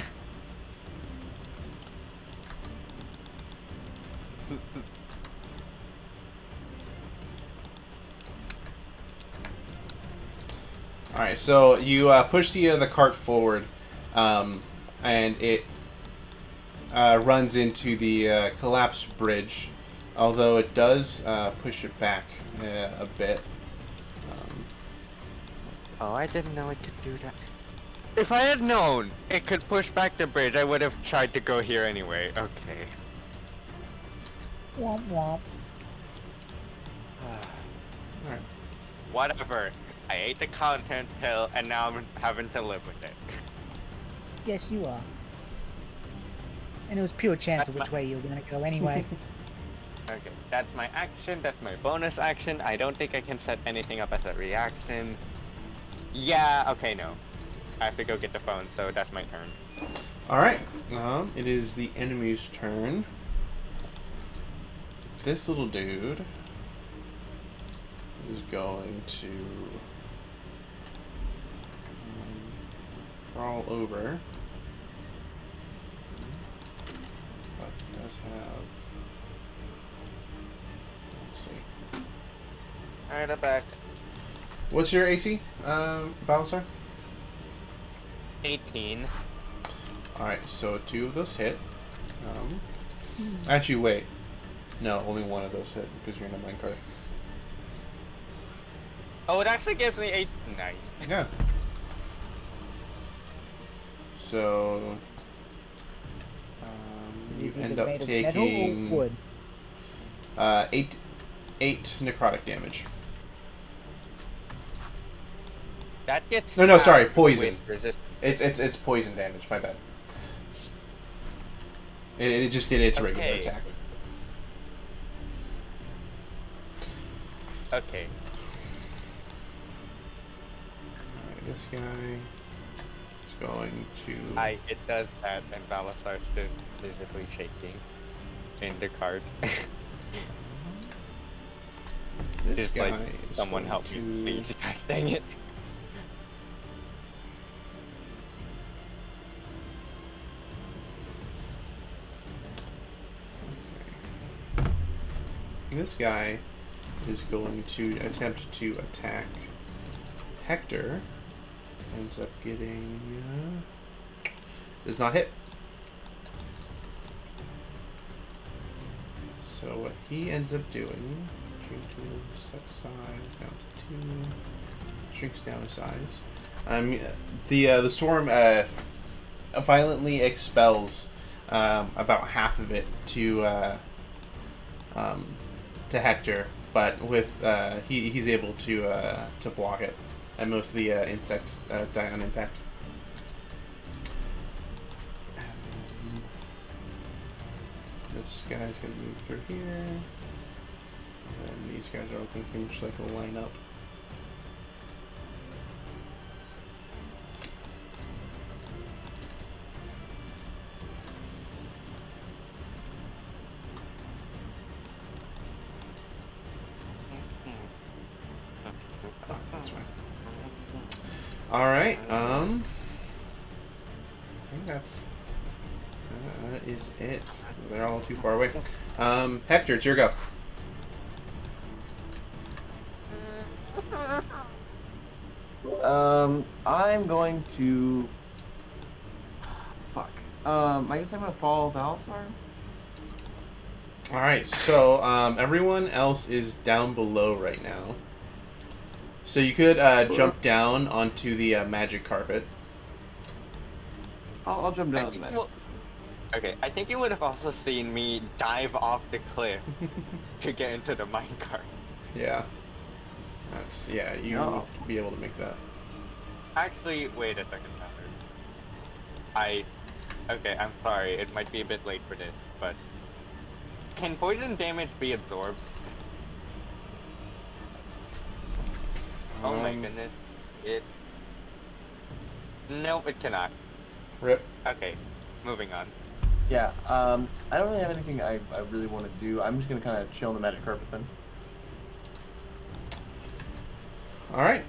All right, so you push the cart forward, and it runs into the collapsed bridge. Although it does push it back a bit. Oh, I didn't know it could do that. If I had known it could push back the bridge, I would have tried to go here anyway. Okay. Womp womp. Alright. Whatever. I ate the content pill, and now I'm having to live with it. Yes, you are. And it was pure chance of which way you were gonna go anyway. Okay, that's my action, that's my bonus action. I don't think I can set anything up as a reaction. Yeah, okay, no. I have to go get the phone, so that's my turn. Alright, it is the enemy's turn. This little dude is going to crawl over. But does have... Let's see. Alright, I'm back. What's your AC, Balasar? 18. Alright, so 2 of those hit. Actually, wait. No, only 1 of those hit because you're in a minecart. Oh, it actually gives me 8. Nice. Yeah. So you Is it end made up of metal or taking wood? 8 necrotic damage. That gets No, sorry, halved poison. with resist- It's poison damage. My bad. It just did its regular Okay. attack. Okay. Alright, this guy is going to. It does that, and Balasar's just visibly shaking in the cart. This Just guy like, is someone going help me, to- please. Gosh dang it. This guy is going to attempt to attack Hector. Ends up getting... does not hit. So what he ends up doing... Change to set size down to 2. Shrinks down a size. The storm violently expels about half of it to Hector, but with he's able to block it, and most of the insects die on impact. And this guy's gonna move through here, and these guys are looking pretty much like a lineup. That's fine. Alright, I think that is it. So they're all too far away. Hector, it's your go. I'm going to. Fuck. I guess I'm gonna follow Valsar. Alright, so everyone else is down below right now. So you could jump down onto the magic carpet. I'll jump I down. think Then. you will- Okay, I think you would have also seen me dive off the cliff to get into the minecart. Yeah. That's you No. would be able to make that. Actually, wait a second, Tyler. Okay, I'm sorry, it might be a bit late for this, but... Can poison damage be absorbed? Oh my goodness. Nope, it cannot. Rip. Okay, moving on. Yeah. I don't really have anything I really want to do. I'm just gonna kind of chill on the magic carpet then. Alright.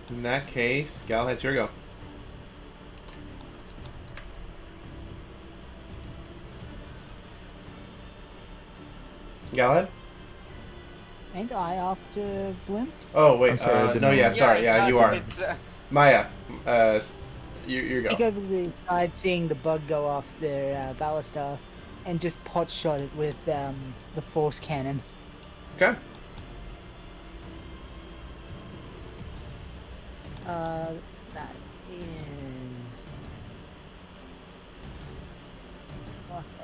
In that case, Galahad's your go. Galahad? Ain't I after Blimp? Oh wait, I'm sorry, I didn't no, know. yeah, sorry, yeah, you are. It's, Maya, you Take go. over the side, seeing the bug go off their Ballista, and just pot shot it with the force cannon. Okay. That is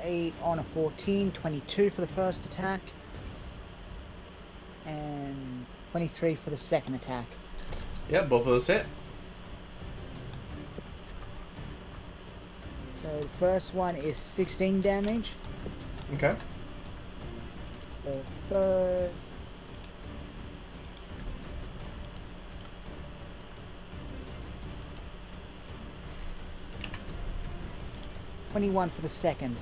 +8 on a 14, 22 for the first attack, and 23 for the second attack. Yeah, both of those hit. So the first one is 16 damage. Okay. The third. $21 for the second.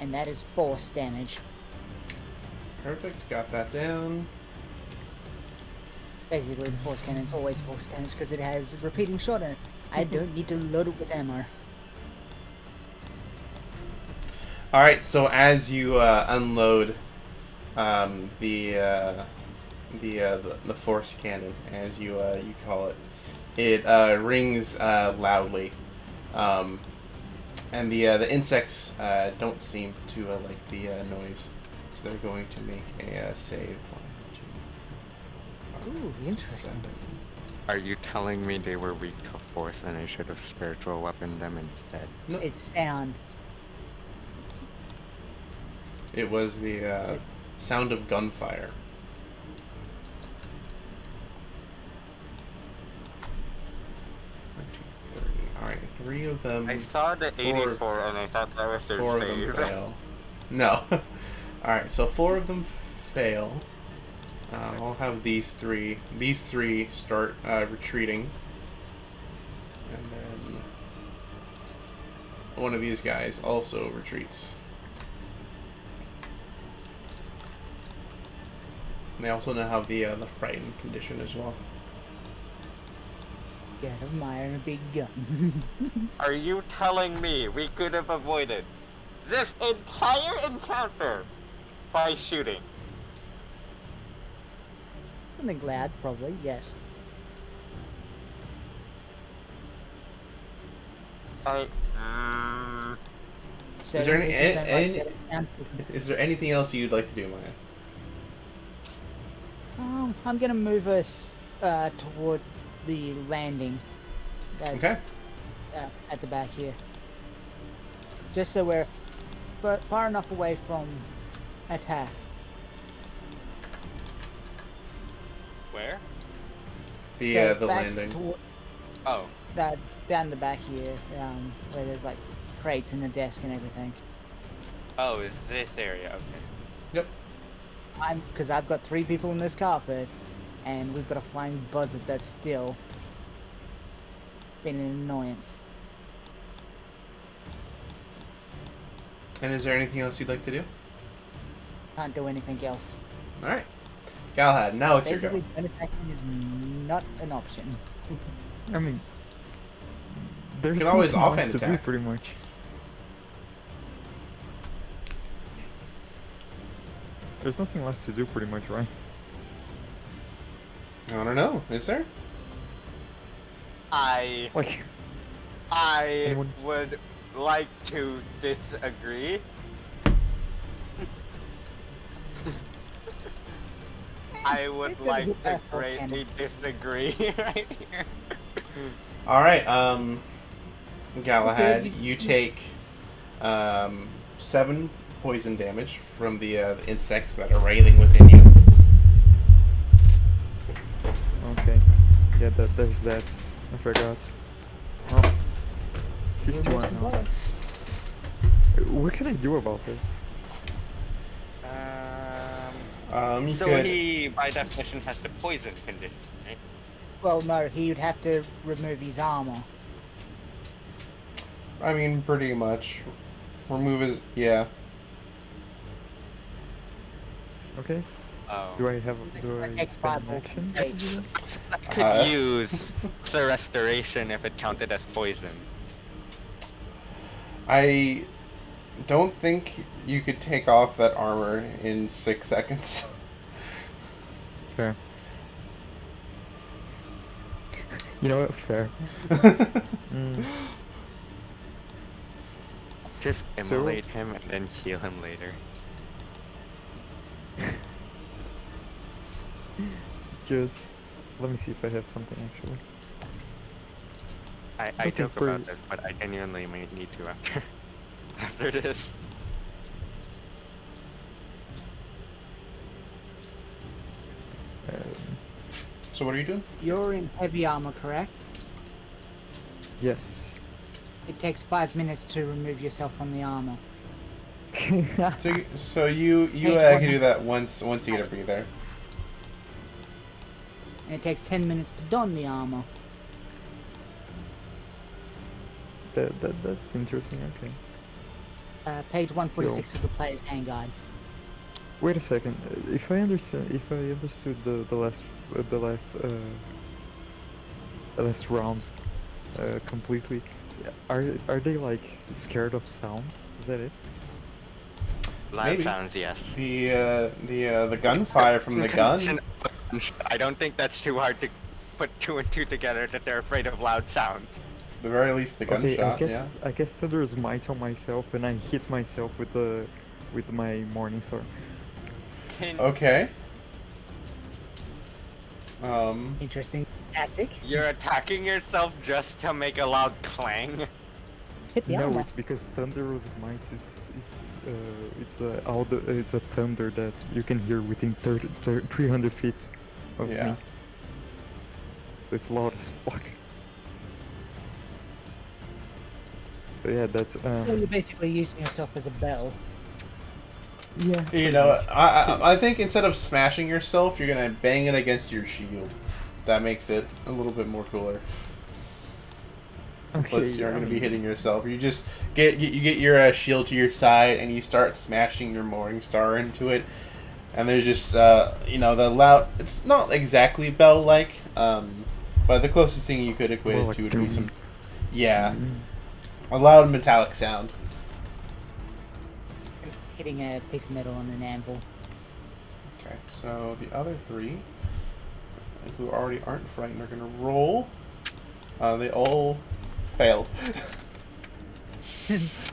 And that is force damage. Perfect. Got that down. Basically, the force cannon's always force damage because it has repeating shot in it. I don't need to load it with ammo. All right. So as you unload the force cannon, as you call it, it rings loudly, and the insects don't seem to like the noise, so they're going to make a save. 1, 2, 5, Ooh, 6, interesting. 7. Are you telling me they were weak to force and I should have spiritual weaponed them instead? It's sound. It was the sound of gunfire. Alright, 3 of them. I saw the 84 and I thought that was their 4 of them save. fail. No. Alright, so 4 of them fail. I'll have these 3. These 3 start retreating. And then one of these guys also retreats. And they also now have the frightened condition as well. Get a mire and a big gun. Are you telling me we could have avoided this entire encounter by shooting? Something glad, probably, yes. I, So Is there we any- just don't any- set it down. Is there anything else you'd like to do, Maya? I'm gonna move us towards the landing. That's Okay. at the back here. Just so we're far enough away from attack. where? The So back landing. toward Oh, that down the back here, where there's like crates and a desk and everything. oh, it's this area, okay. Yep. Because I've got 3 people in this carpet, and we've got a flying buzzard that's still been an annoyance. And is there anything else you'd like to do? Can't do anything else. Alright. Galahad, now it's your go. Basically, bonus action is not an option. I mean, there's can always nothing offhand left to do, attack. pretty much. There's nothing left to do, pretty much, right? I don't know. Is there? I Like, Anyone- would like to disagree. I would It's a like good to effort, greatly disagree right here. Alright, Galahad, you take 7 poison damage from the insects that are writhing within you. okay. Yeah, there's that. I forgot. Oh. 51 now. What can I do about this? You So could, he, by definition, has the poison condition, right? Well, no, he would have to remove his armor. I mean, pretty much. Remove his, yeah. Okay. Oh. Do I have spend X5 an action? X. I could use the restoration if it counted as poison. I don't think you could take off that armor in 6 seconds. Fair. You know what? Fair. Mm. Just immolate him and then heal him later. Just let me see if I have something actually. I Looking joke for- about this, but I genuinely might need to after after this. So what are you doing? You're in heavy armor, correct? Yes. It takes 5 minutes to remove yourself from the armor. So you Takes can do that once you get a breather. And it takes 10 minutes to don the armor. That's interesting. Okay. Page 146 of the player's handguide. Wait a second. If I understood the last round completely, are they like scared of sound? Is that it? Loud Maybe. sounds, yes. The gunfire from the gun. I don't think that's too hard to put two and two together that they're afraid of loud sounds. The very least, the Okay, gunshot. Yeah. I guess Thunder's might on myself, and I hit myself with my Morningstar. Okay. Interesting tactic. You're attacking yourself just to make a loud clang. Hit the No, armor. it's because Thunder's might it's a thunder that you can hear within 300 feet of Yeah. me. So it's loud as fuck. So yeah, that's So you're basically using yourself as a bell. yeah. You know, I think instead of smashing yourself, you're gonna bang it against your shield. That makes it a little bit more cooler. Plus, you're gonna be hitting yourself. You just get your shield to your side, and you start smashing your Morningstar into it. And there's just the loud. It's not exactly bell-like, but the closest thing you could equate More it like to would be doom. some, a loud metallic sound. Hitting a piece of metal on an anvil. Okay, so the other three, who already aren't frightened, are gonna roll. They all failed.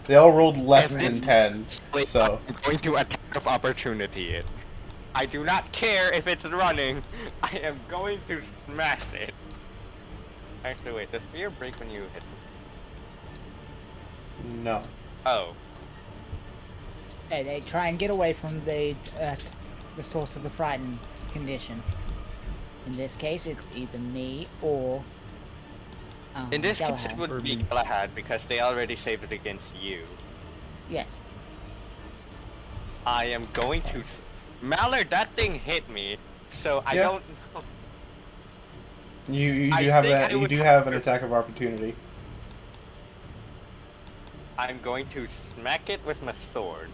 They all rolled less than 10. So I'm going to attack of opportunity it. I do not care if it's running. I am going to smash it. Actually, wait. Does fear break when you hit? no. Oh. Hey, they try and get away from the source of the frightened condition. In this case, it's either me or In this case, it Galahad. would be Galahad because they already saved it against you. Yes. I am going to. Mallard, that thing hit me, so I Yeah. don't. You I do have think I that. You would do have have an to- attack of opportunity. I'm going to smack it with my sword.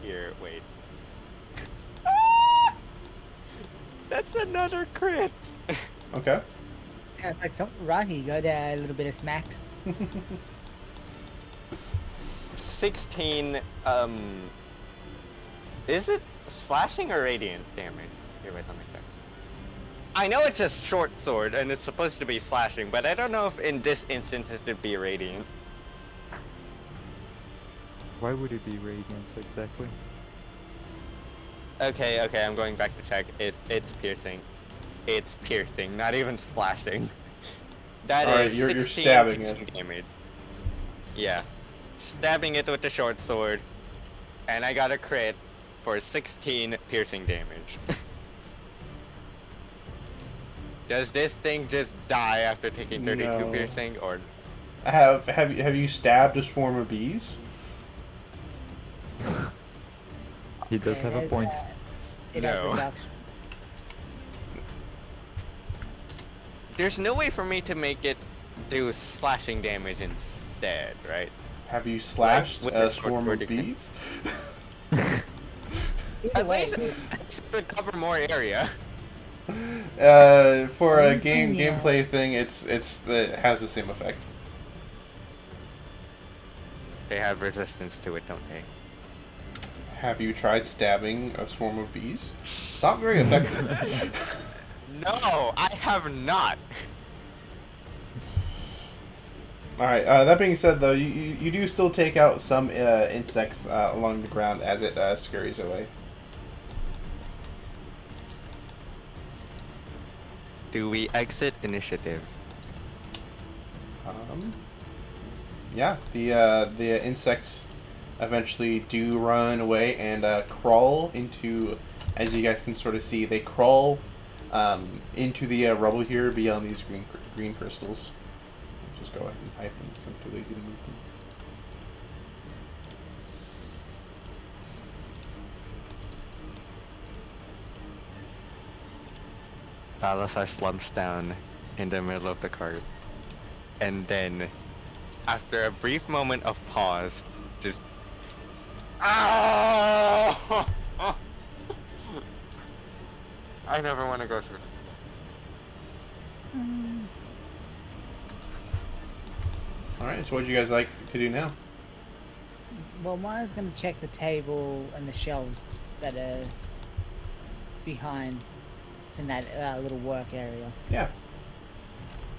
Here, wait. Ah! That's another crit. Okay. Yeah, like Rocky got a little bit of smack. 16. Is it slashing or radiant damage? Here, wait, let me check. I know it's a short sword and it's supposed to be slashing, but I don't know if in this instance it would be radiant. Why would it be radiance exactly? Okay, I'm going back to check. It's piercing. It's piercing, not even slashing. That is Alright, you're 16 stabbing piercing it. damage. Yeah. Stabbing it with the short sword. And I got a crit for 16 piercing damage. Does this thing just die after taking 32 No. piercing, or Have you stabbed a swarm of bees? He does have a point. It has No. reduction. there's no way for me to make it do slashing damage instead, right? Have you slashed with a the short swarm sword of you can- bees? Either At way, least it should cover more area. For a Yeah. gameplay thing, it has the same effect. They have resistance to it, don't they? Have you tried stabbing a swarm of bees? It's not very effective. No, I have not. Alright, that being said, though, you do still take out some insects along the ground as it scurries away. Do we exit initiative? Yeah, the insects eventually do run away and crawl into, as you guys can sort of see, they crawl into the rubble here beyond these green crystals. Just go ahead and hide them because I'm too lazy to move them. Balasar slumps down in the middle of the cart. And then, after a brief moment of pause, just... Ow! I never want to go through. Alright, so what do you guys like to do now? Well, Maya's gonna check the table and the shelves that are behind in that little work area. Yeah.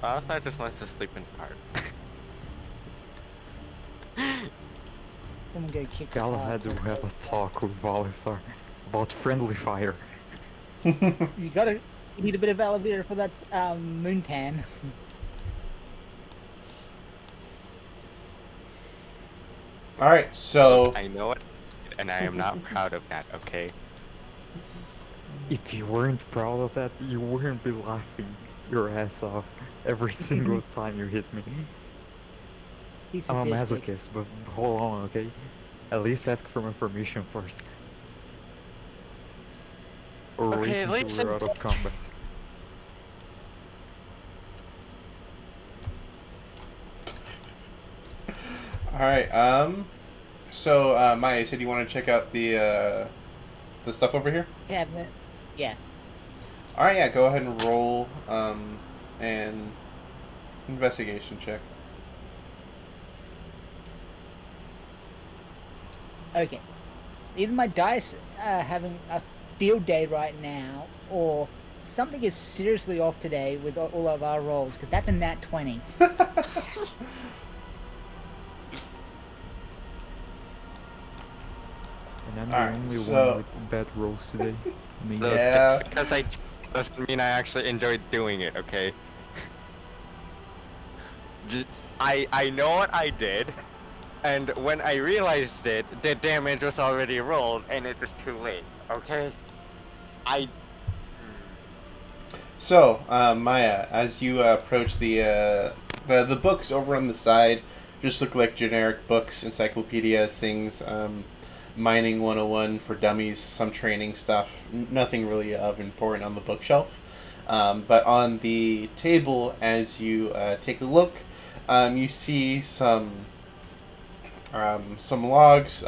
Balasar just wants to sleep in the cart. Someone go kick the Galahad cart. will have a talk with Balasar about friendly fire. You need a bit of elevator for that moontan. Alright, so... I know it, and I am not proud of that, okay? If you weren't proud of that, you wouldn't be laughing your ass off every single time you hit me. He's I'm a sadistic. masochist, but hold on, okay? At least ask for my permission first. Or Okay, wait let's- until we're out of combat. Alright, so, Maya, you said you want to check out the stuff over here? Cabinet. Yeah. Alright, yeah, go ahead and roll, an investigation check. Okay. Either my dice are having a field day right now, or something is seriously off today with all of our rolls, because that's a nat 20. And I'm Alright, the only so- one with bad rolls today. Me. Look, Yeah. just because I doesn't mean I actually enjoyed doing it, okay? I know what I did, and when I realized it, the damage was already rolled, and it was too late, okay? So, Maya, as you approach the books over on the side, just look like generic books, encyclopedias, things, mining 101 for dummies, some training stuff, nothing really of important on the bookshelf. But on the table, as you take a look, you see some logs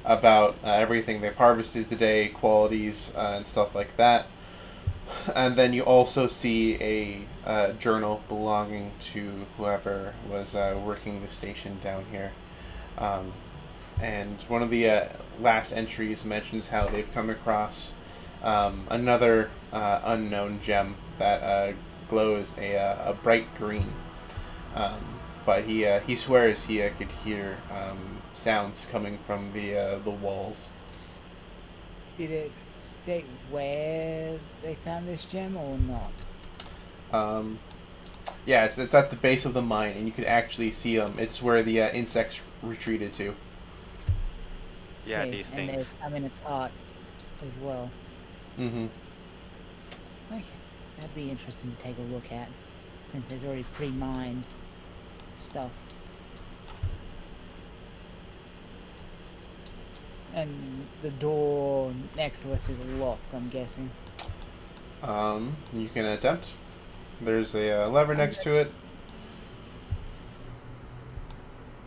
about everything they've harvested today, qualities, and stuff like that. And then you also see a journal belonging to whoever was working the station down here. And one of the last entries mentions how they've come across another unknown gem that glows a bright green. But he swears he could hear sounds coming from the walls. Did it state where they found this gem or not? Yeah, it's at the base of the mine, and you could actually see them. It's where the insects retreated to. Yeah, Okay, these and things. I'm in a cart as well. Mm-hmm. Okay, that'd be interesting to take a look at, since there's already pre-mined stuff. And the door next to us is locked, I'm guessing. You can attempt. There's a lever next to it.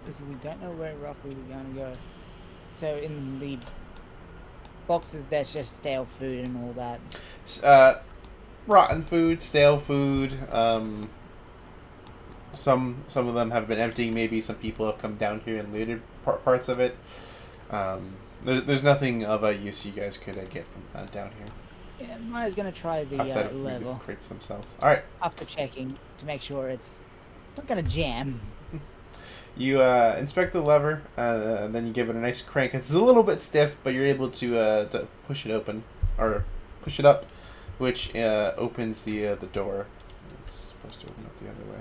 Because we don't know where roughly we're gonna go. So in the boxes, there's just stale food and all that. Rotten food, stale food, some of them have been empty. Maybe some people have come down here and looted parts of it. There's nothing of a use you guys could get from down here Yeah, Maya's gonna try the outside of maybe the level crates themselves. All right. after checking to make sure it's not gonna jam. You inspect the lever, and then you give it a nice crank. It's a little bit stiff, but you're able to push it open, or push it up, which opens the door. It's supposed to open up the other way.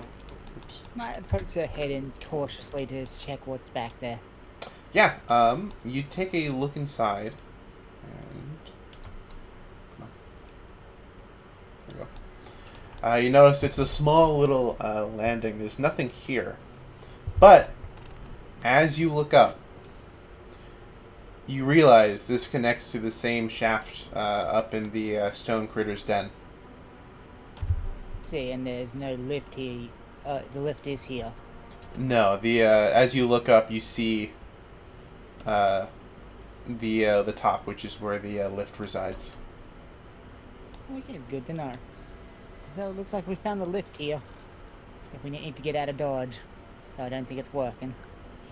Oops. Maya pokes her head in cautiously to check what's back there. Yeah. You take a look inside, and come on. There we go. You notice it's a small little landing. There's nothing here. But as you look up, you realize this connects to the same shaft up in the stone critter's den. See, and there's no lift here. The lift is here. No, the as you look up, you see the top, which is where the lift resides. Okay, good to know. So it looks like we found the lift here. If we need to get out of Dodge. So I don't think it's working.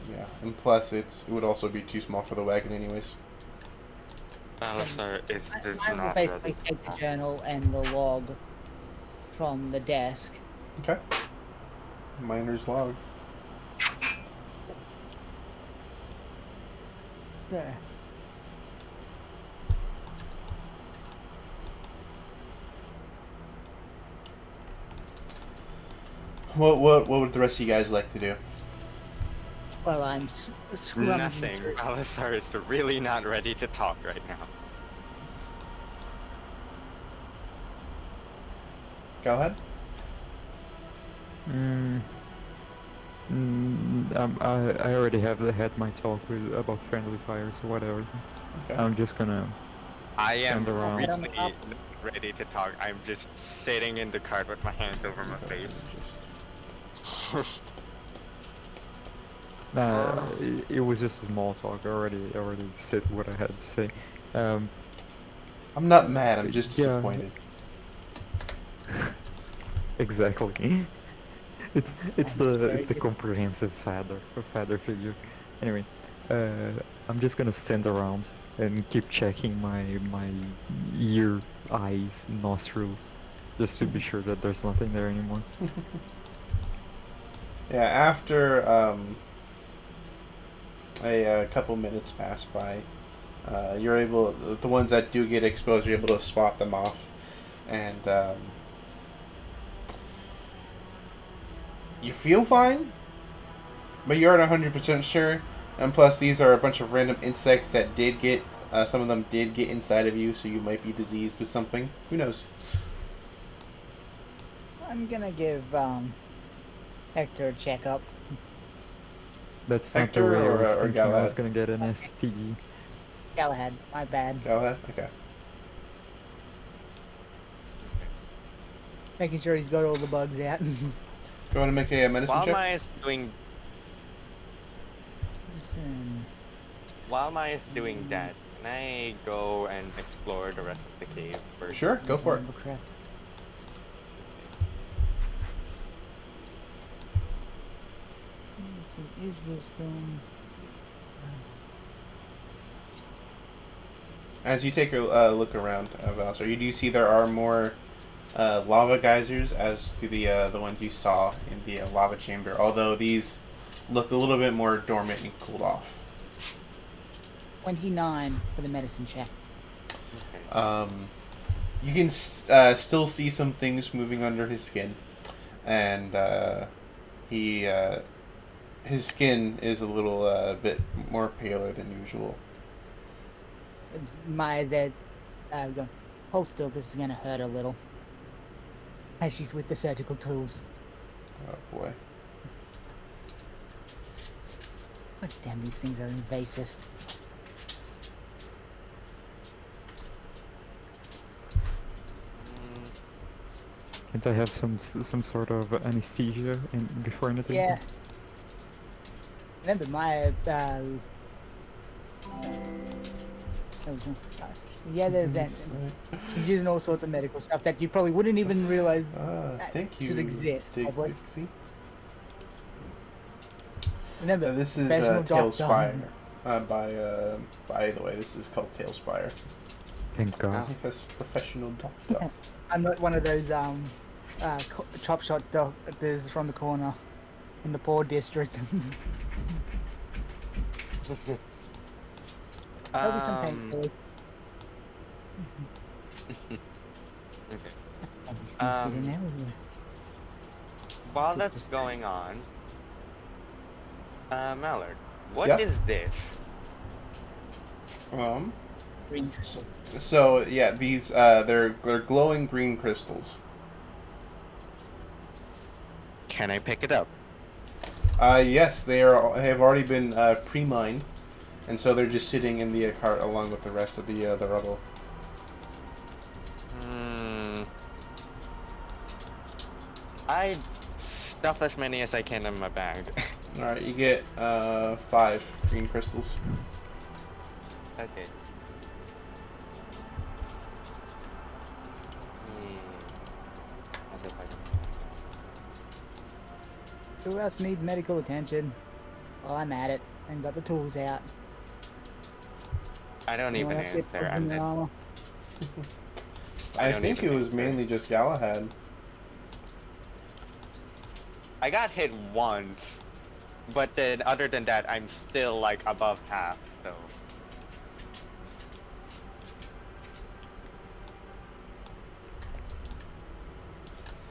Yeah, and plus it would also be too small for the wagon, anyways. Sir, it's I will not basically ready. take the journal and the log from the desk. Okay. Miner's log. There. What would the rest of you guys like to do? Well, I'm scrummaging Nothing. through- Balasar is really not ready to talk right now. Go ahead. I already had my talk about friendly fires or whatever. Okay. I'm just gonna. I am Stand around. really not ready to talk. I'm just sitting in the cart with my hands over my face. It was just a small talk. I already said what I had to say. I'm not mad. I'm just Yeah. disappointed. Exactly. It's the comprehensive father figure. Anyway, I'm just gonna stand around and keep checking my ear, eyes, nostrils, just to be sure that there's nothing there anymore. Yeah. After a couple minutes pass by, you're able. The ones that do get exposed, you're able to swat them off, and you feel fine, but you aren't 100% sure. And plus, these are a bunch of random insects that did get. Some of them did get inside of you, so you might be diseased with something. Who knows? I'm gonna give Hector a checkup. That's not the Hector way I or, was or thinking. I Galahad? was gonna get an STD. Galahad, my bad. Galahad? Okay. Making sure he's got all the bugs out. Do you want to make a medicine While check? Maya's doing Listen. while Maya's doing that, can I go and explore the rest of the cave first? Sure, go for it. Remember crap. Listen, is wisdom. As you take a look around, Valsar, you do see there are more lava geysers as to the ones you saw in the lava chamber, although these look a little bit more dormant and cooled off. 29 for the medicine check. You can still see some things moving under his skin, and his skin is a little bit more paler than usual. Maya's there. Going, hold still, this is gonna hurt a little. As she's with the surgical tools. Oh boy. God damn, these things are invasive. Can't I have some sort of anesthesia before anything? Yeah. Remember, Maya, yeah, there's that. She's using all sorts of medical stuff that you probably wouldn't even realize that Thank you. should exist. Dig Probably. Dixie. Remember, This is professional Tailspire. doctor. By the way, this is called Tailspire. Thank God. Yes, professional doctor. I'm not one of those chop shot doctors from the corner in the poor district. There'll be some painkillers. Okay. And these things get in everywhere. While that's going on, Mallard, what Yep. is this? Green crystal. So yeah, these they're glowing green crystals. Can I pick it up? Yes, they have already been pre-mined, and so they're just sitting in the cart along with the rest of the rubble. I stuff as many as I can in my bag. All right, you get 5 green crystals. Okay. As if I- Who else needs medical attention? Well, I'm at it and got the tools out. I don't even Anyone else get answer. tools in their armor? I don't think even it was answer. mainly just Galahad. I got hit once, but then other than that, I'm still like above half. So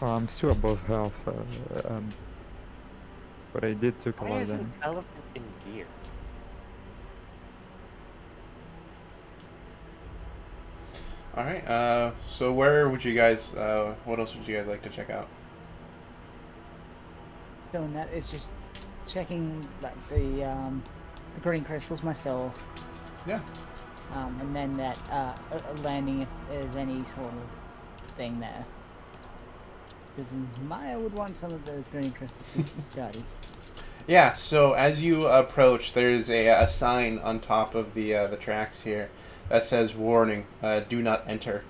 I'm still above half, but I did took a why lot of is damage. an elephant in gear? All right. So where would you guys? What else would you guys like to check out? It's doing that. It's just checking like the green crystals myself, Yeah. and then that landing if there's any sort of thing there. Because Maya would want some of those green crystals to study. Yeah. So as you approach, there's a sign on top of the tracks here that says "Warning: Do not enter."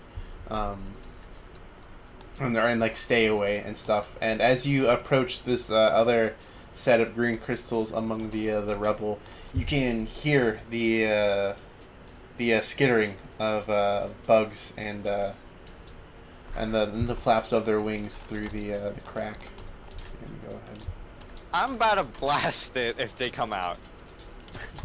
And they're in like stay away and stuff. And as you approach this other set of green crystals among the rubble, you can hear the skittering of bugs and the flaps of their wings through the crack. Here we go ahead. I'm about to blast it if they come out.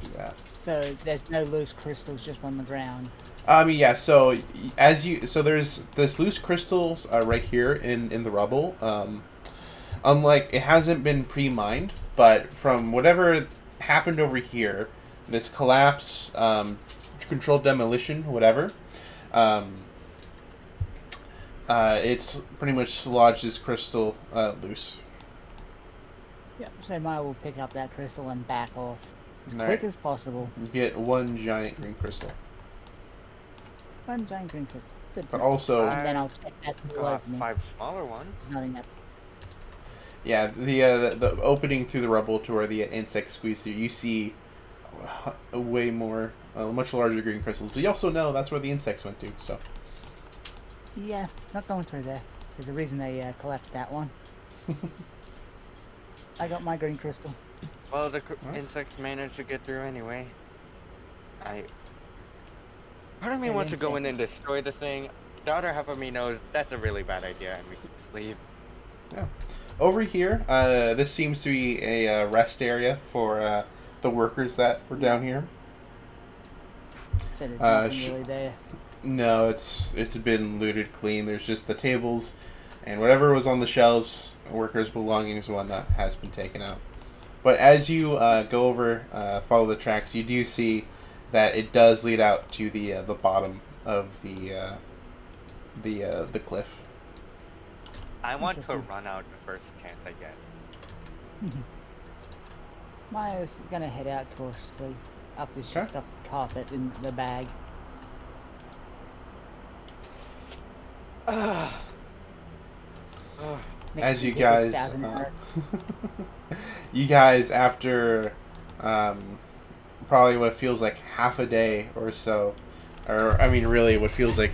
Do that. So there's no loose crystals just on the ground. Yeah. So there's this loose crystals right here in the rubble. Unlike it hasn't been pre-mined, but from whatever happened over here, this collapse, controlled demolition, whatever. It's pretty much lodged this crystal loose. Yep. So Maya will pick up that crystal and back off as Alright. quick as possible. You get 1 giant green crystal, One giant green crystal. Good. but also And then I'll check that door Got opening. 5 smaller ones. Nothing that. yeah, the opening through the rubble to where the insects squeeze through, you see way more, much larger green crystals. But you also know that's where the insects went to. So Yeah, not going through there. There's a reason they collapsed that one. I got my green crystal. Well, the Alright. insects managed to get through anyway. Part of me An wants to go in insect. and destroy the thing. The other half of me knows that's a really bad idea, and we can just leave. over here, this seems to be a rest area for the workers that were down here. So there's Uh, nothing really there. No, it's been looted clean. There's just the tables and whatever was on the shelves, workers' belongings and whatnot, has been taken out. But as you go over, follow the tracks, you do see that it does lead out to the bottom of the cliff. I want to Interesting. run out the first chance I get. Maya's gonna head out cautiously after she Okay. stuffs the carpet in the bag. Next As you to get those guys, 1,000 arrows. you guys after probably what feels like half a day or so, or I mean really what feels like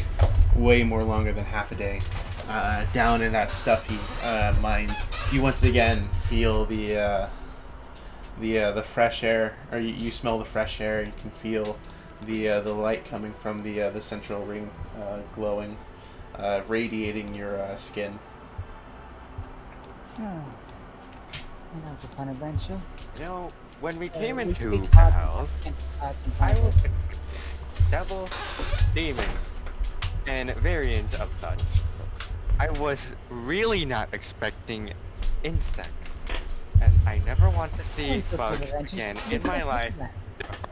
way more longer than half a day, down in that stuffy mine, you once again feel the the fresh air, or you smell the fresh air. You can feel the light coming from the central ring, glowing, radiating your skin. Oh. Well, that was a fun adventure. You know, when we came We into picked hard- Pals, and hard some I puzzles. was devil, demon, and variants of such. I was really not expecting insects, and I never want to see Thanks for the bugs adventures. again You in my could've life. done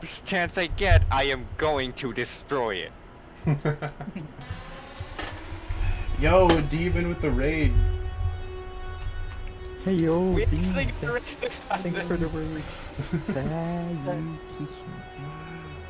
First chance I get, I am going to destroy it. Yo, Demon with the raid. Hey yo, We Dean, actually thanks, got rid of this thanks for the raid. that.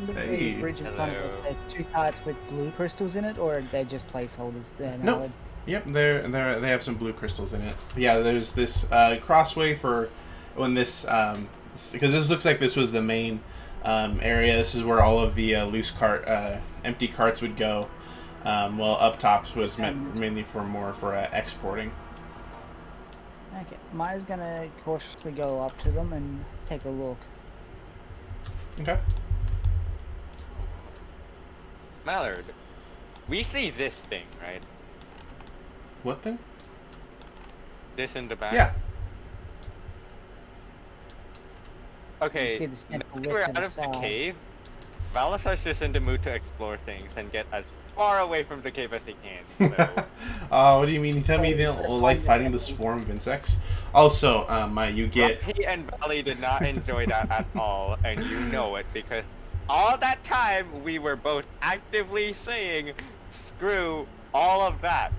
The Hey. bridge in front of Hello. it, the 2 carts with blue crystals in it, or are they just placeholders there? Nope. Yep, they have some blue crystals in it. Yeah, there's this crossway for when this because this looks like this was the main area. This is where all of the loose cart, empty carts would go. Well, up top was mainly for exporting. Okay, Maya's gonna cautiously go up to them and take a look. Okay. Mallard, we see this thing, right? What thing? This in the back? Yeah. You Okay, see the now central that lift we're to out the of the side. cave, Balasar's just in the mood to explore things and get as far away from the cave as he can. So, What do you mean? You tell me you don't like fighting the swarm of insects? Also, you get Rocky and Valley did not enjoy that at all, and you know it because all that time we were both actively saying, "Screw all of that."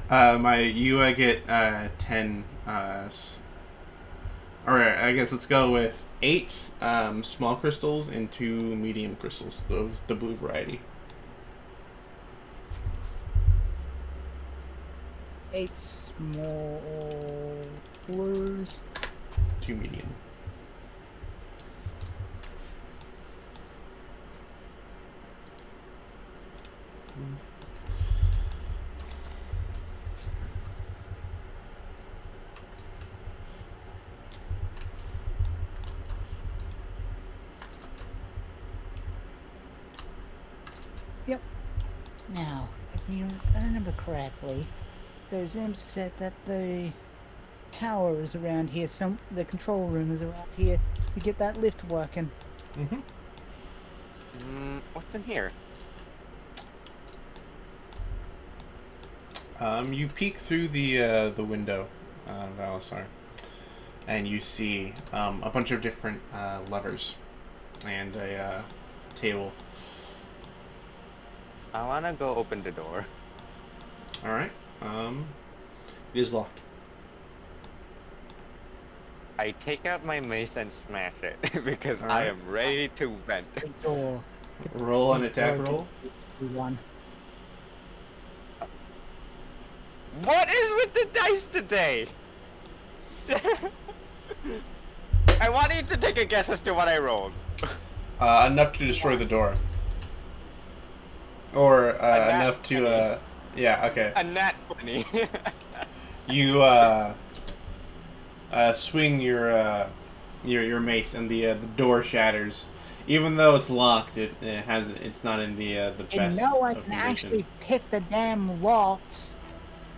you get 10. Alright, I guess let's go with 8 small crystals and 2 medium crystals of the blue variety. 8 small blues. 2 medium. Now, if you remember correctly, there's imps said that the tower is around here, the control room is around here to get that lift working. Mm-hmm. What's in here? You peek through the window, Valasar, and you see a bunch of different levers and a table. I wanna go open the door. All right. It is locked. I take out my mace and smash it because I Alright. am ready to vent. The door. Roll an attack roll. One. What is with the dice today? I want you to take a guess as to what I rolled. Enough to destroy the door. Or nat enough to 20. yeah, okay. A nat 20. You swing your mace and the door shatters. Even though it's locked, it's not in the You best know I of can condition. actually pick the damn locks.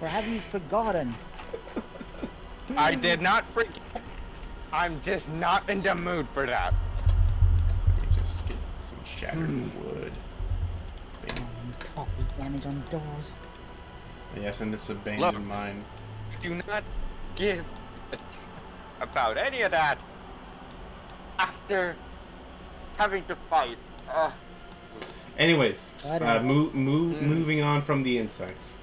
Or have you forgotten? I did not forget. I'm just not in the mood for that. Let me just get some shattered wood. Copy damage on doors. Yes, and this abandoned Look. mine. Do not give a about any of that after having to fight. Anyways, Whatever. moving on from the insects.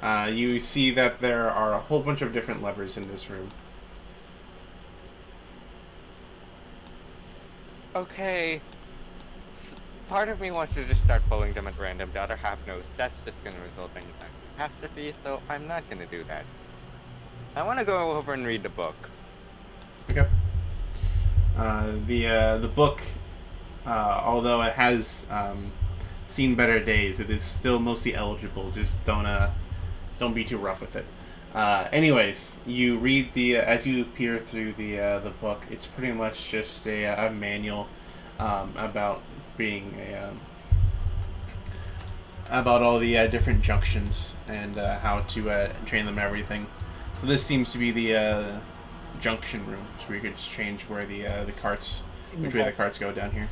You see that there are a whole bunch of different levers in this room. Okay. Part of me wants to just start pulling them at random. The other half knows that's just gonna result in catastrophe, so I'm not gonna do that. I want to go over and read the book. Okay. The book, although it has seen better days, it is still mostly eligible. Just don't be too rough with it. Anyways, you read the as you peer through the book. It's pretty much just a manual about being about all the different junctions and how to train them everything. So this seems to be the junction room, so we could just change where the carts, which way the carts go down here.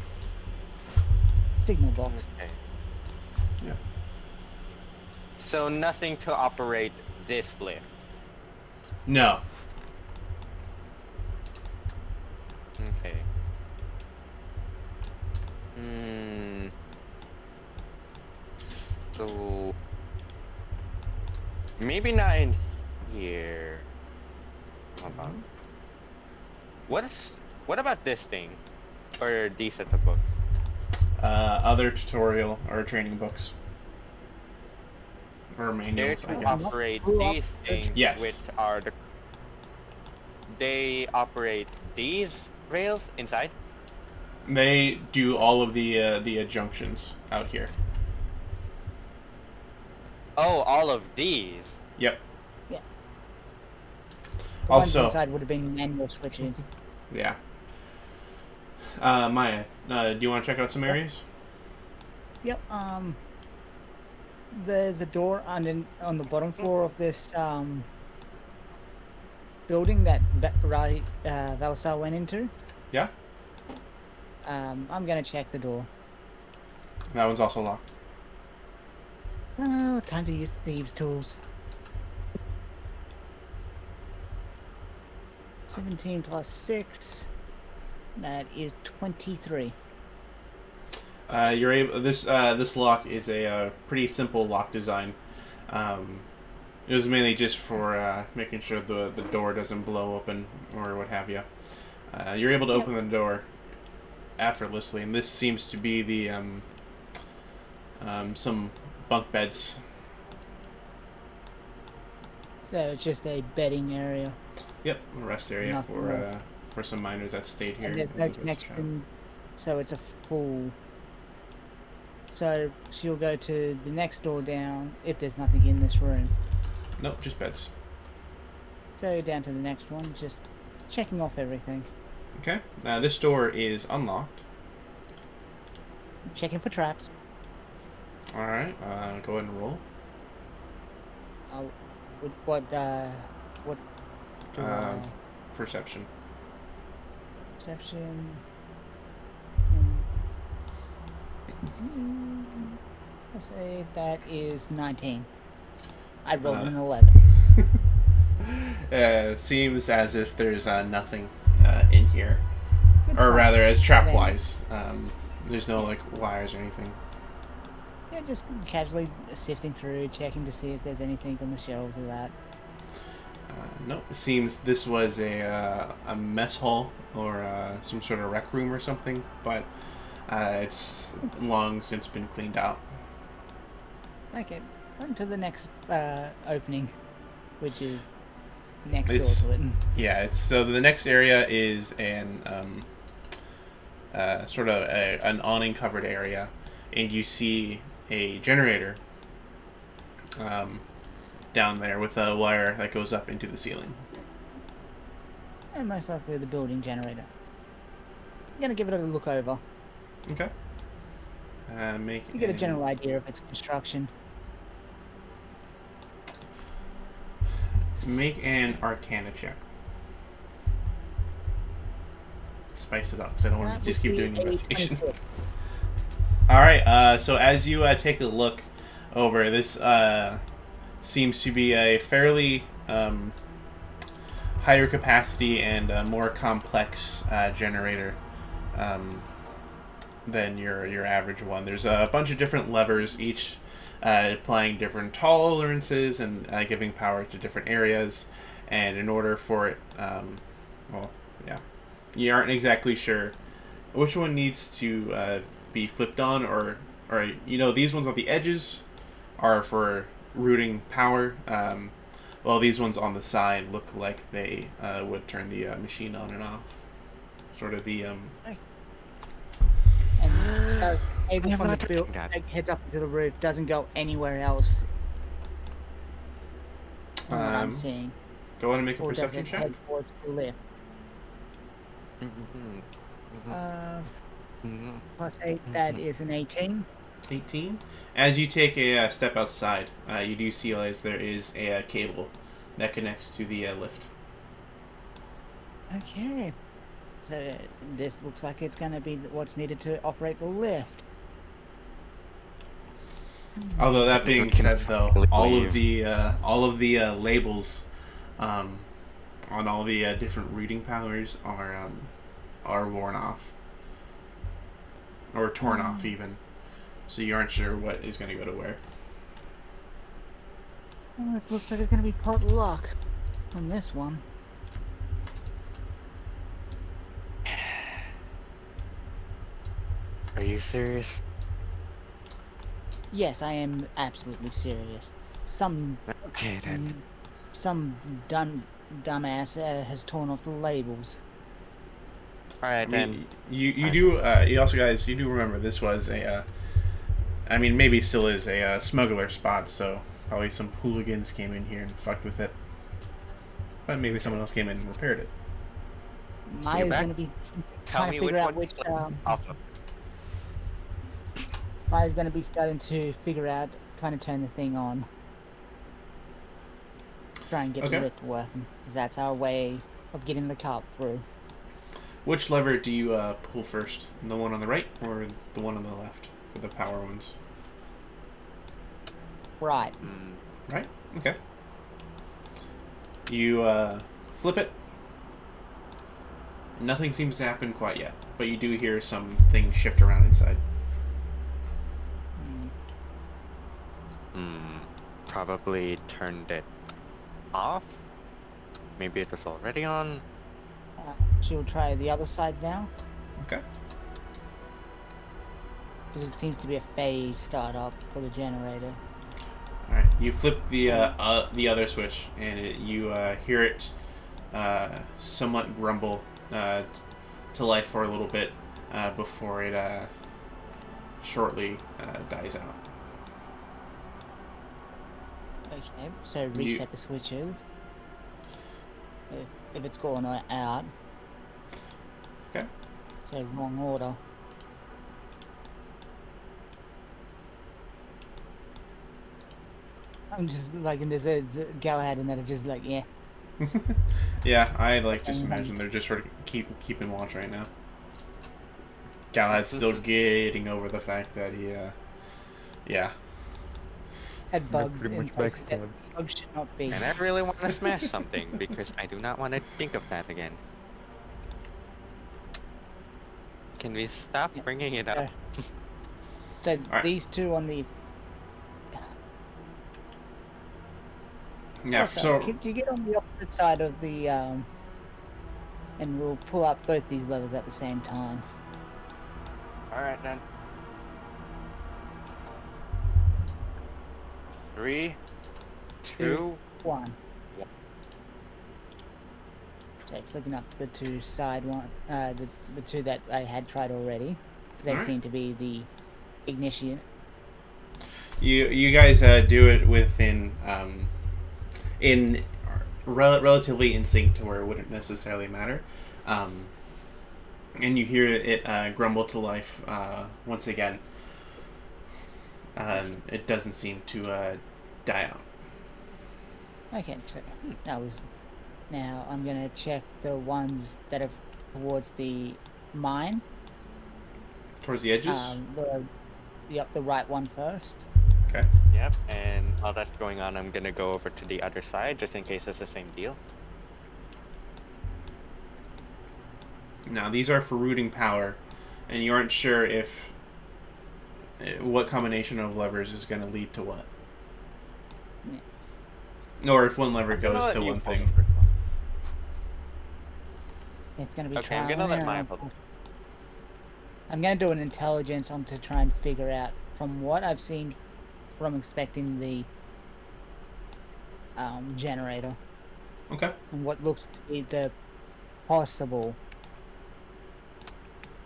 Signal box. Okay. Yeah. So nothing to operate this lift. No. Okay. Hmm. So maybe not in here. Hold on. What about this thing? Or these sets of books? Other tutorial or training books. Or They're manuals, I to guess. operate Who these op- things, Yes. which are the. They operate these rails inside. They do all of the junctions out here. Oh, all of these. Yep. The ones Also, inside would have been manual switches. yeah. Maya, do you want to check out some areas? Yep. There's a door on the bottom floor of this building that Valsar went into. Yeah. I'm gonna check the door. That one's also locked. Oh, time to use thieves' tools. 17 plus 6. That is 23. You're able. This lock is a pretty simple lock design. It was mainly just for making sure the door doesn't blow open or what have you. You're able to open the door effortlessly, and this seems to be the some bunk beds. So it's just a bedding area. Yep, a rest area Nothing for some miners that stayed here. And there's as no a job. connection, so it's a full. So she'll go to the next door down if there's nothing in this room. Nope, just beds. So down to the next one, just checking off everything. Okay. This door is unlocked. Checking for traps. All right. Go ahead and roll. What do Perception. Perception. Let's say that is 19. I rolled an 11. Seems as if there's nothing in here, or rather, as trap wise, there's no like wires or anything. Yeah, just casually sifting through, checking to see if there's anything on the shelves or that. Nope. It seems this was a mess hall or some sort of rec room or something, but it's long since been cleaned out. Okay, on to the next opening, which is next It's- door to it. Yeah. It's so the next area is an sort of an awning covered area, and you see a generator down there with a wire that goes up into the ceiling. And most likely the building generator. I'm gonna give it a look over. Okay. Make You get a an- general idea of its construction. Make an Arcana check. Spice it up, because I don't want That to just would keep be doing a investigations. 26. All right. So as you take a look over this, seems to be a fairly higher capacity and more complex generator than your average one. There's a bunch of different levers, each applying different tolerances and giving power to different areas. And in order for it, you aren't exactly sure which one needs to be flipped on, or these ones on the edges are for routing power, while these ones on the side look like they would turn the machine on and off. Sort of the And cable I'm from not the touching build that. heads up to the roof, doesn't go anywhere else. from what I'm seeing. Go ahead and make a Or does perception it check. head towards the left? Mhm. Mhm. Plus 8, that is an 18. 18. As you take a step outside, you do see as there is a cable that connects to the lift. Okay. So this looks like it's going to be what's needed to operate the lift. Although that being We can said, though, finally all of the labels on all the different reading powers are worn off or torn off even, so you aren't sure what is going to go to where. Well, this looks like it's going to be pot luck on this one. Are you serious? Yes, I am absolutely serious. Some Okay then. some dumbass has torn off the labels. All right I then. mean, you also guys you do remember this was a I mean maybe still is a smuggler spot, so probably some hooligans came in here and fucked with it, but maybe someone else came in and repaired it. Maya's back? going to be Tell trying me to figure out one which. off of. Maya's going to be starting to figure out, trying to turn the thing on. Try and get Okay. the lift working. 'Cause that's our way of getting the cart through. Which lever do you pull first? The one on the right or the one on the left for the power ones? Right. Right? Okay. You flip it. Nothing seems to happen quite yet, but you do hear some things shift around inside. Probably turned it off. Maybe it was already on. She'll try the other side now. Okay. Because it seems to be a phase startup for the generator. All right. You flip the other switch, and you hear it somewhat grumble to life for a little bit before it shortly dies out. Okay, so reset the switches. If it's going out. Okay. So wrong order. I'm just like, and there's a Galahad in that are just like, yeah. Yeah, I like just imagine they're just sort of keeping watch right now. Galahad's still getting over the fact that he, yeah. Had bugs pretty in much places that backstabbed. bugs should not be. And I really want to smash something because I do not want to think of that again. Can we stop Yeah. bringing it up? So Alright. these two on the. Yeah, Also, so can you get on the opposite side of the and we'll pull up both these levers at the same time. All right then. 3, 2. 1. So clicking up the two side one, the two that I had tried already, because they Alright. seem to be the ignition. you guys do it within in relatively in sync to where it wouldn't necessarily matter, and you hear it grumble to life once again. It doesn't seem to die out. Okay, so that was. Now I'm gonna check the ones that are towards the mine. Towards the edges. The right one first. Okay. Yep, and while that's going on, I'm gonna go over to the other side just in case it's the same deal. Now these are for rooting power, and you aren't sure if what combination of levers is going to lead to what, or if one lever goes to one thing. It's gonna be Okay, I'm trial gonna and let Maya error. pull. I'm gonna do an intelligence on to try and figure out from what I've seen from inspecting the generator Okay. and what looks to be the possible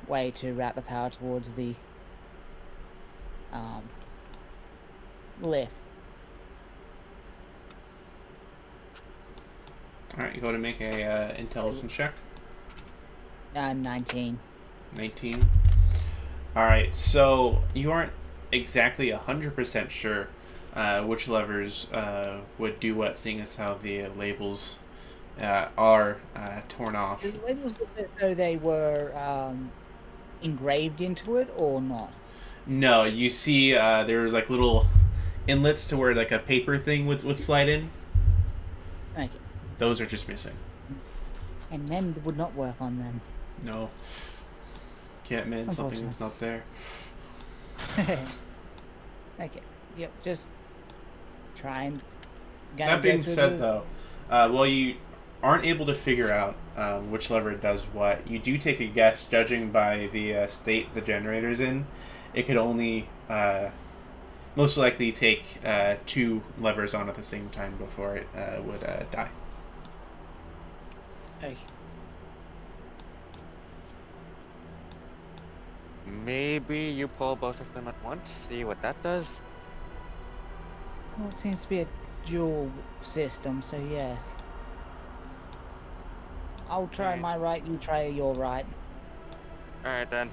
way to route the power towards the lift. All right, go to make a intelligence check. 19. 19. All right, so you aren't exactly 100% sure which levers would do what, seeing as how the labels are torn off. The labels look as though they were engraved into it or not. No, you see there's like little inlets to where like a paper thing would slide in. Okay. Those are just missing. And men would not work on them. No. Can't mend something that's not there. Okay. Yep, just try and... That being said, though, while you aren't able to figure out which lever does what, you do take a guess, judging by the state the generator's in. It could only most likely take 2 levers on at the same time before it would die. Okay. Maybe you pull both of them at once, see what that does. Well, it seems to be a dual system, so yes. I'll try Okay. my right, you try your right. Alright then.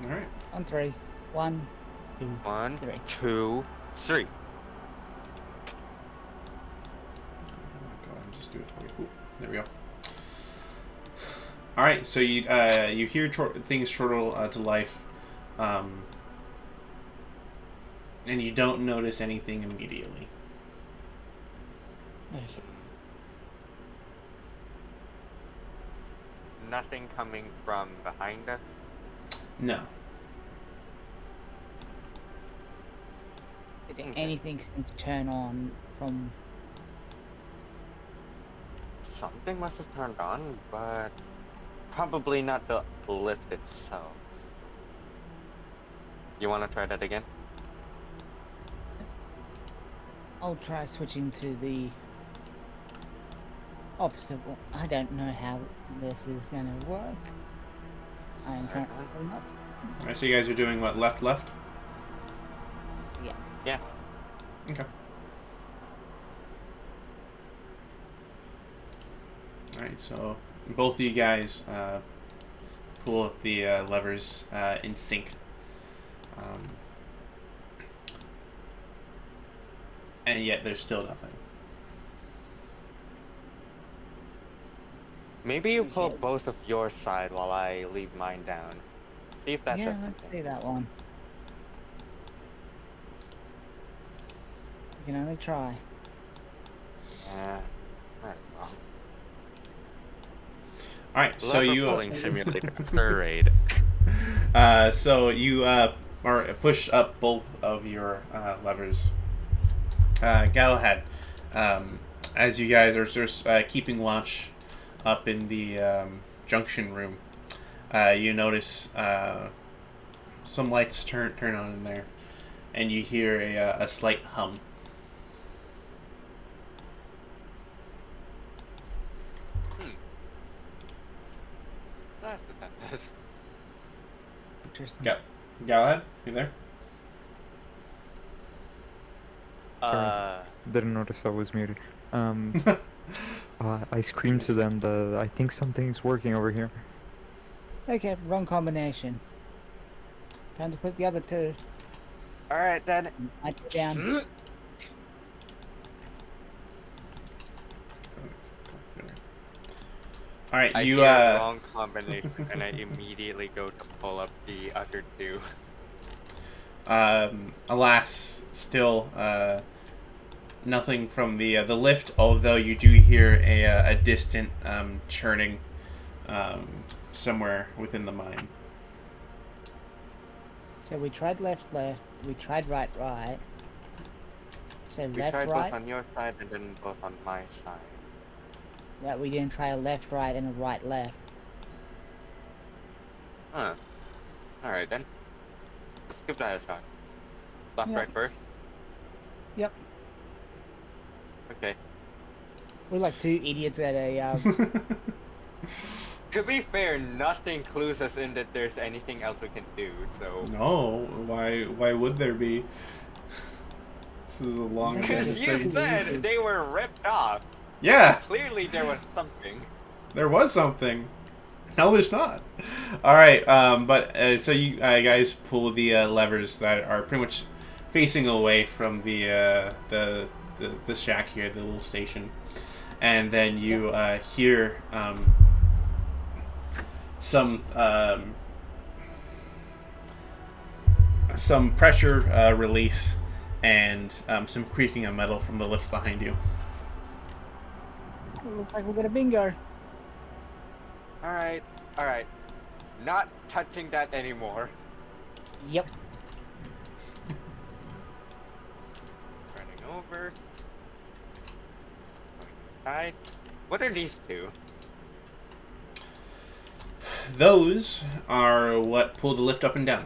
All right. On 3. 1. 1, Three. 2, 3. Go ahead and just do it for you. Ooh, there we go. All right, so you hear things chortle to life, and you don't notice anything immediately. Okay. Nothing coming from behind us. No. Did Okay. anything seem to turn on from... Something must have turned on, but probably not the lift itself. You want to try that again? I'll try switching to the opposite one. I don't know how this is gonna work. I am currently not. All right, so you guys are doing what? Left, left? Yeah. Yeah. Okay. All right, so both of you guys pull up the levers in sync. And yet there's still nothing. Maybe you pull Okay. both of your side while I leave mine down. See if that Yeah, does let's something. see that one. You can only try. Yeah. Alright, well. All right, so Lever you pulling simulator third. so you or push up both of your levers. Galahad, as you guys are sort of keeping watch up in the junction room, you notice some lights turn on in there, and you hear a slight hum. That's what that does. Interesting. Galahad, you there? Didn't notice I was muted. I screamed to them that I think something's working over here. Okay, wrong combination. Time to put the other 2. Alright then. I put down. All right, I you see a wrong combination, and I immediately go to pull up the other 2. alas, still nothing from the lift. Although you do hear a distant churning somewhere within the mine. So we tried left, left. We tried right, right. So We left, tried right. both on your side and then both on my side. Yeah, we didn't try a left, right, and a right, left. Huh. Alright then. Let's give that a shot. Left, Yeah. right first? Yep. Okay. We're like 2 idiots at a. To be fair, nothing clues us in that there's anything else we can do, so... No, why would there be? This is a long Because you thing. said they were ripped off. Yeah, Clearly there was something. there was something. No, there's not. All right, so you guys pull the levers that are pretty much facing away from the shack here, the little station, and then you hear some pressure release and some creaking of metal from the lift behind you. It looks like we got a bingo. Alright, alright. Not touching that anymore. Yep. Running over. Side. What are these two? Those are what pull the lift up and down.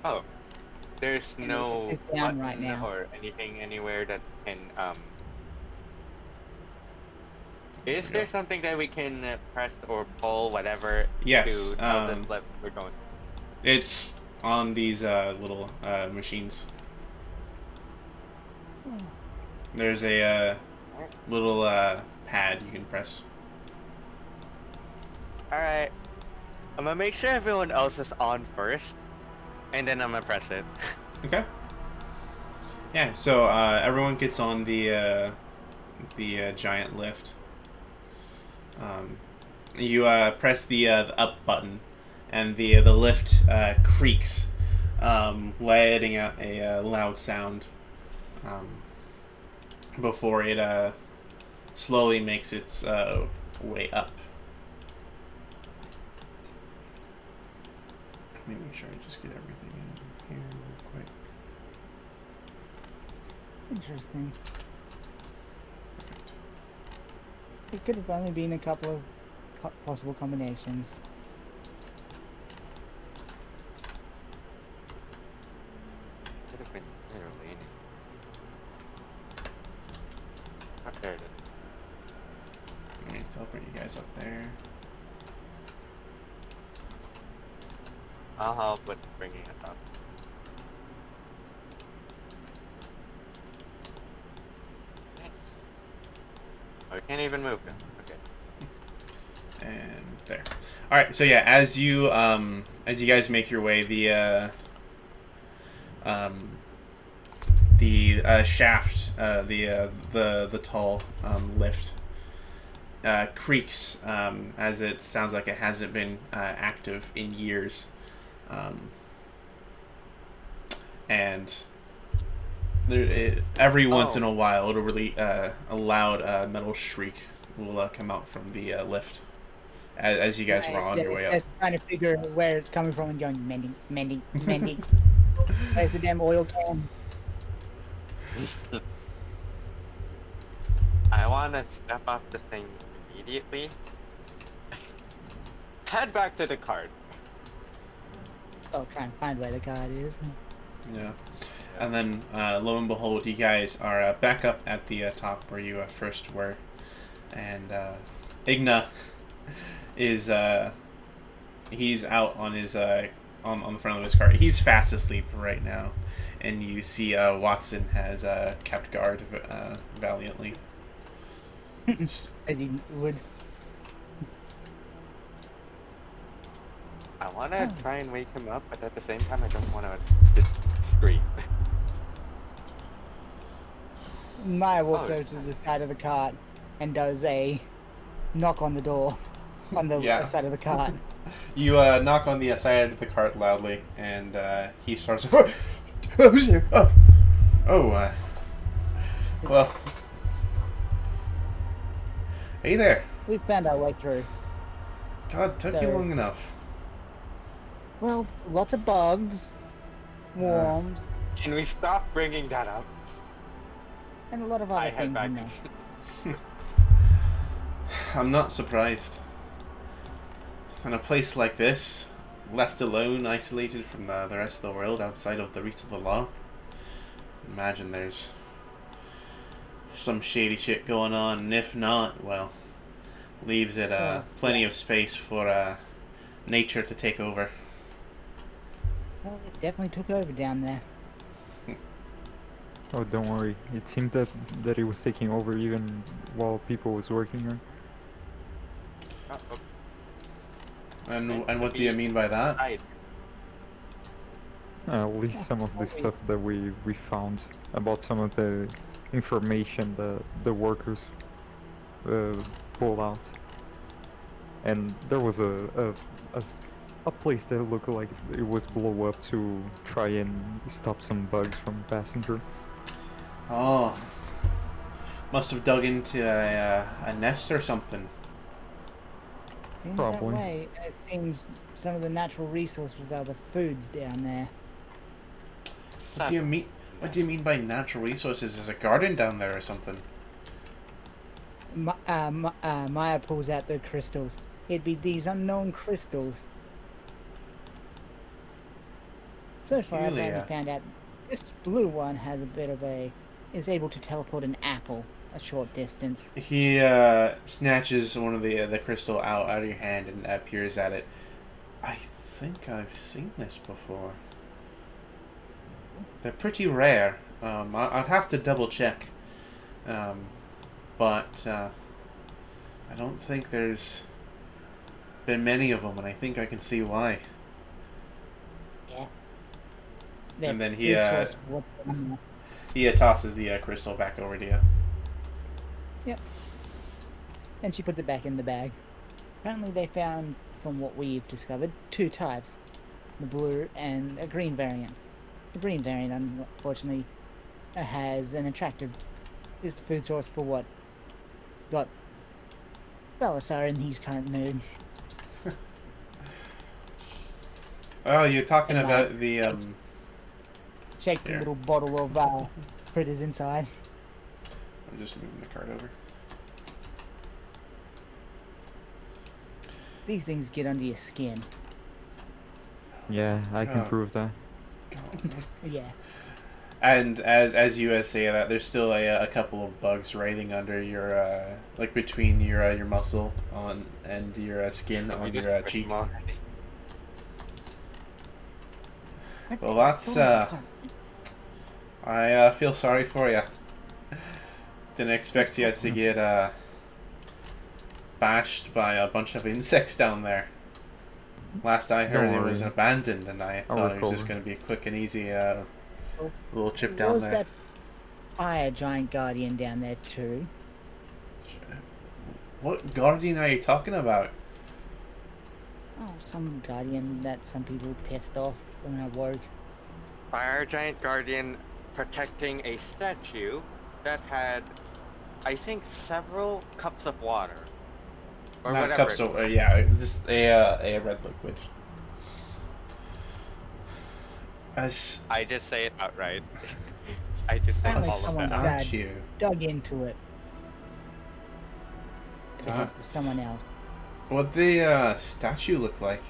Oh. There's no It's down button right now. or anything anywhere that can Is there something that we can press or pull, whatever, Yes, to tell this left we're going? It's on these little machines. There's a little pad you can press. Alright. I'm gonna make sure everyone else is on first, and then I'm gonna press it. Okay. Yeah. So everyone gets on the giant lift. You press the up button, and the lift creaks, letting out a loud sound before it slowly makes its way up. Let me make sure I just get everything in here real quick. Interesting. It could have only been a couple of possible combinations. Could have been literally anything. Oh, there it is. Alright, teleport you guys up there. I'll help with bringing it up. Oh, we can't even move now. Okay. And there. All right. So yeah, as you guys make your way, the shaft, the tall lift creaks as it sounds like it hasn't been active in years, and every once in a while it'll really a loud metal shriek will come out from the lift as you guys are on your way up. Just trying to figure where it's coming from and going, Mendy, Mendy, Mendy. Where's the damn oil can? I want to step off the thing immediately. Head back to the cart. Oh, try and find where the card is. Yeah. And then, lo and behold, you guys are back up at the top where you first were. And Igna is, he's out on his, on the front of his cart. He's fast asleep right now. And you see Watson has kept guard valiantly. As he would. I want to try and wake him up, but at the same time, I don't want to just scream. Maya walks Oh. over to the side of the cart and does a knock on the door on the Yeah. side of the cart. You knock on the side of the cart loudly, and he starts. Who's here? Well. Hey there. We found our way through. God, took you Sorry. long enough. Well, lots of bugs, worms, Can we stop bringing that up? and a lot of I other head things back. in there. I'm not surprised. In a place like this, left alone, isolated from the rest of the world, outside of the reach of the law, imagine there's some shady shit going on, and if not, well, leaves it plenty of space for nature to take over. Well, it definitely took over down there. Oh, don't worry. It seemed that it was taking over even while people was working here. Oh, And what do you mean by that? At least some of the stuff that we found about some of the information that the workers pulled out. And there was a place that looked like it was blow up to try and stop some bugs from passing through. Oh, must have dug into a nest or something. Seems Probably. that way. It seems some of the natural resources are the foods down there. What do you mean? What do you mean by natural resources? There's a garden down there or something. Maya pulls out the crystals. It'd be these unknown crystals. So far, I've only Peculiar. found out this blue one has a bit of a is able to teleport an apple a short distance. He snatches one of the crystal out of your hand and peers at it. I think I've seen this before. They're pretty rare. I'd have to double check. But I don't think there's been many of them, and I think I can see why. Yeah. And then he tosses the crystal back over to you. Yep. And she puts it back in the bag. Apparently they found, from what we've discovered, two types. The blue and a green variant. The green variant, unfortunately, has an attractive... is the food source for what got Belisar in his current mood. Oh, you're talking And, about the Shakes the There. little bottle of critters inside. I'm just moving the card over. These things get under your skin. Yeah, I can Oh. prove that. God. Yeah. And as you say that, there's still a couple of bugs writhing under your like between your muscle on and your skin on your cheek. Well, that's I feel sorry for you. Didn't expect you to get bashed by a bunch of insects down there. Last I heard, Don't it was worry. abandoned, and I I'll thought it was just recover. going to be a quick and easy little trip down Was there. that fire giant guardian down there too? What guardian are you talking about? Oh, some guardian that some people pissed off when I woke. Fire giant guardian protecting a statue that had, I think, several cups of water. Or Not whatever. cups of yeah, just a red liquid. As I just say it outright. I just say all Apparently of someone that. died. statue. Dug into it. It has to That's- someone else. What the statue look like?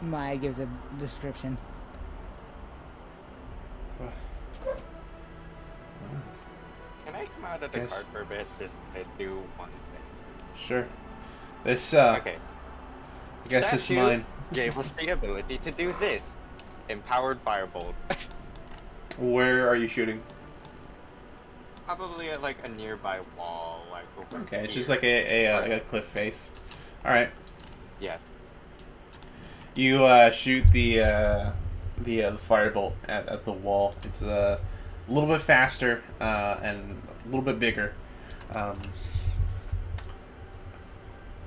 Maya gives a description. Can I come out of the Guess. card for a bit just to do one thing? Sure. This Okay. I guess this is Statue mine. gave us the ability to do this. Empowered Firebolt. Where are you shooting? Probably at like a nearby wall, like over Okay, it's here. just like a cliff face. All right. Yeah. You shoot the firebolt at the wall. It's a little bit faster and a little bit bigger.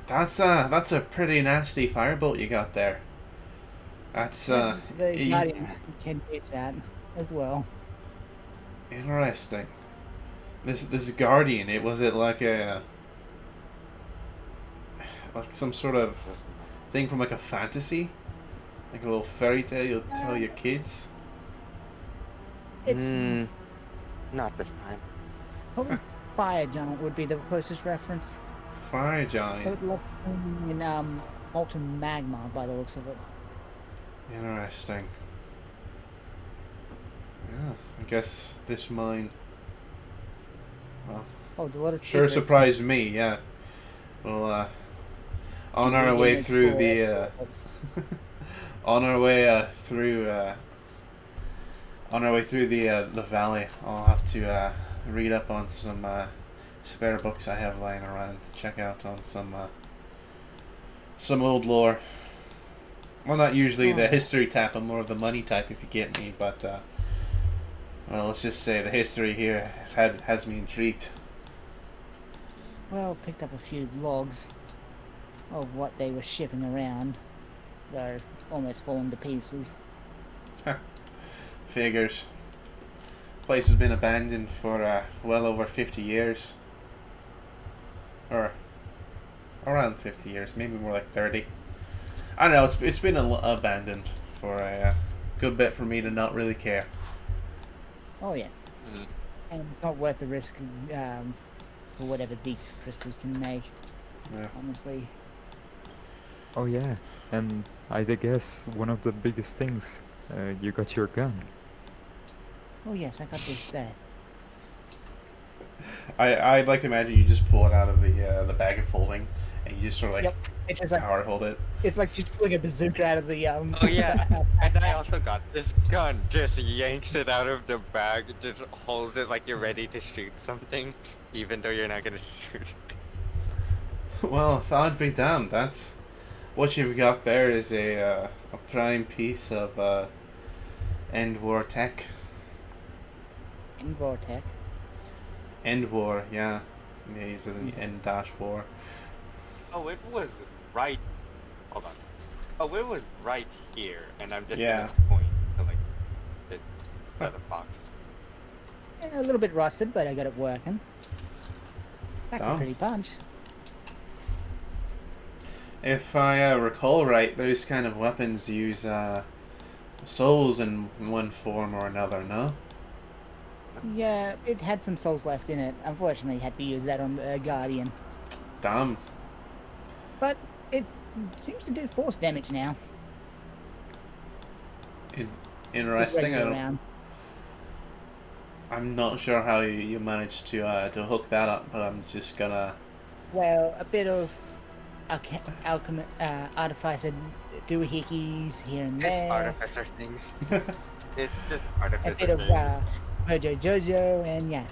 That's a pretty nasty firebolt you got there. That's The y- guardian can use that as well. interesting. This guardian, was it like some sort of thing from like a fantasy? Like a little fairy tale you'll tell your kids? It's Not this time. probably fire giant would be the closest reference. Fire It giant. would look in molten magma by the looks of it. Interesting. Yeah, I guess this mine Oh, it's a lot of sure secrets. surprised me, yeah. Well, on our way Ingredient through explorer. the on our way through On our way through the valley, I'll have to read up on some spare books I have lying around to check out on some old lore. Well, not usually the Oh. history type, I'm more of the money type, if you get me. But well, let's just say the history here has me intrigued. Well, picked up a few logs of what they were shipping around. They're almost falling to pieces. Figures. Place has been abandoned for well over 50 years. Or around 50 years, maybe more like 30. I don't know, it's been abandoned for a good bit for me to not really care. Oh yeah. Mm. And it's not worth the risk for whatever these crystals can make, Yeah. honestly. Oh yeah, and I guess one of the biggest things, you got your gun. Oh yes, I got this I'd like to imagine you just pull it out of the bag of folding, and you just sort of like Yep. It's just like power hold it. it's like she's pulling a bazooka out of the Oh yeah, and I also got this gun. Just yanks it out of the bag, just holds it like you're ready to shoot something, even though you're not gonna shoot. Well, if I'd be damned, that's what you've got there is a prime piece of end war tech. in Vortec. End war, yeah. Yeah, he's an end dash war. Oh, it was right. Hold on. Oh, it was right here, and I'm just Yeah. gonna point to like this other box. Yeah, a little bit rusted, but I got it working. That's a Dumb. pretty punch. If I recall right, those kind of weapons use souls in one form or another, no? Yeah, it had some souls left in it. Unfortunately, had to use that on the Guardian. Damn. But it seems to do force damage now. Interesting. Regular round. I'm not sure how you managed to hook that up, but I'm just gonna. Well, a bit of alchemy, artificer doohickeys here and Just there. artificer things. It's just A artificer bit of things. Mojo Jojo, and yeah.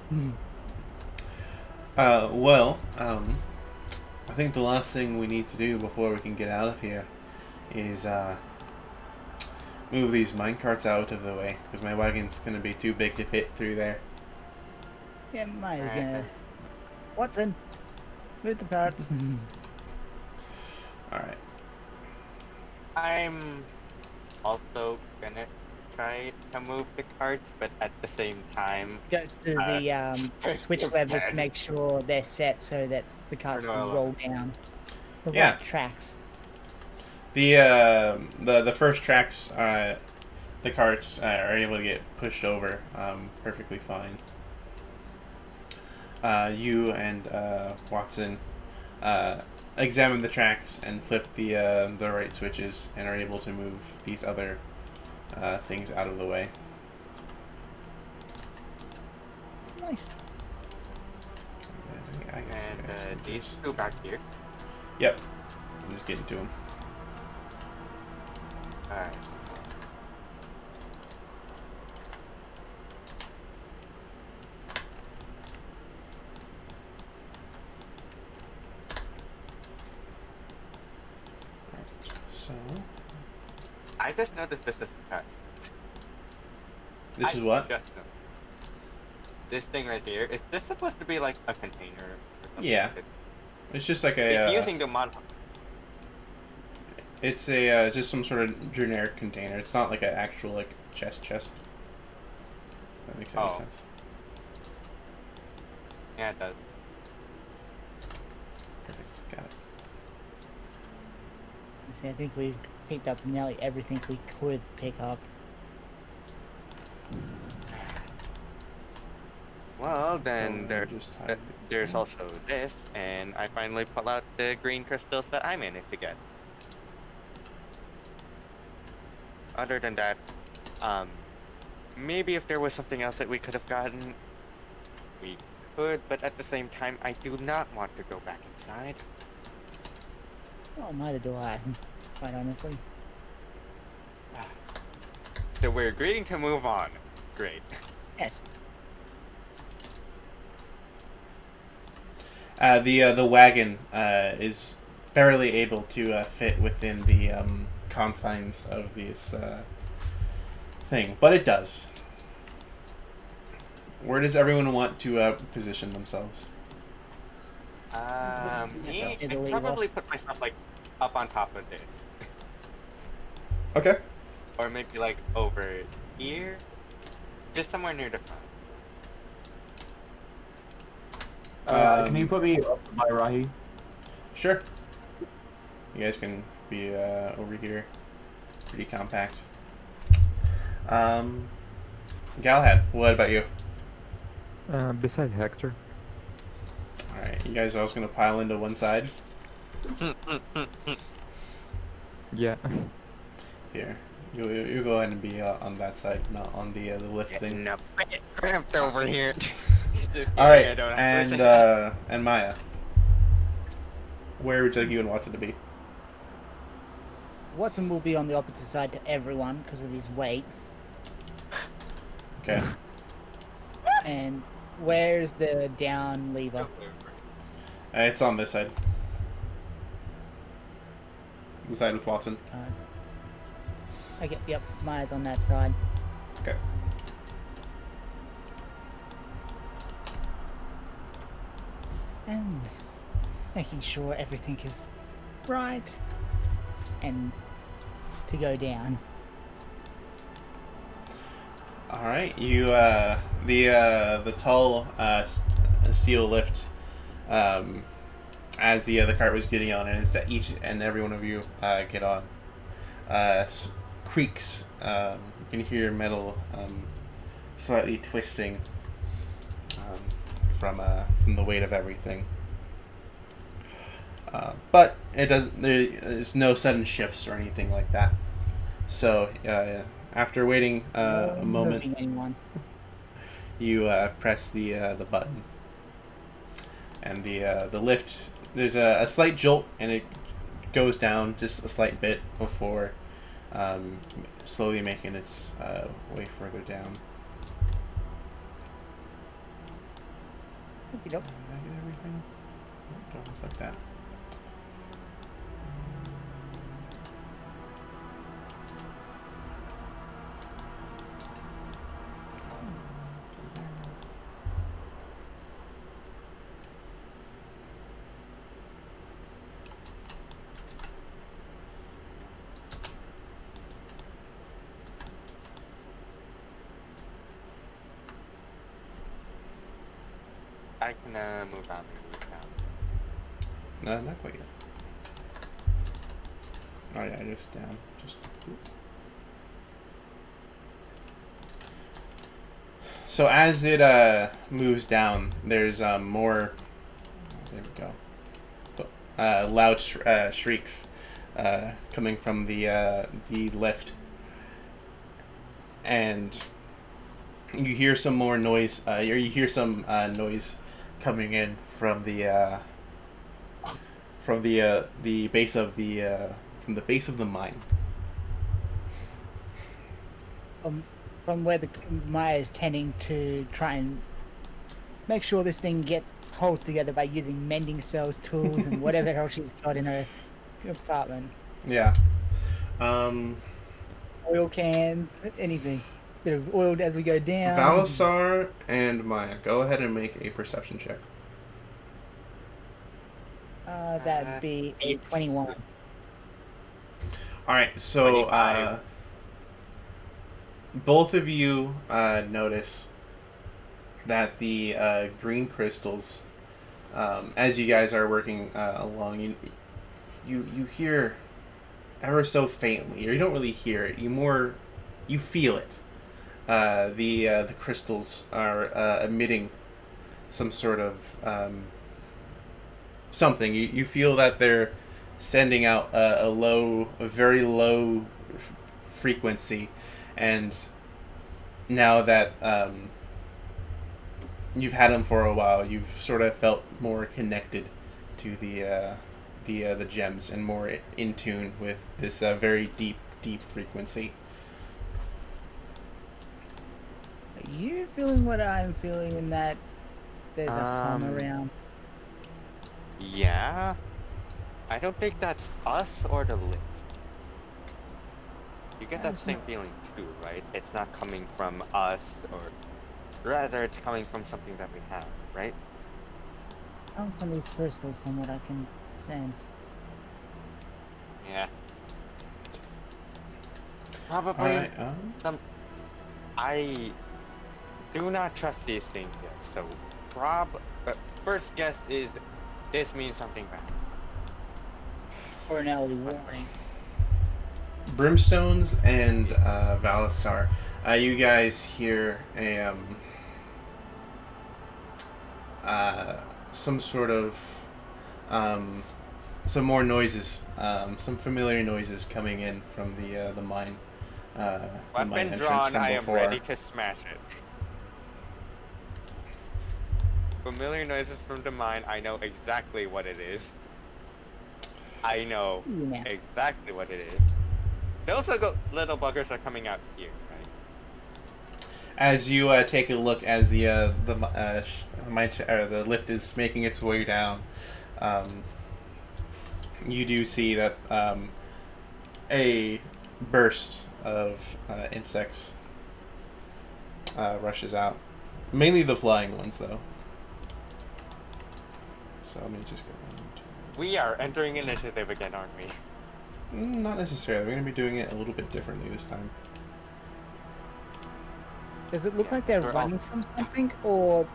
Well, I think the last thing we need to do before we can get out of here is move these minecarts out of the way, because my wagon's gonna be too big to fit through there. Yeah, Maya's Alright, gonna. then. Watson, move the parts. Alright. I'm also gonna try to move the carts, but at the same time, Go to the switch levers to make sure they're set so that the carts no, will no. roll down the Yeah. right tracks. The first tracks, the carts are able to get pushed over perfectly fine. You and Watson examine the tracks and flip the right switches and are able to move these other things out of the way. Nice. I guess you and guys can these just- two back here. Yep. I'm just getting to them. Alright. So I just noticed this is a test. this I is what? Just noticed. This thing right here, is this supposed to be like a container? Or something? Yeah. It's just like It's a. using the mod. It's a just some sort of generic container. It's not like an actual like chest. That makes any Oh. sense. Yeah, it does. Perfect. Got it. See, I think we've picked up nearly everything we could pick up. Well, then Oh, there's also this, and I finally pull out the green crystals that I managed to get. Other than that, maybe if there was something else that we could have gotten, we could, but at the same time, I do not want to go back inside. Oh, neither do I, quite honestly. So we're agreeing to move on. great. Yes. The wagon is barely able to fit within the confines of this thing, but it does. Where does everyone want to position themselves? Me, Yeah, I'd the probably put myself like up on top of this, Okay. or maybe like over here, just somewhere near the front. Can you put me up by Rahi? Sure. You guys can be over here. Pretty compact. Galahad, what about you? Beside Hector. Alright, you guys are also going to pile into one side? Yeah. Here. You go ahead and be on that side, not on the lift thing. No, cramped over here. Just kidding, Alright, I don't actually say and Maya. Where would you and Watson to be? Watson will be on the opposite side to everyone because of his weight. Okay. And where's the down lever? It's on this side. The side with Watson. Okay, yep, Maya's on that side. Okay. And making sure everything is right and to go down. All right, you the tall steel lift as the cart was getting on, and as each and every one of you get on, creaks. You can hear metal slightly twisting from the weight of everything. But it doesn't. There's no sudden shifts or anything like that. So after waiting a No moment, moving anyone. you press the button, and the lift. There's a slight jolt, and it goes down just a slight bit before slowly making its way further down. Okey-doke. Did I get everything? Nope, don't look like that. I can move out and move down. No, not quite yet. Oh yeah, just down. Just. So as it moves down, there's more. There we go. Loud shrieks coming from the lift, and you hear some more noise. Or you hear some noise coming in from the base of the mine. From where the Maya is tending to try and make sure this thing holds together by using mending spells, tools, and whatever else she's got in her apartment. Yeah. Oil cans, anything. Bit of oil as we go down. Balasar and Maya, go ahead and make a perception check. That'd be a 21. All right, so 25. Both of you notice that the green crystals, as you guys are working along, you hear ever so faintly, or you don't really hear it. You feel it. The crystals are emitting some sort of something. You feel that they're sending out a very low frequency, and now that you've had them for a while, you've sort of felt more connected to the gems and more in tune with this very deep frequency. Are you feeling what I'm feeling in that there's a hum around? Yeah. I don't think that's us or the lift. You get that It's same not- feeling too, right? It's not coming from us, or rather, it's coming from something that we have, right? Come from these crystals, from what I can sense. Yeah. All Probably right. some. I do not trust these things yet. So, first guess is this means something bad. Or an early warning. Brimstones and Valisar, you guys hear a some sort of some more noises, some familiar noises coming in from the mine. The mine Weapon entrance drawn, from I am before. ready to smash it. Familiar noises from the mine, I know exactly what it is. I know Yeah. exactly what it is. Those little buggers are coming out here, right? As you take a look, as the lift is making its way down, you do see that a burst of insects rushes out. Mainly the flying ones, though. So let me just go down to... We are entering initiative again, aren't we? Not necessarily. We're going to be doing it a little bit differently this time. Does it look Yeah, like they're we're all- running from something, or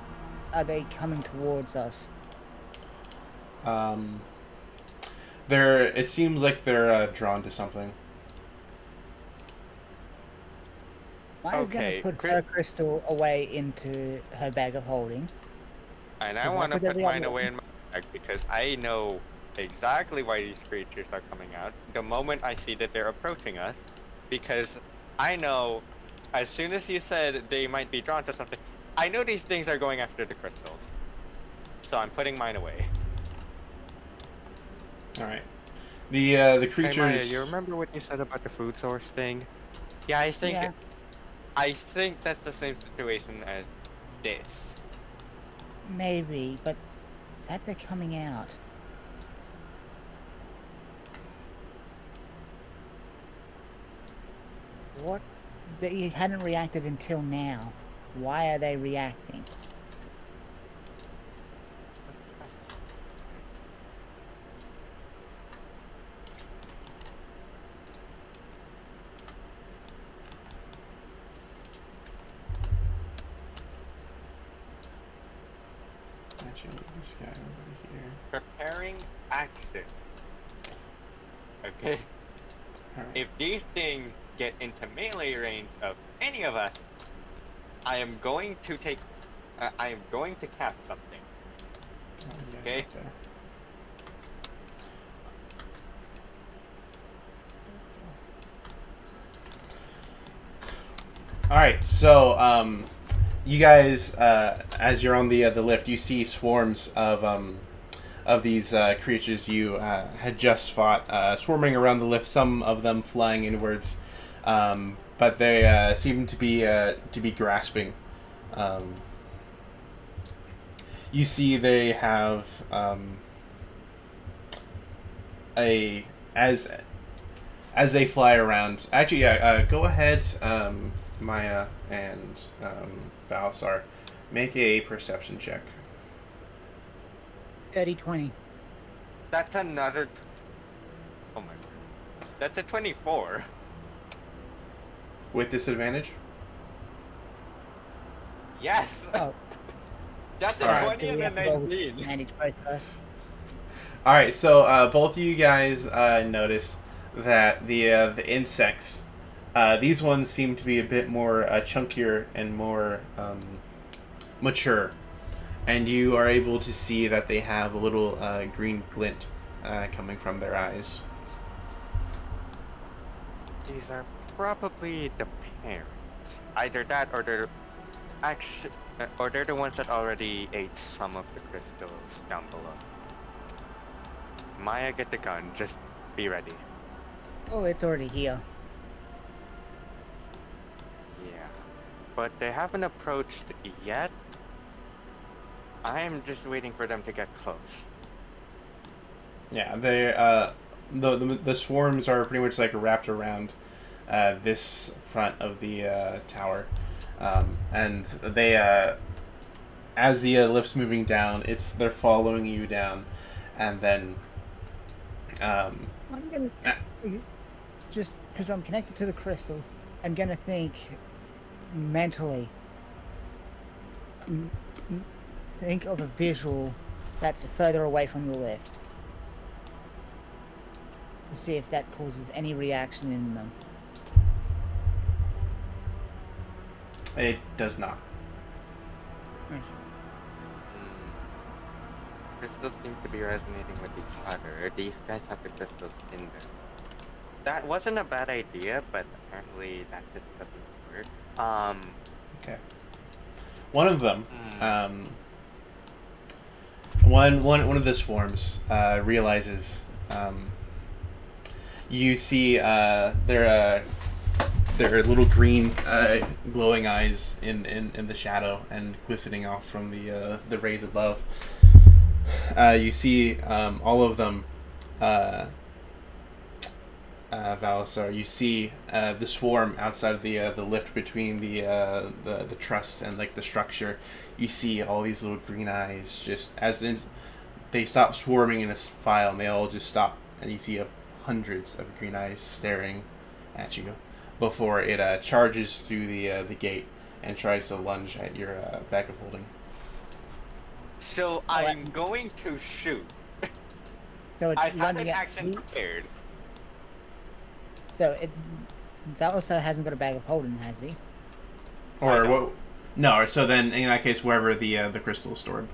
are they coming towards us? It seems like they're drawn to something. Maya's Okay, gonna put Chris- her crystal away into her bag of holding. And I Just like want to with put every mine other away one. in my bag because I know exactly why these creatures are coming out the moment I see that they're approaching us. Because I know, as soon as you said they might be drawn to something, I know these things are going after the crystals. So I'm putting mine away. All right. The creatures. Hey Maya, you remember what you said about the food source thing? Yeah, I think Yeah. that's the same situation as this. Maybe, but that they're coming out. What? They hadn't reacted until now. Why are they reacting? Actually, this guy over here. Preparing action. Okay. All right. If these things get into melee range of any of us, I am going to cast something. Oh, you guys Okay. up there. All right, so you guys, as you're on the lift, you see swarms of these creatures you had just fought, swarming around the lift. Some of them flying inwards, but they seem to be grasping. You see, they have as they fly around. Actually, yeah. Go ahead, Maya and Valisar. Make a perception check. 30-20. That's another. Oh my word. That's a 24. With disadvantage? Yes. Oh, That's a Alright. 20 and a 19. manage both of us. Alright, so both of you guys notice that the insects, these ones seem to be a bit more chunkier and more mature. And you are able to see that they have a little green glint coming from their eyes. These are probably the parents. Either that or they're the ones that already ate some of the crystals down below. Maya, get the gun. Just be ready. Oh, it's already here. Yeah. but they haven't approached yet. I am just waiting for them to get close. Yeah, they the swarms are pretty much like wrapped around this front of the tower, and they as the lift's moving down, they're following you down, and then I'm gonna just because I'm connected to the crystal, I'm gonna think mentally. Think of a visual that's further away from the lift to see if that causes any reaction in them. it does not. Okay. Crystals seem to be resonating with each other. These guys have the crystals in them. That wasn't a bad idea, but apparently that just doesn't work. Okay. One of them, one of the swarms realizes. You see their little green glowing eyes in the shadow and glistening off from the rays above. You see all of them. Valisar, you see the swarm outside of the lift between the truss and like the structure. You see all these little green eyes just they stop swarming in a file and they all just stop, and you see hundreds of green eyes staring at you before it charges through the gate and tries to lunge at your bag of holding. So I'm going to shoot. So it's I have an lunging at action me. prepared. So Valisar hasn't got a bag of holding, has he? Or what? No. So then, in that case, wherever the crystal is stored.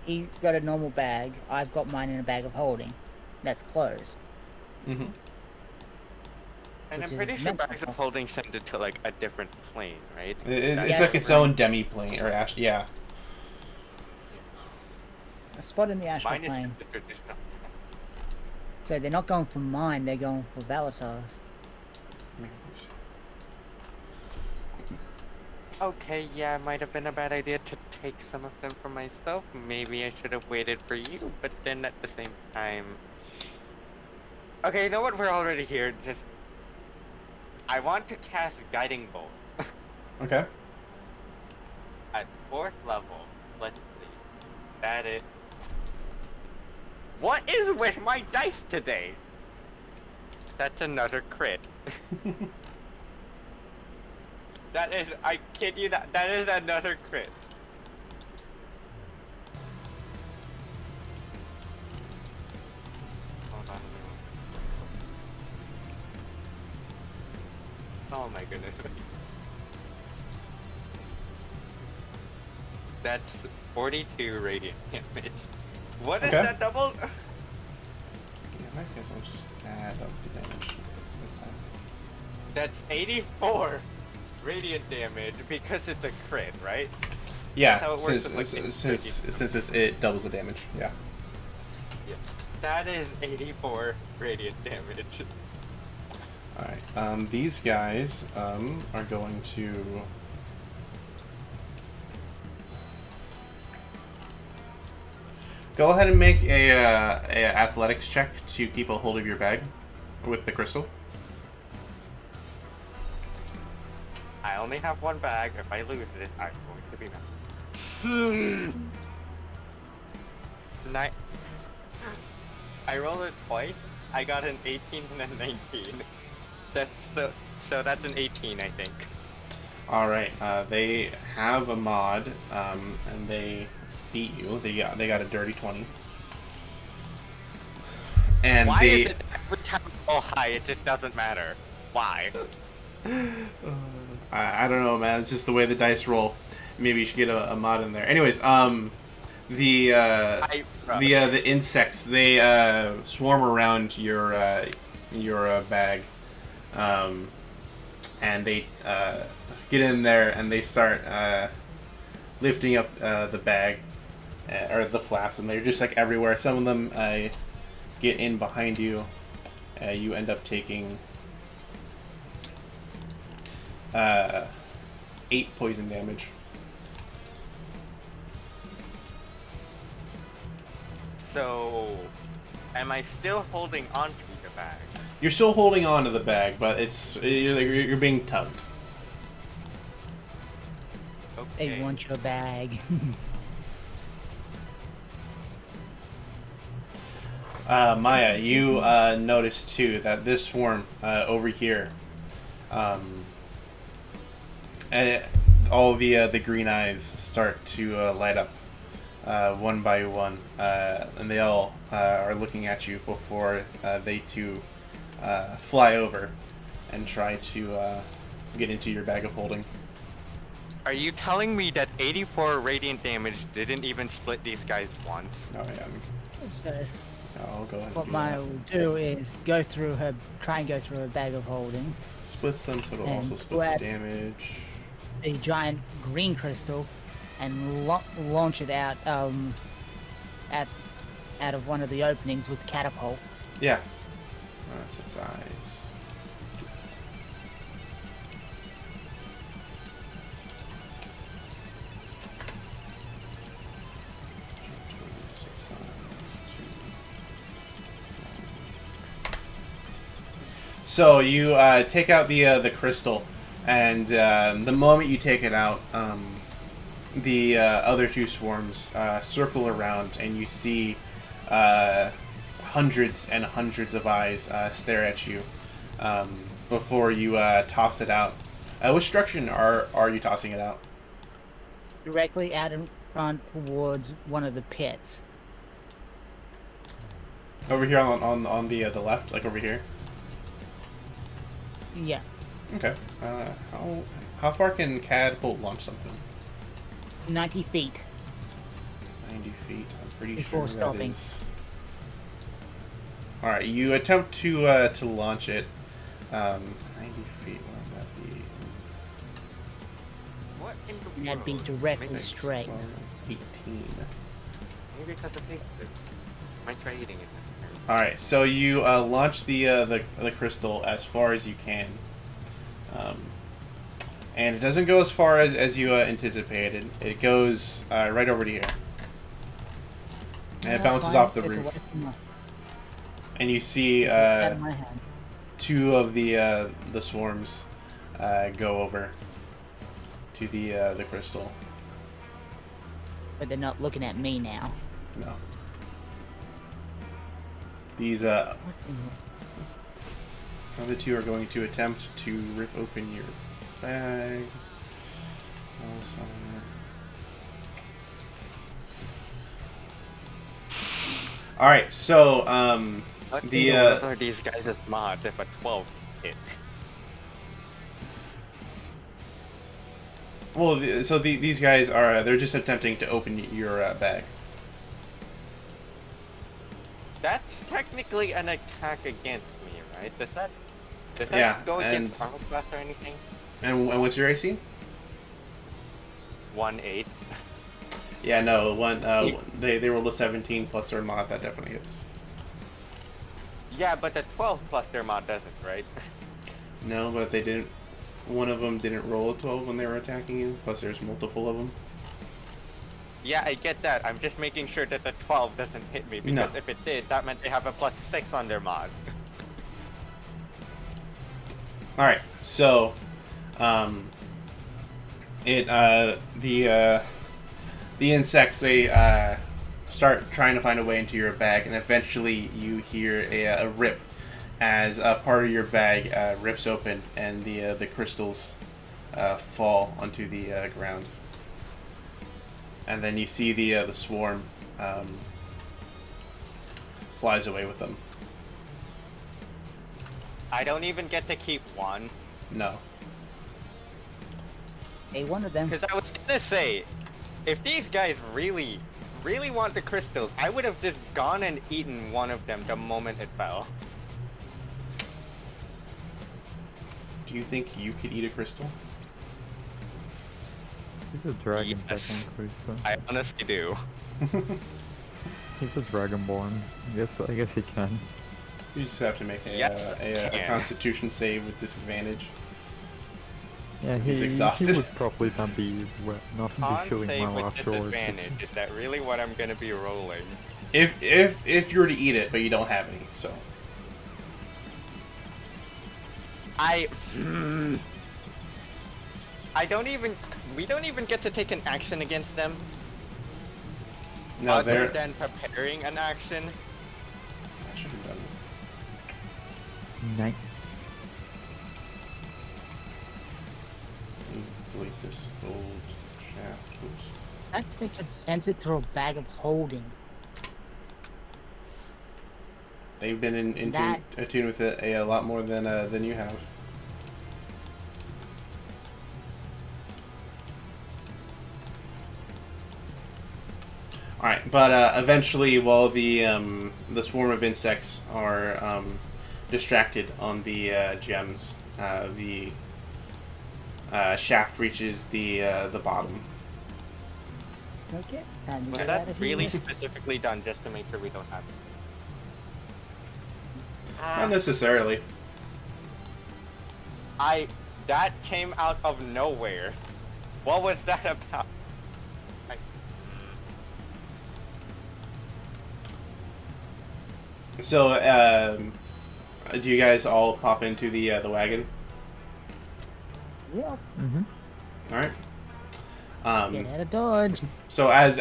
He's got a normal bag. I've got mine in a bag of holding. That's closed. Mm-hmm. And Which I'm is pretty sure mental. bags of holding send it to like a different plane, right? It's Yeah. like its own demi plane or ash. Yeah. A spot in the astral Mine is plane. the traditional. So they're not going for mine, they're going for Valisar's. Okay, yeah, it might have been a bad idea to take some of them for myself. Maybe I should have waited for you, but then at the same time... Okay, you know what? We're already here. Just... I want to cast Guiding Bolt. Okay. At 4th level. Let's see. That is... What is with my dice today? That's another crit. That is, I kid you not, that is another crit. Hold on a minute. Oh my goodness. That's 42 radiant damage. What is Okay. that double? Yeah, I guess I'll just add up the damage this time. That's 84 radiant damage because it's a crit, right? Yeah, how it works since in, like, since it doubles the damage. Yeah. Yeah. That is 84 radiant damage. All right. These guys are going to. Go ahead and make a athletics check to keep a hold of your bag with the crystal. I only have one bag. If I lose it, I'm going to be mad. I rolled it twice. I got an 18 and a 19. So that's an 18, I think. All right. They have a mod, and they beat you. They got a dirty 20. And Why they. is it every time I roll high, it just doesn't matter? Why? I don't know, man. It's just the way the dice roll. Maybe you should get a mod in there. Anyways, the insects, they swarm around your bag, and they get in there and they start lifting up the bag or the flaps, and they're just like everywhere. Some of them get in behind you. You end up taking 8 poison damage. So, am I still holding on to the bag? You're still holding on to the bag, but you're being tugged. Okay. They want your bag. Maya, you notice too that this swarm over here, and all the green eyes start to light up one by one, and they all are looking at you before they too fly over and try to get into your bag of holding. Are you telling me that 84 radiant damage didn't even split these guys once? Oh yeah, So I'll go ahead. what And do Maya that. will do is try and go through her bag of holding. Splits them, so it'll and also split grab the damage. a giant green crystal and launch it out out of one of the openings with catapult. Yeah, that's its eyes. So you take out the crystal, and the moment you take it out, the other two swarms circle around, and you see hundreds and hundreds of eyes stare at you before you toss it out. Which direction are you tossing it out? Directly out in front towards one of the pits. Over here on the left, like over here. Yeah, Okay. How far can catapult launch something? 90 feet. 90 feet. I'm pretty Before sure stopping. that is. All right, you attempt to launch it. 90 feet. What would that be? What in the And that'd be world? directly Maybe- straight. 18. Maybe because of this. Might try eating it. All right, so you launch the crystal as far as you can, and it doesn't go as far as you anticipated. It goes right over to here, and it That's bounces fine. off the It's roof. away from my- And you see it's out of my hand. two of the swarms go over to the crystal. But they're not looking at me now. No. These What in the- other two are going to attempt to rip open your bag. All right, so What in the world are these guys as mods if a 12 hit? well, these guys are they're just attempting to open your bag. That's technically an attack against me, right? Does that Yeah, go against and- armor class or anything? And what's your AC? 1-8. Yeah, no, they rolled a 17 plus their mod. That definitely hits. Yeah, but the 12 plus their mod doesn't, right? No, but they didn't. One of them didn't roll a 12 when they were attacking you. Plus, there's multiple of them. Yeah, I get that. I'm just making sure that the 12 doesn't hit me, because No. if it did, that meant they have a +6 on their mod. All right, so, the insects, they start trying to find a way into your bag, and eventually you hear a rip as a part of your bag rips open, and the crystals fall onto the ground. And then you see the swarm flies away with them. I don't even get to keep one, No. Hey, one of them. because I was gonna say, if these guys really, really want the crystals, I would have just gone and eaten one of them the moment it fell. Do you think you could eat a crystal? He's a dragon Yes. technically, so I honestly do. he's a dragonborn. I guess he can. You just have to make a, Yes, a can. Constitution save with disadvantage. Yeah, He's he exhausted. would probably not be Can't feeling save well with afterwards. disadvantage. Is that really what I'm gonna be rolling? If you were to eat it, but you don't have any, so I don't even. We don't even get to take an action against them. no, other they're. than preparing an action. I should have done. Nice. Let me delete this old shaft. Oops. I think I could sense it through a bag of holding. They've been in That- tune with it a lot more than you have. All right, but eventually, while the swarm of insects are distracted on the gems, the shaft reaches the bottom. Okay. Time to Was get that out of really here. specifically done just to make sure we don't have it? Not necessarily. That came out of nowhere. What was that about? So, do you guys all pop into the wagon? Yeah. Mm-hmm. All right. Get out of Dodge. So as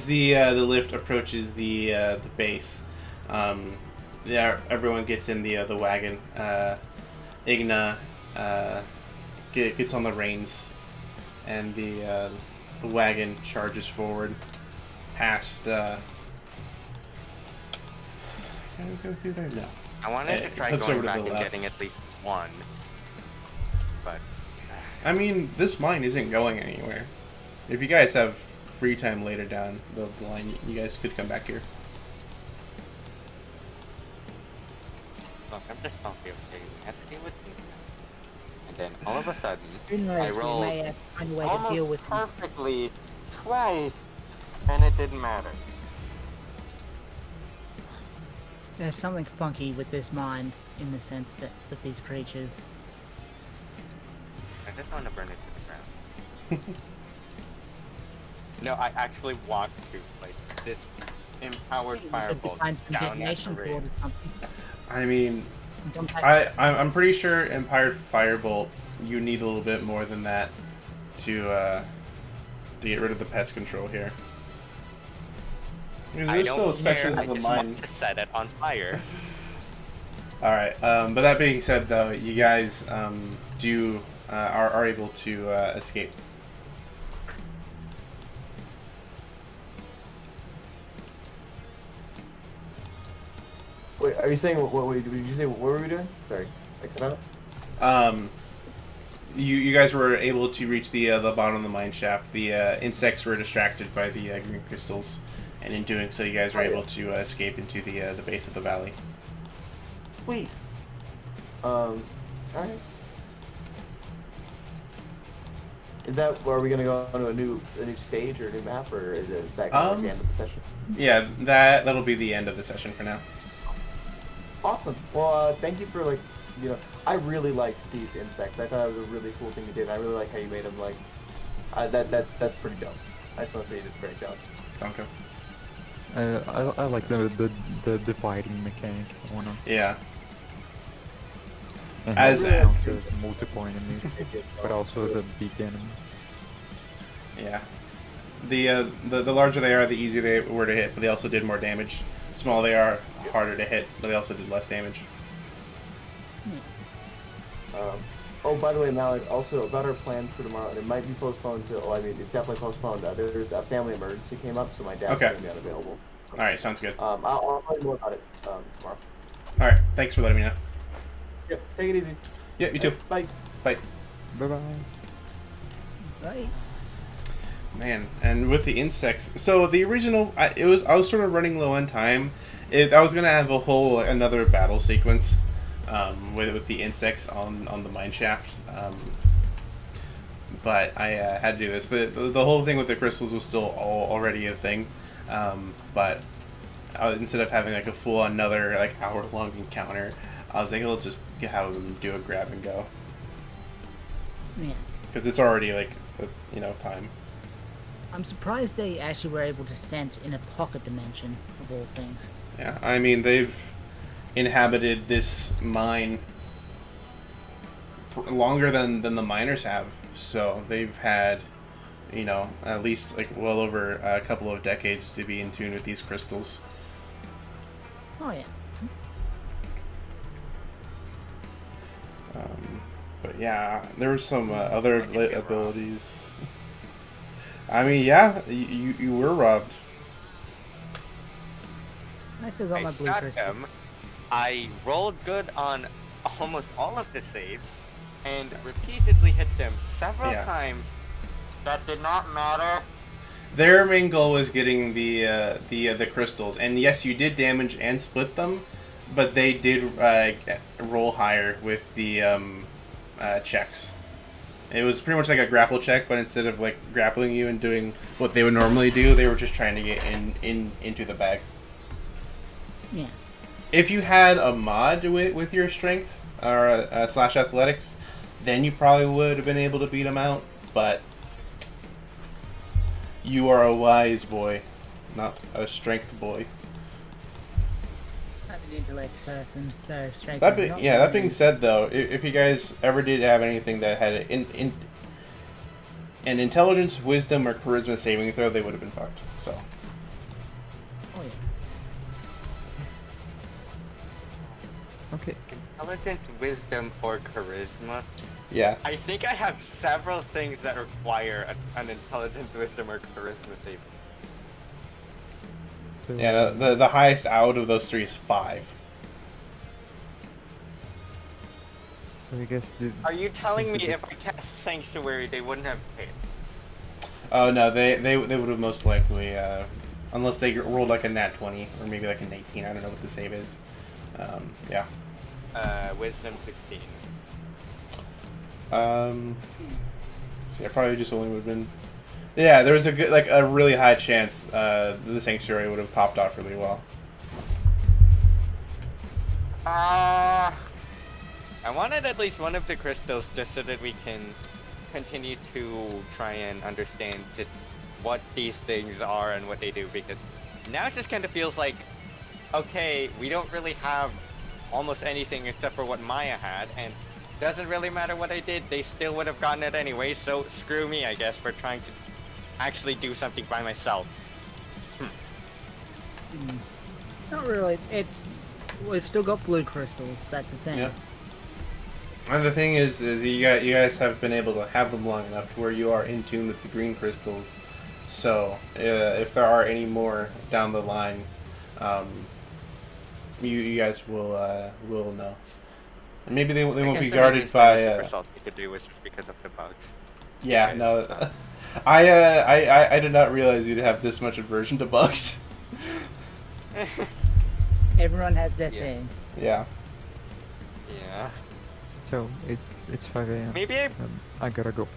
the lift approaches the base, yeah, everyone gets in the wagon. Igna gets on the reins, and the wagon charges forward past. Can we go through there? No. I wanted to It try hooks going over to back the and left. getting at least one, but I mean, this mine isn't going anywhere. If you guys have free time later down the line, you guys could come back here. look, I'm just not okay. We had to deal with things, and then all of a sudden, Who knows? We rolled may find a way to deal with them. perfectly twice, and it didn't matter. There's something funky with this mine, in the sense that with these creatures. I just want to burn it to the ground. No, I actually want to, like, this empowered You could firebolt find some down at the detonation cord rig. or something. I mean, Some type- I'm pretty sure Empired Firebolt, you need a little bit more than that to get rid of the pest control here. Because I there's don't still care, sections I of the just mine. want to set it on fire. Alright, but that being said though, you guys are able to escape. Wait, are you saying what did you say? What were we doing? Sorry, I cut out. You guys were able to reach the bottom of the mine shaft. The insects were distracted by the green crystals, and in doing so, you guys were able to escape into the base of the valley. Sweet. Alright. Is that where are we gonna go on to a new stage or a new map, or is it back at the end of the session? Yeah, that'll be the end of the session for now. Awesome. Well, thank you for I really liked these insects. I thought it was a really cool thing you did. I really like how you made them like. That's pretty dope. I just want to say you did a great job. Okay. I like the dividing mechanic. I wanna. Yeah. And As- how it counts as multiple enemies, but also as a big enemy. Yeah. The larger they are, the easier they were to hit, but they also did more damage. The smaller they are, harder to hit, but they also did less damage. Oh, by the way, Malik, also about our plans for tomorrow, it might be postponed to, it's definitely postponed. There's a family emergency came up, so my dad's Okay. going to be unavailable. Alright, sounds good. I'll tell you more about it tomorrow. Alright, thanks for letting me know. Yep, take it easy. Yeah, you too. Bye. Bye. Bye bye. Right. Man, and with the insects, so the original, I was sort of running low on time. I was gonna have another battle sequence, with the insects on the mine shaft, but I had to do this. The whole thing with the crystals was still already a thing, but instead of having like a full another like hour-long encounter, I was like, I'll just have them do a grab and go. Yeah. because it's already like time. I'm surprised they actually were able to sense in a pocket dimension of all things. Yeah, I mean they've inhabited this mine longer than the miners have, so they've had at least like well over a couple of decades to be in tune with these crystals. Oh yeah. But yeah, there were some other abilities. I mean, yeah, you were robbed. I still got I my blue shot crystal. him. I rolled good on almost all of the saves, and repeatedly hit them several Yeah. times. That did not matter. Their main goal was getting the crystals, and yes, you did damage and split them, but they did roll higher with the checks. It was pretty much like a grapple check, but instead of like grappling you and doing what they would normally do, they were just trying to get into the bag. Yeah. If you had a mod with your strength or slash athletics, then you probably would have been able to beat them out. But you are a wise boy, not a strength boy. I'm an intellect person, so strength. That is not that being really- said, though, if you guys ever did have anything that had an intelligence, wisdom, or charisma saving throw, they would have been fucked. So Oh yeah. Okay. Intelligence, wisdom, or charisma. yeah, I think I have several things that require an intelligence, wisdom, or charisma save. So, yeah. The highest out of those three is 5. So I guess the, Are you telling me Since it if is- I cast Sanctuary, they wouldn't have paid? Oh no, they would have most likely, unless they rolled like a nat 20 or maybe like an 18. I don't know what the save is. Yeah. Wisdom 16. Yeah, probably just only would have been. Yeah, there was a really high chance the sanctuary would have popped off really well. I wanted at least one of the crystals just so that we can continue to try and understand just what these things are and what they do, because now it just kind of feels like, okay, we don't really have almost anything except for what Maya had, and doesn't really matter what I did, they still would have gotten it anyway, so screw me, I guess, for trying to actually do something by myself. Not really. We've still got blue crystals. That's the thing. Yeah. And the thing is you guys have been able to have them long enough to where you are in tune with the green crystals. So if there are any more down the line, you guys will know. And maybe they won't be guarded by. Super salty to do was just because of the bugs. Yeah, Yes. no. I did not realize you'd have this much aversion to bugs. Everyone has their Yeah. thing. Yeah. Yeah. so it's 5 a.m. Maybe I I gotta go.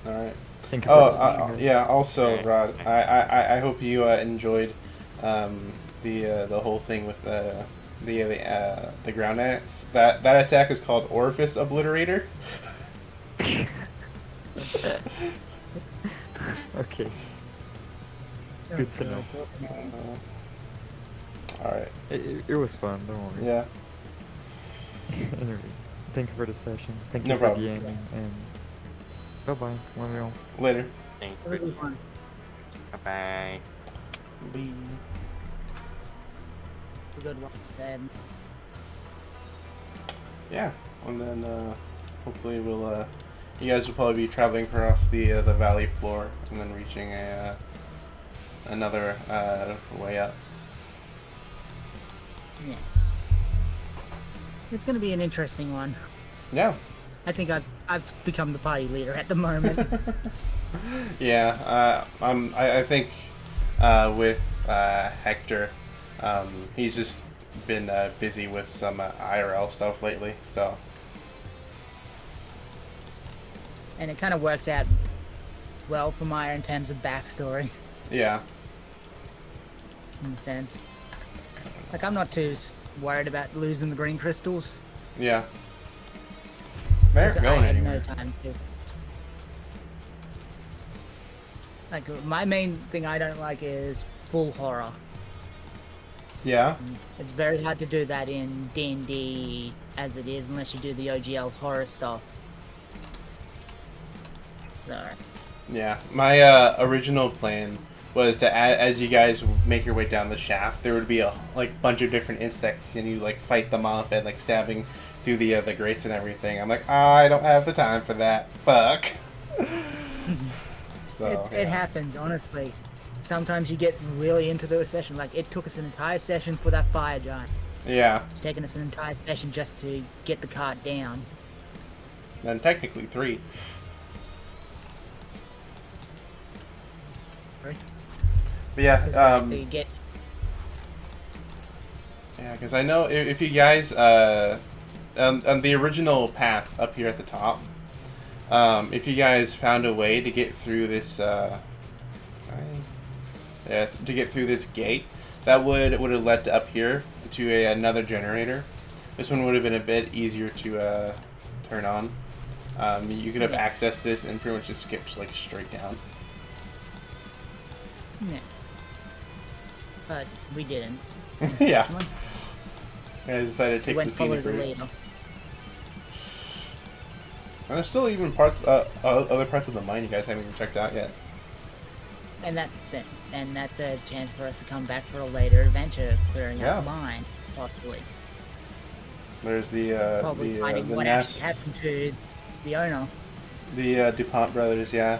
All right. Thank you. Oh, for listening, guys. yeah. Also, Okay. Rod, I hope you enjoyed the whole thing with the ground ants. That attack is called Orifice Obliterator. Okay. Good to know. All right. It was fun. Don't worry. Yeah. Anyway, thank you for the session. Thank No you for problem. DMing and bye bye. Love you all. Later. thanks Have a for good one. bye. Have a good one. Then. Yeah. And then hopefully we'll you guys will probably be traveling across the valley floor and then reaching another way up. Yeah. It's gonna be an interesting one. Yeah. I think I've become the party leader at the moment. Yeah, I think with Hector, he's just been busy with some IRL stuff lately, so And it kind of works out well for Maya in terms of backstory, yeah. in a sense. Like, I'm not too worried about losing the green crystals. Yeah. They aren't 'cause I going had anywhere. no time to. Like my main thing I don't like is full horror. Yeah. It's very hard to do that in D&D as it is, unless you do the OGL horror stuff. So, Yeah. My original plan was to add, as you guys make your way down the shaft, there would be a bunch of different insects, and you like fight them off and like stabbing through the grates and everything. I'm like, I don't have the time for that. Fuck. So it happens, honestly. Sometimes you get really into the session. Like, it took us an entire session for that fire giant. Yeah. It's taken us an entire session just to get the cart down. And technically 3. Right? But yeah. 'Cause they get Yeah, because I know if you guys on the original path up here at the top, if you guys found a way to get through this, to get through this gate, that would have led to up here to another generator. This one would have been a bit easier to turn on. You could have accessed this and pretty much just skipped like straight down. yeah. But we didn't. Yeah. I decided to take the Went follow scenic the route. leader. And there's still even parts, other parts of the mine you guys haven't even checked out yet. And that's a chance for us to come back for a later adventure, clearing out the mine, possibly. There's Probably the finding what nest, actually happened to the owner. the DuPont brothers, yeah.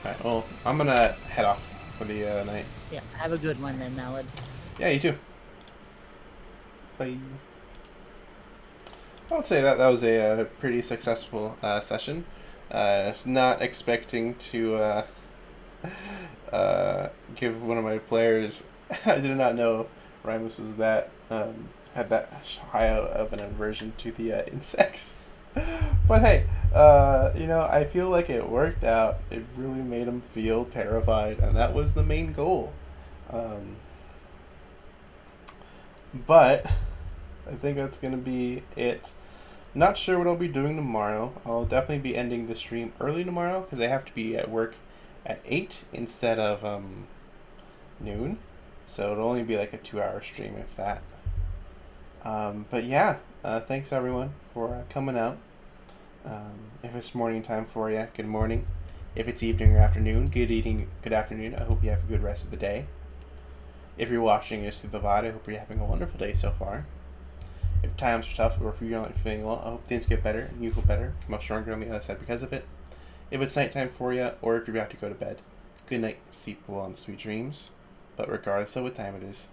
Alright, well, I'm gonna head off for the night. Yeah, have a good one then, Mallard. Yeah, you too. Bye. I would say that was a pretty successful session. Not expecting to give one of my players. I did not know Rimus was that had that high of an aversion to the insects. But hey, I feel like it worked out. It really made him feel terrified, and that was the main goal. But I think that's gonna be it. Not sure what I'll be doing tomorrow. I'll definitely be ending the stream early tomorrow because I have to be at work at 8 instead of noon. So it'll only be like a 2-hour stream if that. But yeah, thanks everyone for coming out. If it's morning time for you, good morning. If it's evening or afternoon, good evening, good afternoon. I hope you have a good rest of the day. If you're watching this through the VOD, I hope you're having a wonderful day so far. If times are tough or if you're not feeling well, I hope things get better and you feel better, come out stronger on the other side because of it. If it's nighttime for you or if you're about to go to bed, good night, sleep well and sweet dreams. But regardless of what time it is,